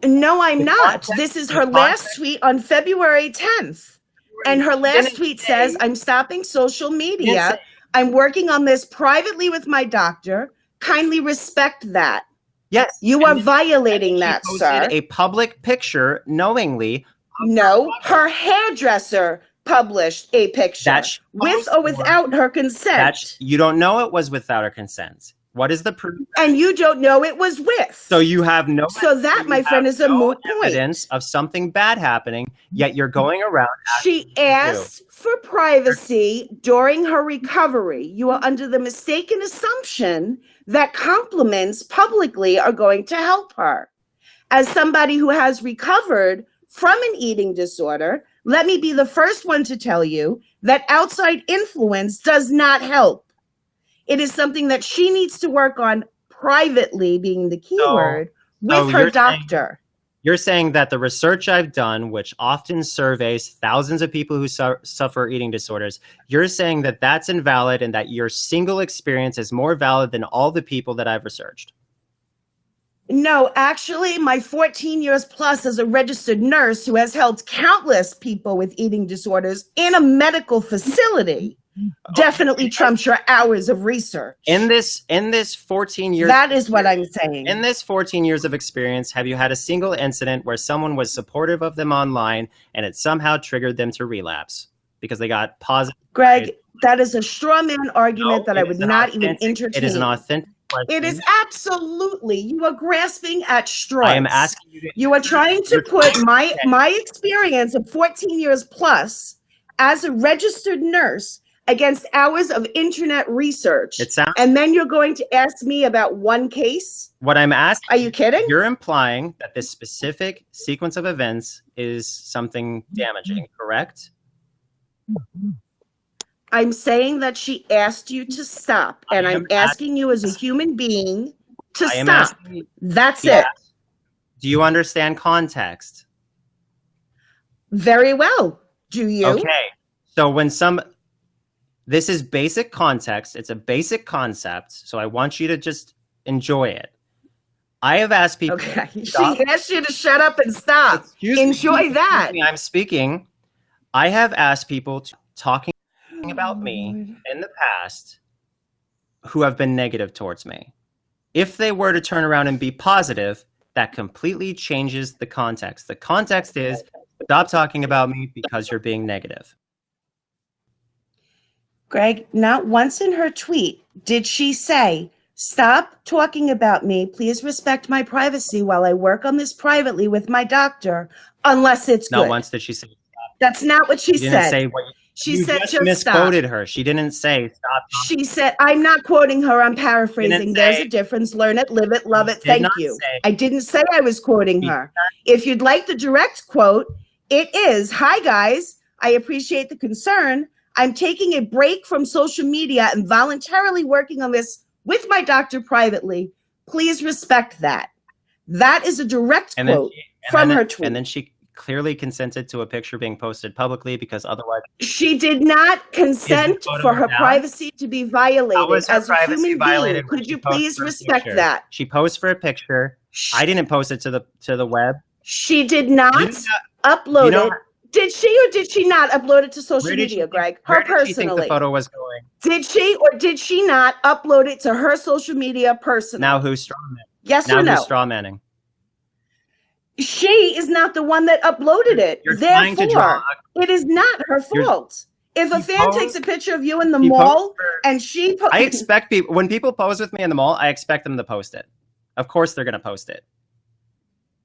No, I'm not. This is her last tweet on February 10th. And her last tweet says, I'm stopping social media. I'm working on this privately with my doctor. Kindly respect that. Yes. You are violating that, sir. A public picture knowingly No, her hairdresser published a picture with or without her consent. You don't know it was without her consent. What is the proof? And you don't know it was with. So you have no. So that, my friend, is a moot point. Evidence of something bad happening, yet you're going around. She asked for privacy during her recovery. You are under the mistaken assumption that compliments publicly are going to help her. As somebody who has recovered from an eating disorder, let me be the first one to tell you that outside influence does not help. It is something that she needs to work on privately, being the key word, with her doctor. You're saying that the research I've done, which often surveys thousands of people who suffer eating disorders, you're saying that that's invalid and that your single experience is more valid than all the people that I've researched. No, actually, my 14 years plus as a registered nurse who has helped countless people with eating disorders in a medical facility definitely trumps your hours of research. In this 14 years, that is what I'm saying. In this 14 years of experience, have you had a single incident where someone was supportive of them online and it somehow triggered them to relapse because they got positive? Greg, that is a straw man argument that I would not even entertain. It is an authentic question. It is absolutely. You are grasping at straws. I am asking you. You are trying to put my experience of 14 years plus as a registered nurse against hours of internet research. And then you're going to ask me about one case? What I'm asking. Are you kidding? You're implying that this specific sequence of events is something damaging, correct? I'm saying that she asked you to stop, and I'm asking you as a human being to stop. That's it. Do you understand context? Very well. Do you? Okay. So when this is basic context. It's a basic concept. So I want you to just enjoy it. I have asked people. Okay. She asked you to shut up and stop. Enjoy that. I'm speaking. I have asked people talking about me in the past who have been negative towards me. If they were to turn around and be positive, that completely changes the context. The context is stop talking about me because you're being negative. Greg, not once in her tweet did she say, stop talking about me. Please respect my privacy while I work on this privately with my doctor, unless it's good. Not once did she say stop. That's not what she didn't said. Say what she said just just misquoted stop. her. She didn't say stop. She said, I'm not quoting her. I'm paraphrasing. There's a difference. Learn it, live it, love it. Thank you. I didn't say I was quoting her. If you'd like the direct quote, it is, hi guys, I appreciate the concern. I'm taking a break from social media and voluntarily working on this with my doctor privately. Please respect that. That is a direct quote from her tweet. And then she clearly consented to a picture being posted publicly because otherwise... She did not consent for her privacy to be violated. As a human being, could you please respect that? She posed for a picture. I didn't post it to the web. She did not upload it. Did she or did she not upload it to social media, Greg? Her personally. Where did she think the photo was going? Did she or did she not upload it to her social media personally? Now who's strawmanning? Yes or no? Now who's strawmanning? She is not the one that uploaded it. Therefore, it is not her fault. If a fan takes a picture of you in the mall and she posts... I expect people, when people pose with me in the mall, I expect them to post it. Of course they're going to post it.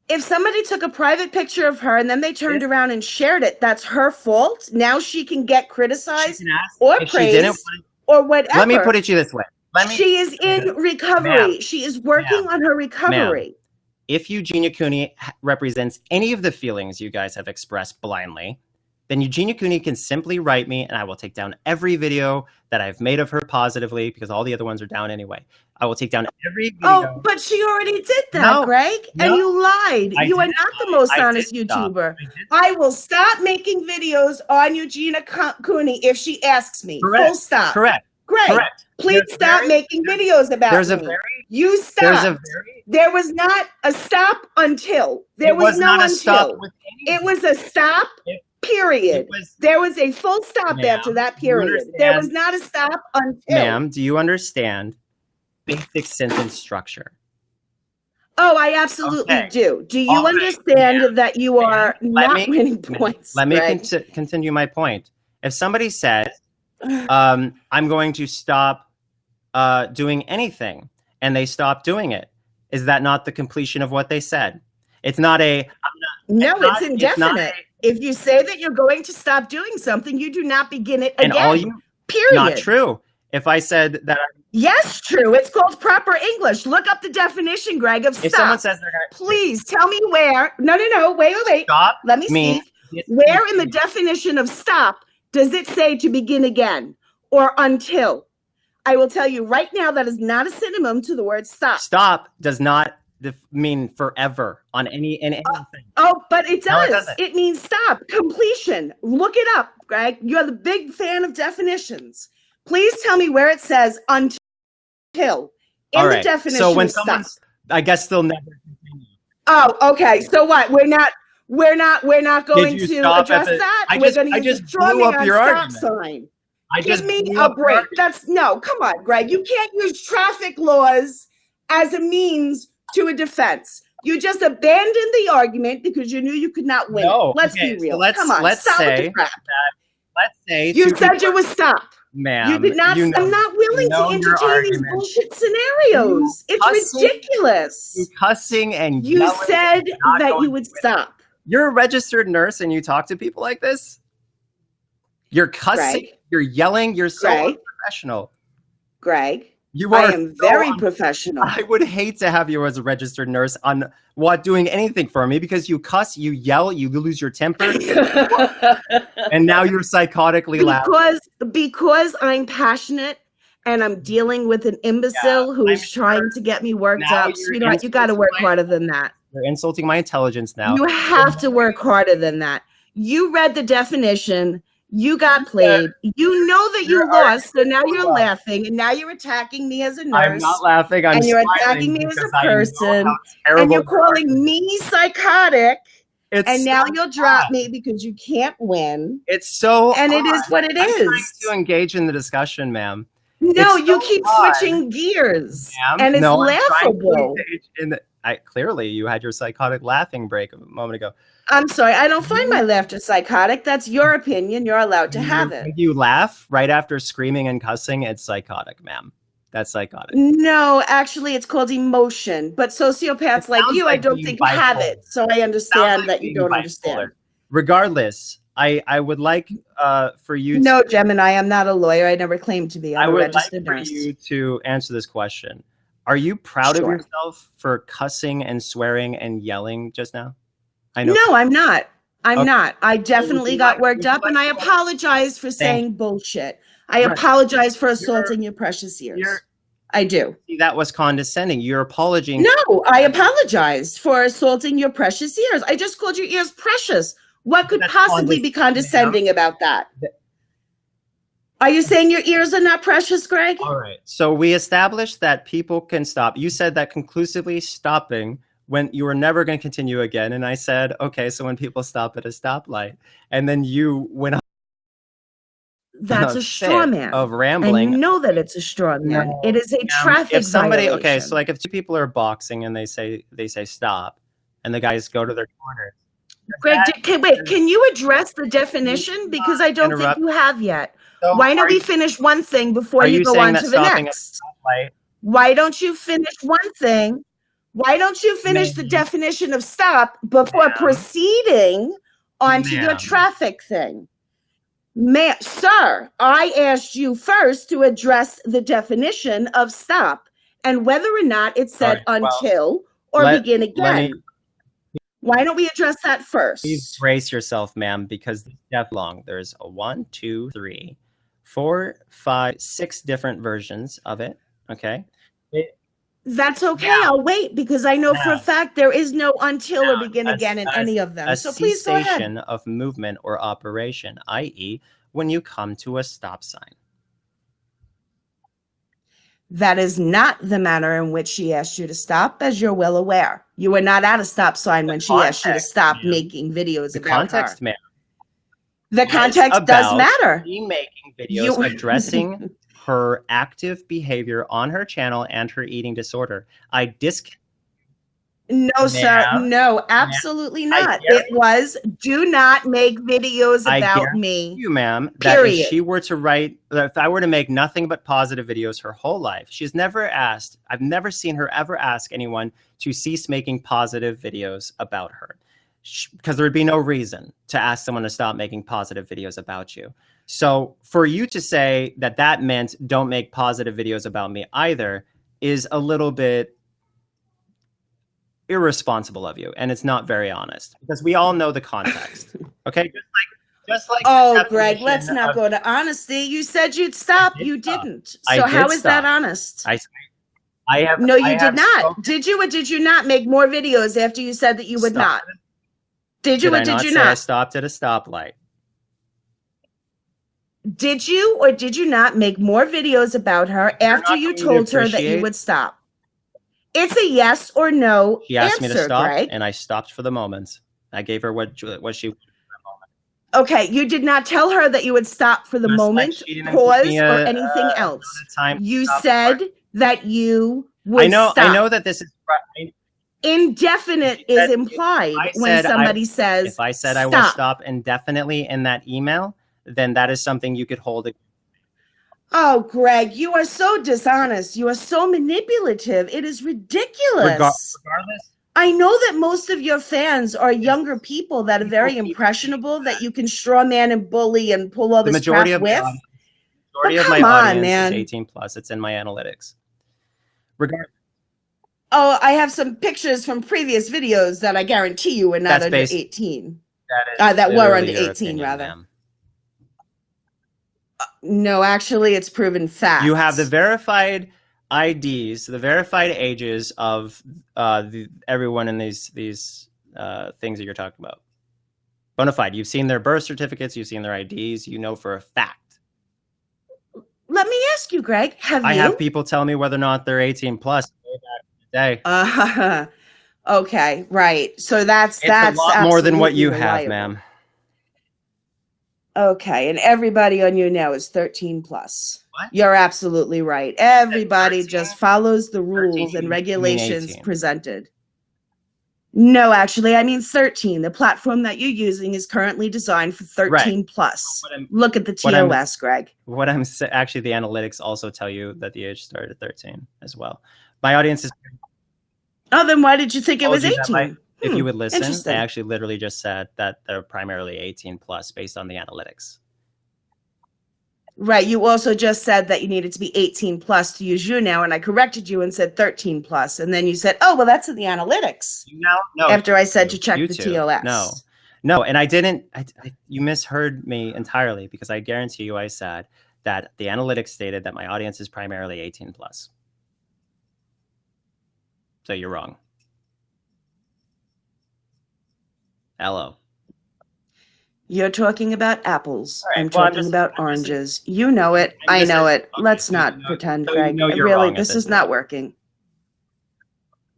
If somebody took a private picture of her and then they turned around and shared it, that's her fault. Now she can get criticized or praised or whatever. Let me put it to you this way. She is in recovery. She is working on her recovery. If Eugenia Cooney represents any of the feelings you guys have expressed blindly, then Eugenia Cooney can simply write me and I will take down every video that I've made of her positively because all the other ones are down anyway. I will take down every video. Oh, but she already did that, Greg. And you lied. You are not the most honest YouTuber. I will stop making videos on Eugenia Cooney if she asks me. Correct. Full stop. Correct. Great. Correct. Please stop making videos about me. You stopped. There was not a stop until. There was no until. It was a stop, period. There was a full stop after that period. There was not a stop until. Ma'am, do you understand basic sentence structure? Oh, I absolutely do. Do you understand that you are not winning points? Let me Greg? continue my point. If somebody says, I'm going to stop doing anything, and they stop doing it, is that not the completion of what they said? It's not a... No, it's indefinite. If you say that you're going to stop doing something, you do not begin it again. Period. Not true. If I said that... Yes, true. It's called proper English. Look up the definition, Greg, of stop. If someone says they're going to... Please tell me where... No. Wait. Stop. Let me see. Where in the definition of stop does it say to begin again or until? I will tell you right now that is not a synonym to the word stop. Stop does not mean forever on anything. But it does. No, it it means stop. Completion. Look it up, Greg. You're the big fan of definitions. Please tell me where it says until in the definition. So when of someone, stop. I guess they'll never continue. Oh, okay. So what? We're not going to address that. I We're going to just use a blew up your stop argument. sign. Give just me blew a up your break. argument. Come on, Greg. You can't use traffic laws as a means to a defense. You just abandoned the argument because you knew you could not win. Let's be real. So Come on. Let's stop say with the crap. let's say You said you would stop. Ma'am, You did not. I'm not willing to entertain these bullshit scenarios. It's ridiculous. You cussing and you yelling said and that you would stop. You're a registered nurse and you talk to people like this? You're cussing, Greg. you're yelling, you're so Greg. unprofessional. Greg. I am very professional. I would hate to have you as a registered nurse on doing anything for me because you cuss, you yell, you lose your temper, and now you're psychotically loud. Because I'm passionate and I'm dealing with an imbecile who is trying to get me worked up. Sweetheart, you got to work harder than that. You're insulting my intelligence now. You have to work harder than that. You read the definition. You got played. You know that you lost, so now you're laughing, and now you're attacking me as a nurse. I'm not laughing. I'm and you're smiling attacking me as a because I know person, how terrible and you're you are. calling me psychotic. It's and now so you'll drop me because you can't win. It's so and it is what it I'm is. trying to engage in the discussion, ma'am. No, It's you so keep odd. switching gears, Ma'am, and it's no, I'm trying to laughable. engage clearly, you had your psychotic laughing break a moment ago. I'm sorry, I don't find my laughter psychotic. That's your opinion. You're allowed to have it. When you laugh right after screaming and cussing, it's psychotic, ma'am. That's psychotic. No, actually, it's called emotion. But sociopaths like you, I don't think have it. So I understand that you don't understand. Regardless, I would like for you. No, Gemini, I'm not a lawyer. I never claimed to be. I'm a registered nurse. For you to answer this question. Are you proud of yourself for cussing and swearing and yelling just now? I know. No, I'm not. I'm not. I definitely got worked up, and I apologize for saying bullshit. I apologize for assaulting your precious ears. I do. See, that was condescending. You're apologizing. No, I apologize for assaulting your precious ears. I just called your ears precious. What could possibly be condescending about that? Are you saying your ears are not precious, Greg? All right. So we established that people can stop. You said that conclusively stopping when you were never going to continue again. And I said, okay, so when people stop at a stoplight. And then you went on. That's a straw man. Of rambling. I know that it's a straw man. No, it is a traffic violation. Okay, so like if two people are boxing and they say stop, and the guys go to their corners. Greg, can you address the definition? Because I don't think you have yet. So why don't we finish one thing before you go on to the next? Why don't you finish one thing? Why don't you finish the definition of stop before proceeding onto your traffic thing? Sir, I asked you first to address the definition of stop and whether or not it said until or begin again. Why don't we address that first? Please brace yourself, ma'am, because this is long. There's a 1, 2, 3, 4, 5, 6 different versions of it. Okay. That's okay. I'll wait because I know for a fact there is no until or begin again in any of them. So please go ahead. A cessation of movement or operation, i.e., when you come to a stop sign. That is not the manner in which she asked you to stop, as you're well aware. You were not at a stop sign when she asked you to stop making videos about her. The context does matter. Making videos addressing her active behavior on her channel and her eating disorder. No, sir. No, absolutely not. It was, do not make videos about me. You, ma'am, that if she were to write, if I were to make nothing but positive videos her whole life, she's never asked, I've never seen her ever ask anyone to cease making positive videos about her. Because there would be no reason to ask someone to stop making positive videos about you. So for you to say that that meant don't make positive videos about me either is a little bit irresponsible of you, and it's not very honest, because we all know the context. Okay, just like oh, Greg, let's not go to honesty. You said you'd stop. You didn't. So how is that honest? I have. No, you did not. Did you or did you not make more videos after you said that you would not? Did you or did you not? I stopped at a stoplight. Did you or did you not make more videos about her after you told her that you would stop? It's a yes or no answer, She asked me to stop, Greg. and I stopped for the moment. I gave her what she wanted for the moment. Okay, you did not tell her that you would stop for the moment, pause, or anything else. You said that you would stop. I know that this is indefinite is implied when somebody says. If I said I will stop indefinitely in that email, then that is something you could hold against. Oh, Greg, you are so dishonest. You are so manipulative. It is ridiculous. Regardless. I know that most of your fans are younger people that are very impressionable, that you can straw man and bully and pull all this crap with. The majority of my audience is 18 plus. It's in my analytics. Regardless. Oh, I have some pictures from previous videos that I guarantee you were not under 18. That were under 18, rather. No, actually, it's proven fact. You have the verified IDs, the verified ages of everyone in these things that you're talking about. Bonafide. You've seen their birth certificates. You've seen their IDs. You know for a fact. Let me ask you, Greg. I have people tell me whether or not they're 18 plus way back in the day. Okay, right. So that's a lot more than what you have, ma'am. Okay, and everybody on you now is 13 plus. What? You're absolutely right. Everybody just follows the rules and regulations presented. No, actually, I mean 13. The platform that you're using is currently designed for 13 plus. Look at the TOS, Greg. Actually, the analytics also tell you that the age started at 13 as well. My audience is. Oh, then why did you think it was 18? If you would listen, I actually literally just said that they're primarily 18 plus based on the analytics. Right. You also just said that you needed to be 18 plus to use you now, and I corrected you and said 13 plus, and then you said, "Oh, well, that's in the analytics." No. After I said to check the TOS. No, and I didn't. You misheard me entirely, because I guarantee you, I said that the analytics stated that my audience is primarily 18 plus. So you're wrong. Hello. You're talking about apples. Right, I'm talking about oranges. You know it. I know it. Okay, let's not pretend, Greg. Really, this is not working.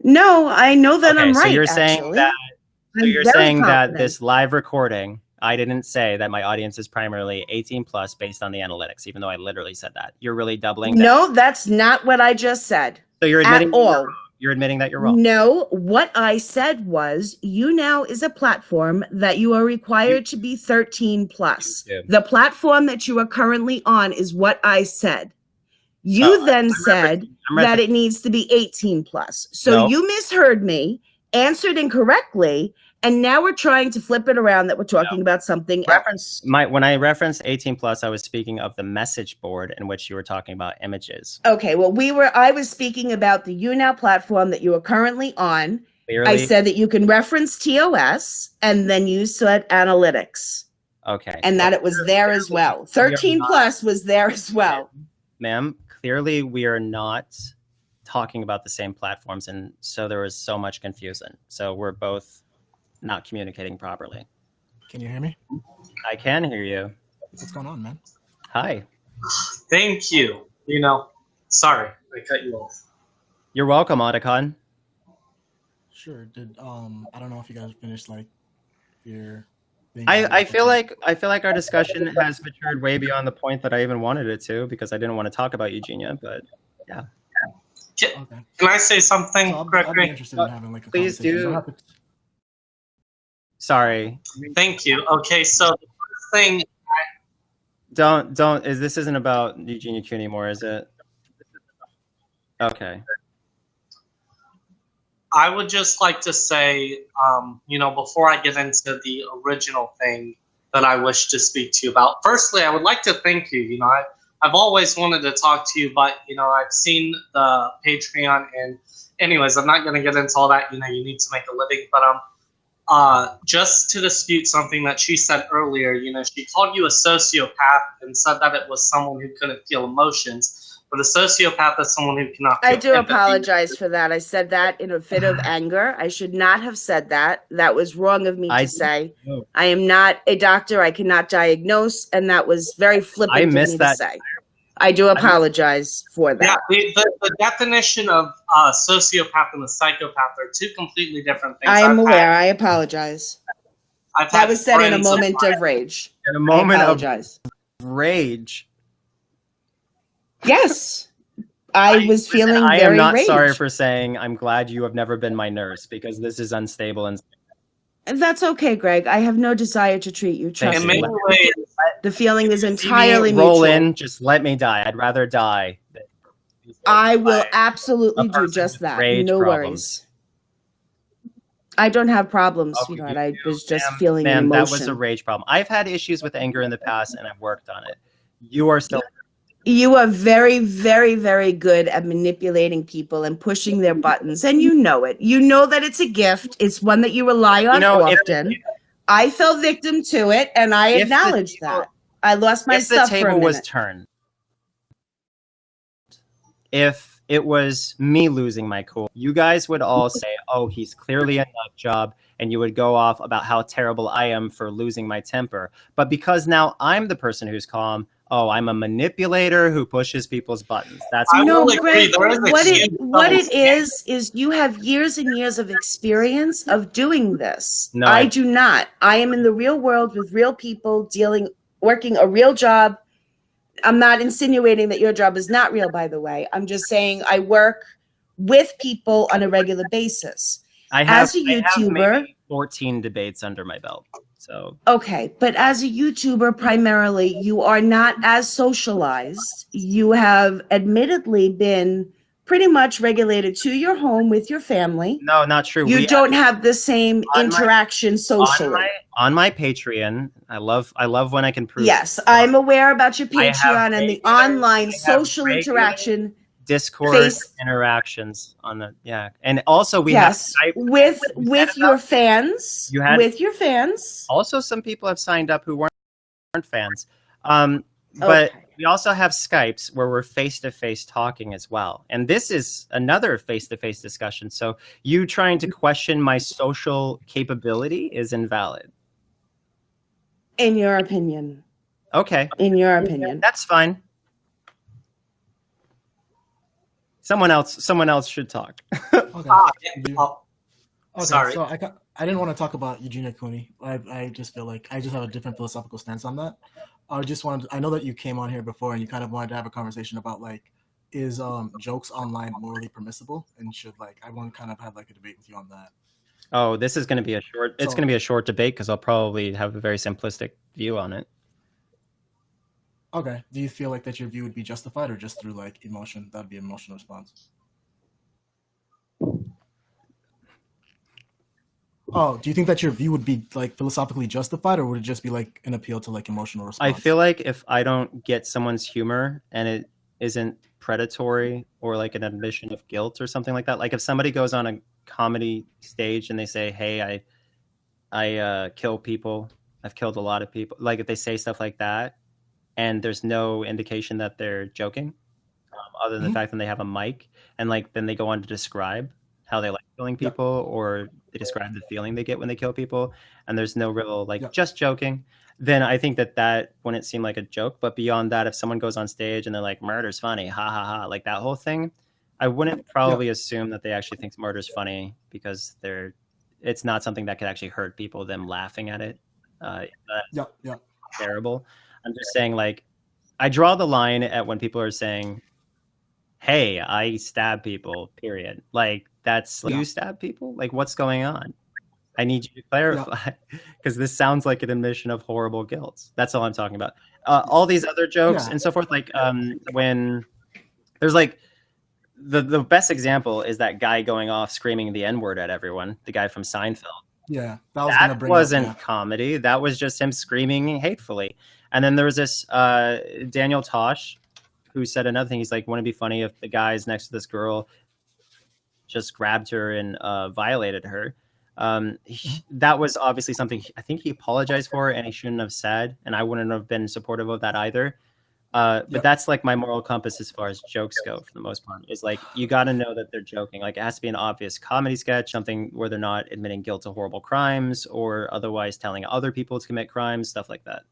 No, I know that I'm right. So you're saying that this live recording, I didn't say that my audience is primarily 18 plus based on the analytics, even though I literally said that. You're really doubling down. No, that's not what I just said. So you're admitting you're admitting that you're wrong. No, what I said was YouNow is a platform that you are required to be 13 plus. The platform that you are currently on is what I said. You then said that it needs to be 18 plus. So you misheard me, answered incorrectly, and now we're trying to flip it around that we're talking about something else. When I referenced 18 plus, I was speaking of the message board in which you were talking about images. Okay, well, I was speaking about the YouNow platform that you are currently on. Clearly, I said that you can reference TOS, and then you said analytics. Okay. And that it was there as well. 13 plus was there as well. Ma'am, clearly we are not talking about the same platforms, and so there was so much confusion. So we're both not communicating properly. Can you hear me? I can hear you. What's going on, man? Hi. Thank you. Sorry, I cut you off. You're welcome, Otacon. Sure. I don't know if you guys finished your thing. I feel like our discussion has matured way beyond the point that I even wanted it to, because I didn't want to talk about Eugenia, but yeah. Can I say something, Gregory? I'd be interested in having like a Please conversation. You don't do. have to- Sorry. Thank you. Okay, so the first thing. This isn't about Eugenia Q anymore, is it? Okay. I would just like to say, before I get into the original thing that I wish to speak to you about, firstly, I would like to thank you. I've always wanted to talk to you, but, I've seen the Patreon, and anyways, I'm not going to get into all that. You need to make a living, but just to dispute something that she said earlier, she called you a sociopath and said that it was someone who couldn't feel emotions. But a sociopath is someone who cannot feel I do empathy. apologize for that. I said that in a fit of anger. I should not have said that. That was wrong of me to say. I am not a doctor. I cannot diagnose, and that was very flippant of me to say. I do apologize for that. Yeah, the definition of sociopath and a psychopath are two completely different things. I am aware. I apologize. That was said in a moment of rage. In a moment I apologize. of rage. Yes. I was feeling I very am not rage. sorry for saying I'm glad you have never been my nurse, because this is unstable and That's okay, Greg. I have no desire to treat you. Trust In me. many ways, The feeling is see me entirely roll mutual. in, just let me die. I'd rather die. I will absolutely do just that. rage No problems. worries. I don't have problems, sweetheart. I was just feeling an Man, emotion. that was a rage problem. I've had issues with anger in the past, and I've worked on it. You are still. You are very, very, very good at manipulating people and pushing their buttons, and you know it. You know that it's a gift. It's one that you rely on often. I fell victim to it, and I acknowledge that. I lost my If the stuff for a table minute. was turned, if it was me losing my cool, you guys would all say, oh, he's clearly a nut job, and you would go off about how terrible I am for losing my temper. But because now I'm the person who's calm, oh, I'm a manipulator who pushes people's buttons. That's Greg, what it is you have years and years of experience of doing this. No, I do not. I am in the real world with real people working a real job. I'm not insinuating that your job is not real, by the way. I'm just saying I work with people on a regular basis. As a I have YouTuber, maybe 14 debates under my belt. So okay, but as a YouTuber, primarily, you are not as socialized. You have admittedly been pretty much regulated to your home with your family. No, not true. You don't have the same interaction socially. On my Patreon, I love when I can prove. Yes, I'm aware about your I have Patreon and the online social interaction. Discord interactions on the and also we have Skype with your fans. With your fans. Also, some people have signed up who weren't fans. But we also have Skypes where we're face-to-face talking as well. And this is another face-to-face discussion. So you trying to question my social capability is invalid. In your opinion. Okay. In your opinion. That's fine. Someone else should talk. Okay. Sorry. So I didn't want to talk about Eugenia Cooney. I just feel like I just have a different philosophical stance on that. I know that you came on here before and you kind of wanted to have a conversation about is jokes online morally permissible, and I want to kind of have a debate with you on that. Oh, this is going to be it's going to be a short debate because I'll probably have a very simplistic view on it. Okay. Do you feel that your view would be justified, or just through emotion? That'd be an emotional response. Oh, do you think that your view would be philosophically justified, or would it just be an appeal to emotional response? I feel like if I don't get someone's humor and it isn't predatory or an admission of guilt or something like that, if somebody goes on a comedy stage and they say, "Hey, I kill people. I've killed a lot of people." If they say stuff like that, and there's no indication that they're joking, other than the fact that they have a mic, and then they go on to describe how they like killing people, or they describe the feeling they get when they kill people, and there's no real just joking, then I think that wouldn't seem like a joke. But beyond that, if someone goes on stage and they're like, "Murder's funny, ha ha ha," that whole thing, I wouldn't probably assume that they actually think murder's funny, because it's not something that could actually hurt people, them laughing at it. Terrible. I'm just saying, I draw the line at when people are saying hey, I stab people, period. Like, that's you stab people? Like, what's going on? I need you to clarify, because this sounds like an admission of horrible guilt. That's all I'm talking about. All these other jokes and so forth, like when there's like the best example is that guy going off screaming the N-word at everyone, the guy from Seinfeld. Yeah, that wasn't comedy. That was just him screaming hatefully. And then there was this Daniel Tosh who said another thing. He's like, wouldn't it be funny if the guys next to this girl just grabbed her and violated her? That was obviously something I think he apologized for and he shouldn't have said, and I wouldn't have been supportive of that either. But that's like my moral compass as far as jokes go for the most part, is like, you got to know that they're joking. Like, it has to be an obvious comedy sketch, something where they're not admitting guilt to horrible crimes or otherwise telling other people to commit crimes, stuff like that.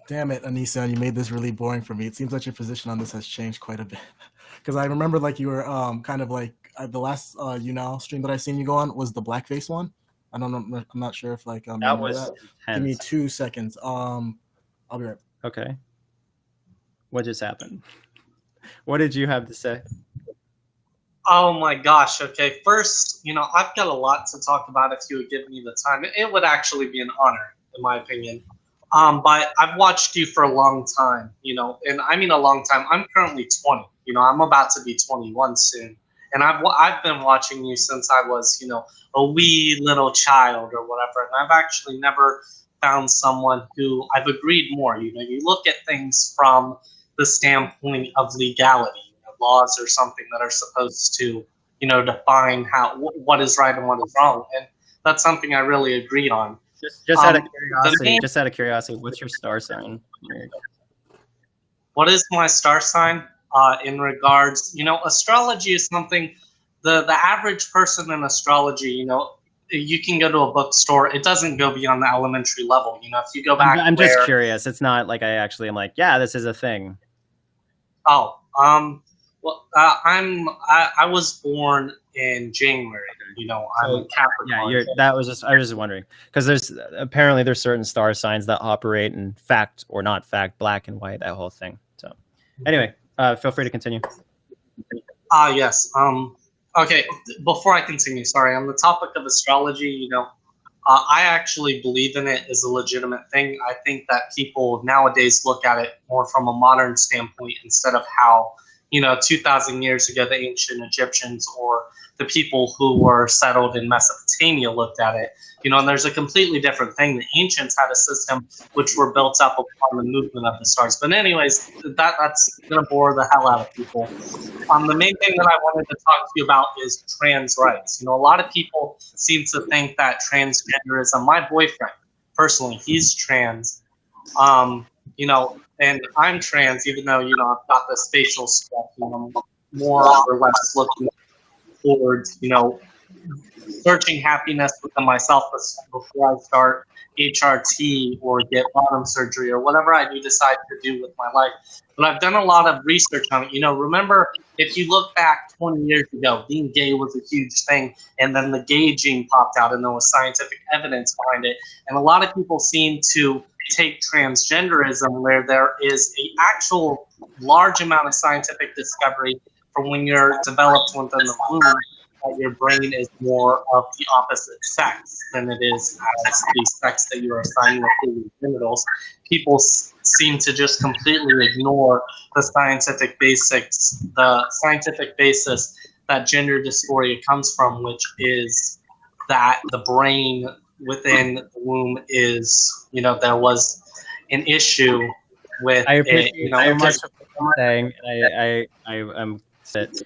Damn it, Onision, you made this really boring for me. It seems like your position on this has changed quite a bit. Because I remember like you were kind of like the last stream that I seen you go on was the blackface one. I don't know. I'm not sure if like that was that. Give me 2 seconds. I'll be right. Okay. What just happened? What did you have to say? Oh my gosh. Okay. First, I've got a lot to talk about. If you would give me the time, it would actually be an honor, in my opinion. But I've watched you for a long time, and I mean a long time. I'm currently 20. I'm about to be 21 soon, and I've been watching you since I was, a wee little child or whatever. And I've actually never found someone who I've agreed more. You look at things from the standpoint of legality. Laws are something that are supposed to, define what is right and what is wrong, and that's something I really agreed on. Just out of curiosity, what's your star sign? What is my star sign? In regards, astrology is something the average person in astrology, you can go to a bookstore. It doesn't go beyond the elementary level. If you go back, I'm just curious. It's not like I actually am like, yeah, this is a thing. Oh, well, I was born in January. I'm a Capricorn. Yeah, I was just wondering, because there's certain star signs that operate in fact or not fact, black and white, that whole thing. So, anyway, feel free to continue. Yes. Okay. Before I continue, sorry, on the topic of astrology, I actually believe in it as a legitimate thing. I think that people nowadays look at it more from a modern standpoint instead of how 2,000 years ago the ancient Egyptians or the people who were settled in Mesopotamia looked at it. And there's a completely different thing. The ancients had a system which were built up upon the movement of the stars. But anyways, that's going to bore the hell out of people. The main thing that I wanted to talk to you about is trans rights. A lot of people seem to think that transgenderism, my boyfriend, personally, he's trans, and I'm trans, even though, I've got this facial stuff, more or less looking towards, searching happiness within myself before I start HRT or get bottom surgery or whatever I do decide to do with my life. But I've done a lot of research on it. Remember, if you look back 20 years ago, being gay was a huge thing, and then the gay gene popped out, and there was scientific evidence behind it. And a lot of people seem to take transgenderism, where there is an actual large amount of scientific discovery from when you're developed within the womb, that your brain is more of the opposite sex than it is as the sex that you're assigned with your genitals. People seem to just completely ignore the scientific basics, the scientific basis that gender dysphoria comes from, which is that the brain within the womb is, there was an issue with I appreciate so much what you're saying. I'm sit.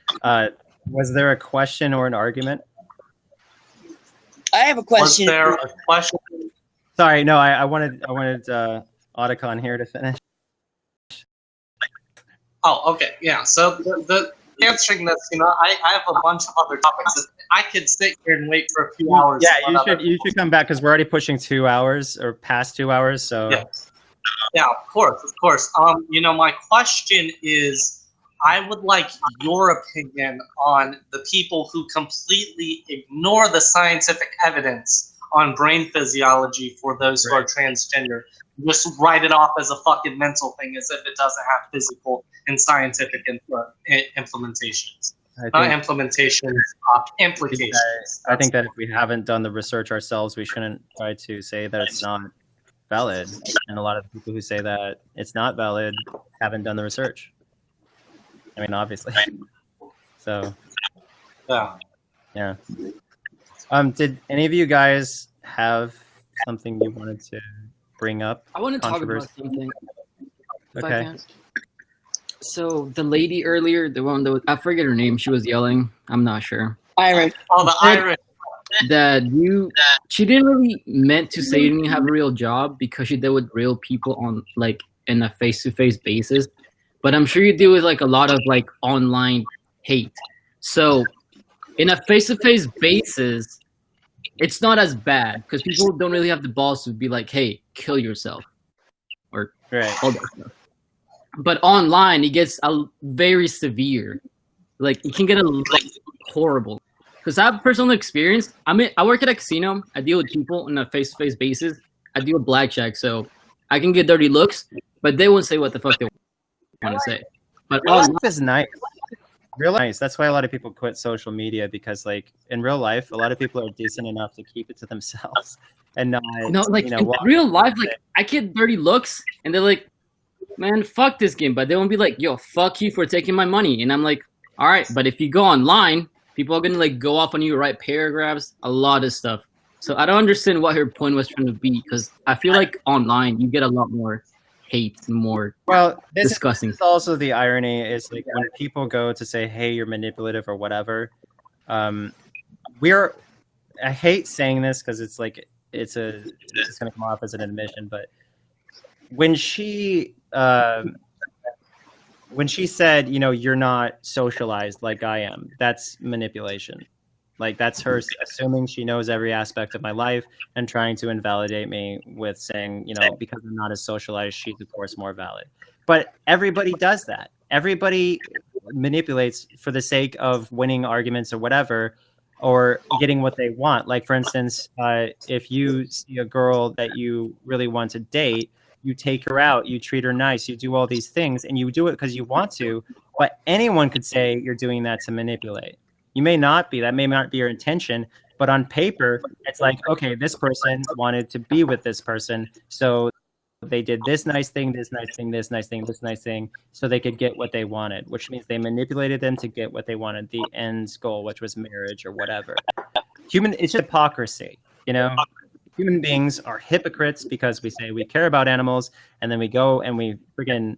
Was there a question or an argument? I have a question. Was there a question? Sorry, no. I wanted Otacon here to finish. Oh, okay, yeah. So the answering this, I have a bunch of other topics. I could sit here and wait for a few hours. Yeah, you should come back because we're already pushing 2 hours or past 2 hours. So yeah, of course. My question is, I would like your opinion on the people who completely ignore the scientific evidence on brain physiology for those who are transgender. just write it off as a fucking mental thing, as if it doesn't have physical and scientific implementations. Not implementations, implications. I think that if we haven't done the research ourselves, we shouldn't try to say that it's not valid. And a lot of the people who say that it's not valid haven't done the research. I mean, obviously. So, yeah. Did any of you guys have something you wanted to bring up? I want to talk about something. If Okay. I can. So the lady earlier, the one that was, I forget her name. She was yelling. I'm not sure. Irish. Oh, the Irish. That she didn't really meant to say you didn't have a real job because she dealt with real people on like in a face-to-face basis. But I'm sure you deal with like a lot of like online hate. So in a face-to-face basis, it's not as bad because people don't really have the balls to be like, hey, kill yourself or all that stuff. But online, it gets very severe. Like, it can get horrible. Because I have personal experience. I work at a casino. I deal with people on a face-to-face basis. I deal with blackjack, so I can get dirty looks, but they won't say what the fuck they want to say. But real life is nice. Real life, nice. That's why a lot of people quit social media because, like, in real life, a lot of people are decent enough to keep it to themselves and not. No, like in real life, like I get dirty looks, and they're like, "Man, fuck this game," but they won't be like, "Yo, fuck you for taking my money," and I'm like, "All right," but if you go online, people are gonna like go off on you, write paragraphs, a lot of stuff. So I don't understand what her point was trying to be because I feel like online you get a lot more hate, more disgusting. This is also the irony is like when people go to say, "Hey, you're manipulative" or whatever. I hate saying this because it's like it's gonna come off as an admission, but when she said, you know, you're not socialized like I am, that's manipulation. Like that's her assuming she knows every aspect of my life and trying to invalidate me with saying, you know, because I'm not as socialized, she's of course more valid. But everybody does that. Everybody manipulates for the sake of winning arguments or whatever, or getting what they want. Like for instance, if you see a girl that you really want to date, you take her out, you treat her nice, you do all these things, and you do it because you want to, but anyone could say you're doing that to manipulate. You may not be, that may not be your intention, but on paper, it's like, okay, this person wanted to be with this person, so they did this nice thing, this nice thing, this nice thing, this nice thing, so they could get what they wanted, which means they manipulated them to get what they wanted, the end goal, which was marriage or whatever. It's hypocrisy, you know? Human beings are hypocrites because we say we care about animals, and then we go and we friggin'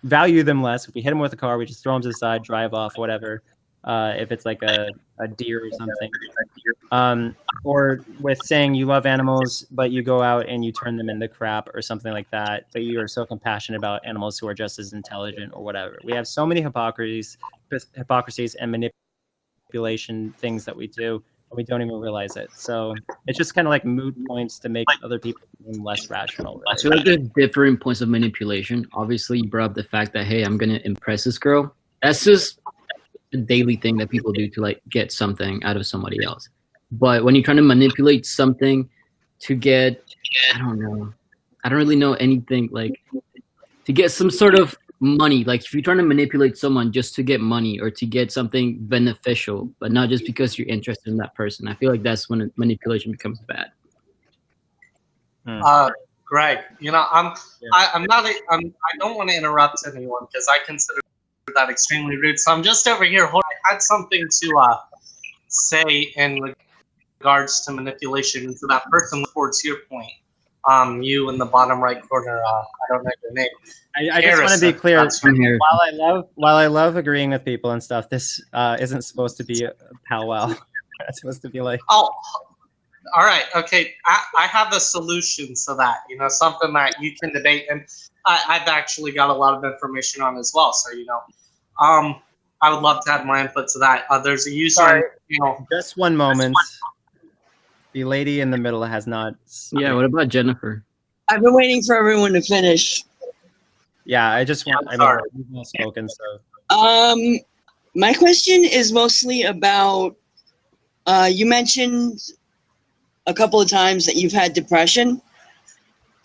value them less. If we hit them with a car, we just throw them to the side, drive off, whatever. If it's like a deer or something. Or with saying you love animals, but you go out and you turn them into crap or something like that, but you are so compassionate about animals who are just as intelligent or whatever. We have so many hypocrisies and manipulation things that we do, and we don't even realize it. So it's just kind of like moot points to make other people seem less rational. Really. I feel like there's different points of manipulation. Obviously, you brought up the fact that, hey, I'm going to impress this girl. That's just a daily thing that people do to like get something out of somebody else. But when you're trying to manipulate something to get, I don't really know anything, like to get some sort of money, like if you're trying to manipulate someone just to get money or to get something beneficial, but not just because you're interested in that person, I feel like that's when manipulation becomes bad. Greg, you know, I don't want to interrupt anyone because I consider that extremely rude. So I'm just over here. I had something to say in regards to manipulation and to that person towards your point. You in the bottom right corner. I don't know your name. I just want to be clear. While I love agreeing with people and stuff, this isn't supposed to be a powwow. It's supposed to be like. Oh, all right. Okay. I have a solution to that. You know, something that you can debate, and I've actually got a lot of information on as well. So you know, I would love to add my input to that. There's a user. Sorry, you know, just one moment. The lady in the middle has not. Yeah, what about Jennifer? I've been waiting for everyone to finish. Yeah, I just want. You've all spoken, so. My question is mostly about. You mentioned a couple of times that you've had depression.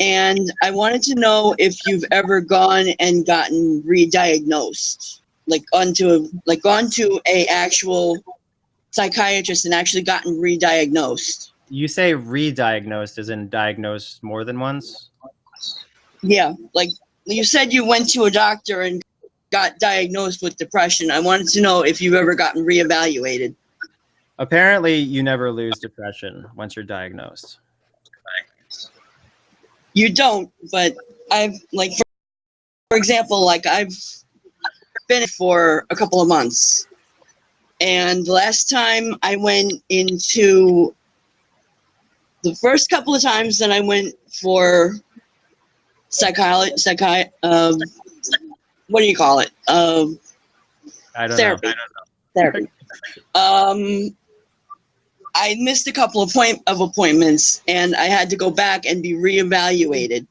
And I wanted to know if you've ever gone and gotten re-diagnosed, gone to a actual psychiatrist and actually gotten re-diagnosed. You say re-diagnosed, as in diagnosed more than once? Yeah, like you said you went to a doctor and got diagnosed with depression. I wanted to know if you've ever gotten reevaluated. Apparently, you never lose depression once you're diagnosed. You don't, but I've, for example, I've been for a couple of months. And last time I went into, the first couple of times that I went for what do you call it? I don't therapy. know. Therapy. I missed a couple of appointments, and I had to go back and be reevaluated.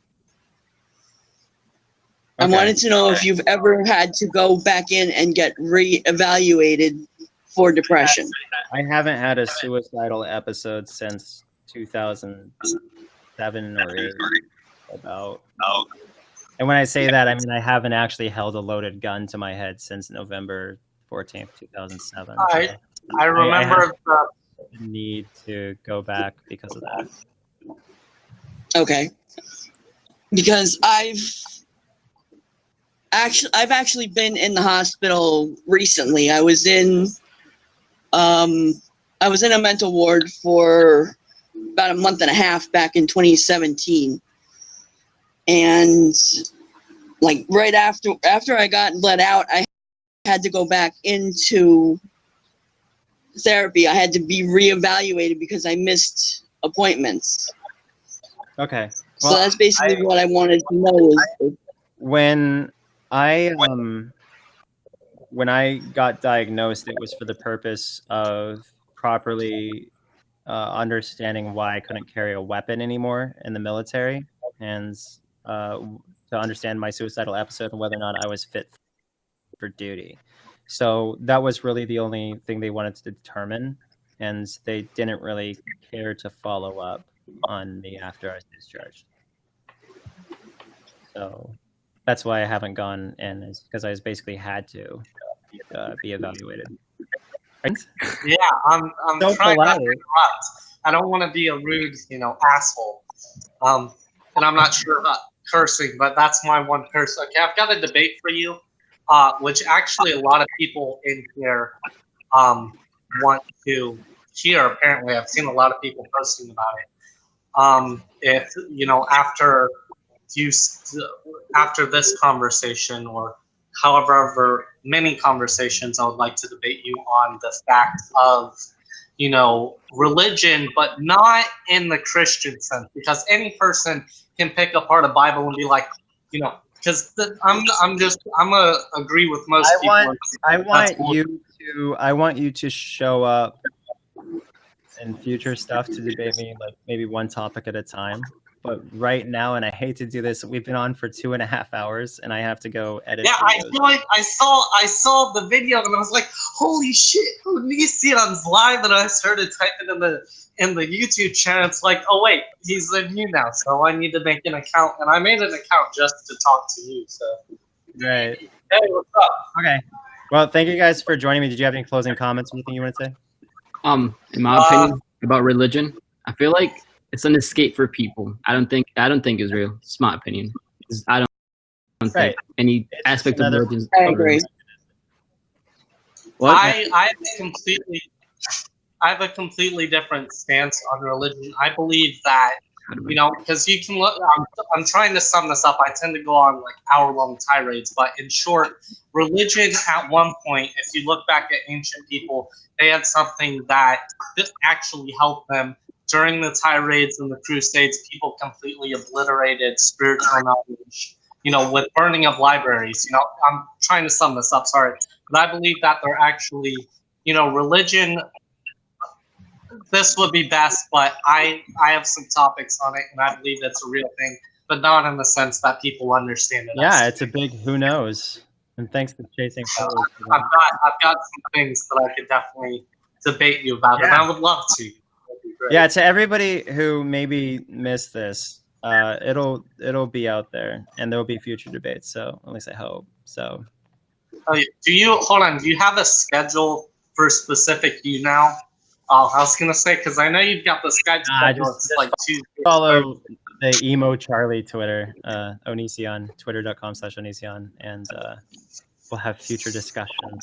Okay. I wanted to know if you've ever had to go back in and get reevaluated for depression. I haven't had a suicidal episode since 2007 or 8. And when I say that, I mean I haven't actually held a loaded gun to my head since November 14th, 2007. I remember the need to go back because of that. Okay. Because I've actually been in the hospital recently. I was in a mental ward for about a month and a half back in 2017. And right after I got let out, I had to go back into therapy. I had to be reevaluated because I missed appointments. Okay. Well, so that's basically what I wanted to know. When I got diagnosed, it was for the purpose of properly understanding why I couldn't carry a weapon anymore in the military, and to understand my suicidal episode and whether or not I was fit for duty. So that was really the only thing they wanted to determine, and they didn't really care to follow up on me after I was discharged. So that's why I haven't gone in, is because I was basically had to be evaluated. Yeah, I'm so trying not to polite. interrupt. I don't want to be a rude, asshole. And I'm not sure about cursing, but that's my one curse. Okay, I've got a debate for you, which actually a lot of people in here want to hear. Apparently, I've seen a lot of people posting about it. If after this conversation, or however many conversations, I would like to debate you on the fact of, religion, but not in the Christian sense, because any person can pick apart a Bible and be like, because I'm gonna agree with most people. I want you to show up in future stuff to debate me, like maybe one topic at a time. But right now, and I hate to do this, we've been on for 2.5 hours, and I have to go edit. Yeah, videos. I saw the video, and I was like, "Holy shit, Onision's live!" And I started typing in the YouTube channel. It's like, "Oh wait, he's in you now, so I need to make an account." And I made an account just to talk to you. So, right. Hey, what's up? Okay. Well, thank you guys for joining me. Did you have any closing comments? Anything you want to say? In my opinion about religion, I feel like it's an escape for people. I don't think it's real. It's my opinion. I don't think any aspect of religion. I agree. What? I have a completely different stance on religion. I believe that, because you can look. I'm trying to sum this up. I tend to go on hour-long tirades, but in short, religion at one point, if you look back at ancient people, they had something that actually helped them. During the tirades and the crusades, people completely obliterated spiritual knowledge, with burning of libraries. I'm trying to sum this up, sorry. But I believe that they're actually, religion, this would be best, but I have some topics on it, and I believe it's a real thing, but not in the sense that people understand it. Yeah, it's a big who knows. And thanks for chasing forward. I've got some things that I could definitely debate you about, and I would love to. Yeah, to everybody who maybe missed this, It'll be out there, and there will be future debates. So at least I hope. So. Do you have a schedule for specific you now? I was gonna say because I know you've got the Skype schedule. It's like Tuesday. Follow the emo Charlie Twitter, Onision, twitter.com/Onision, and we'll have future discussions.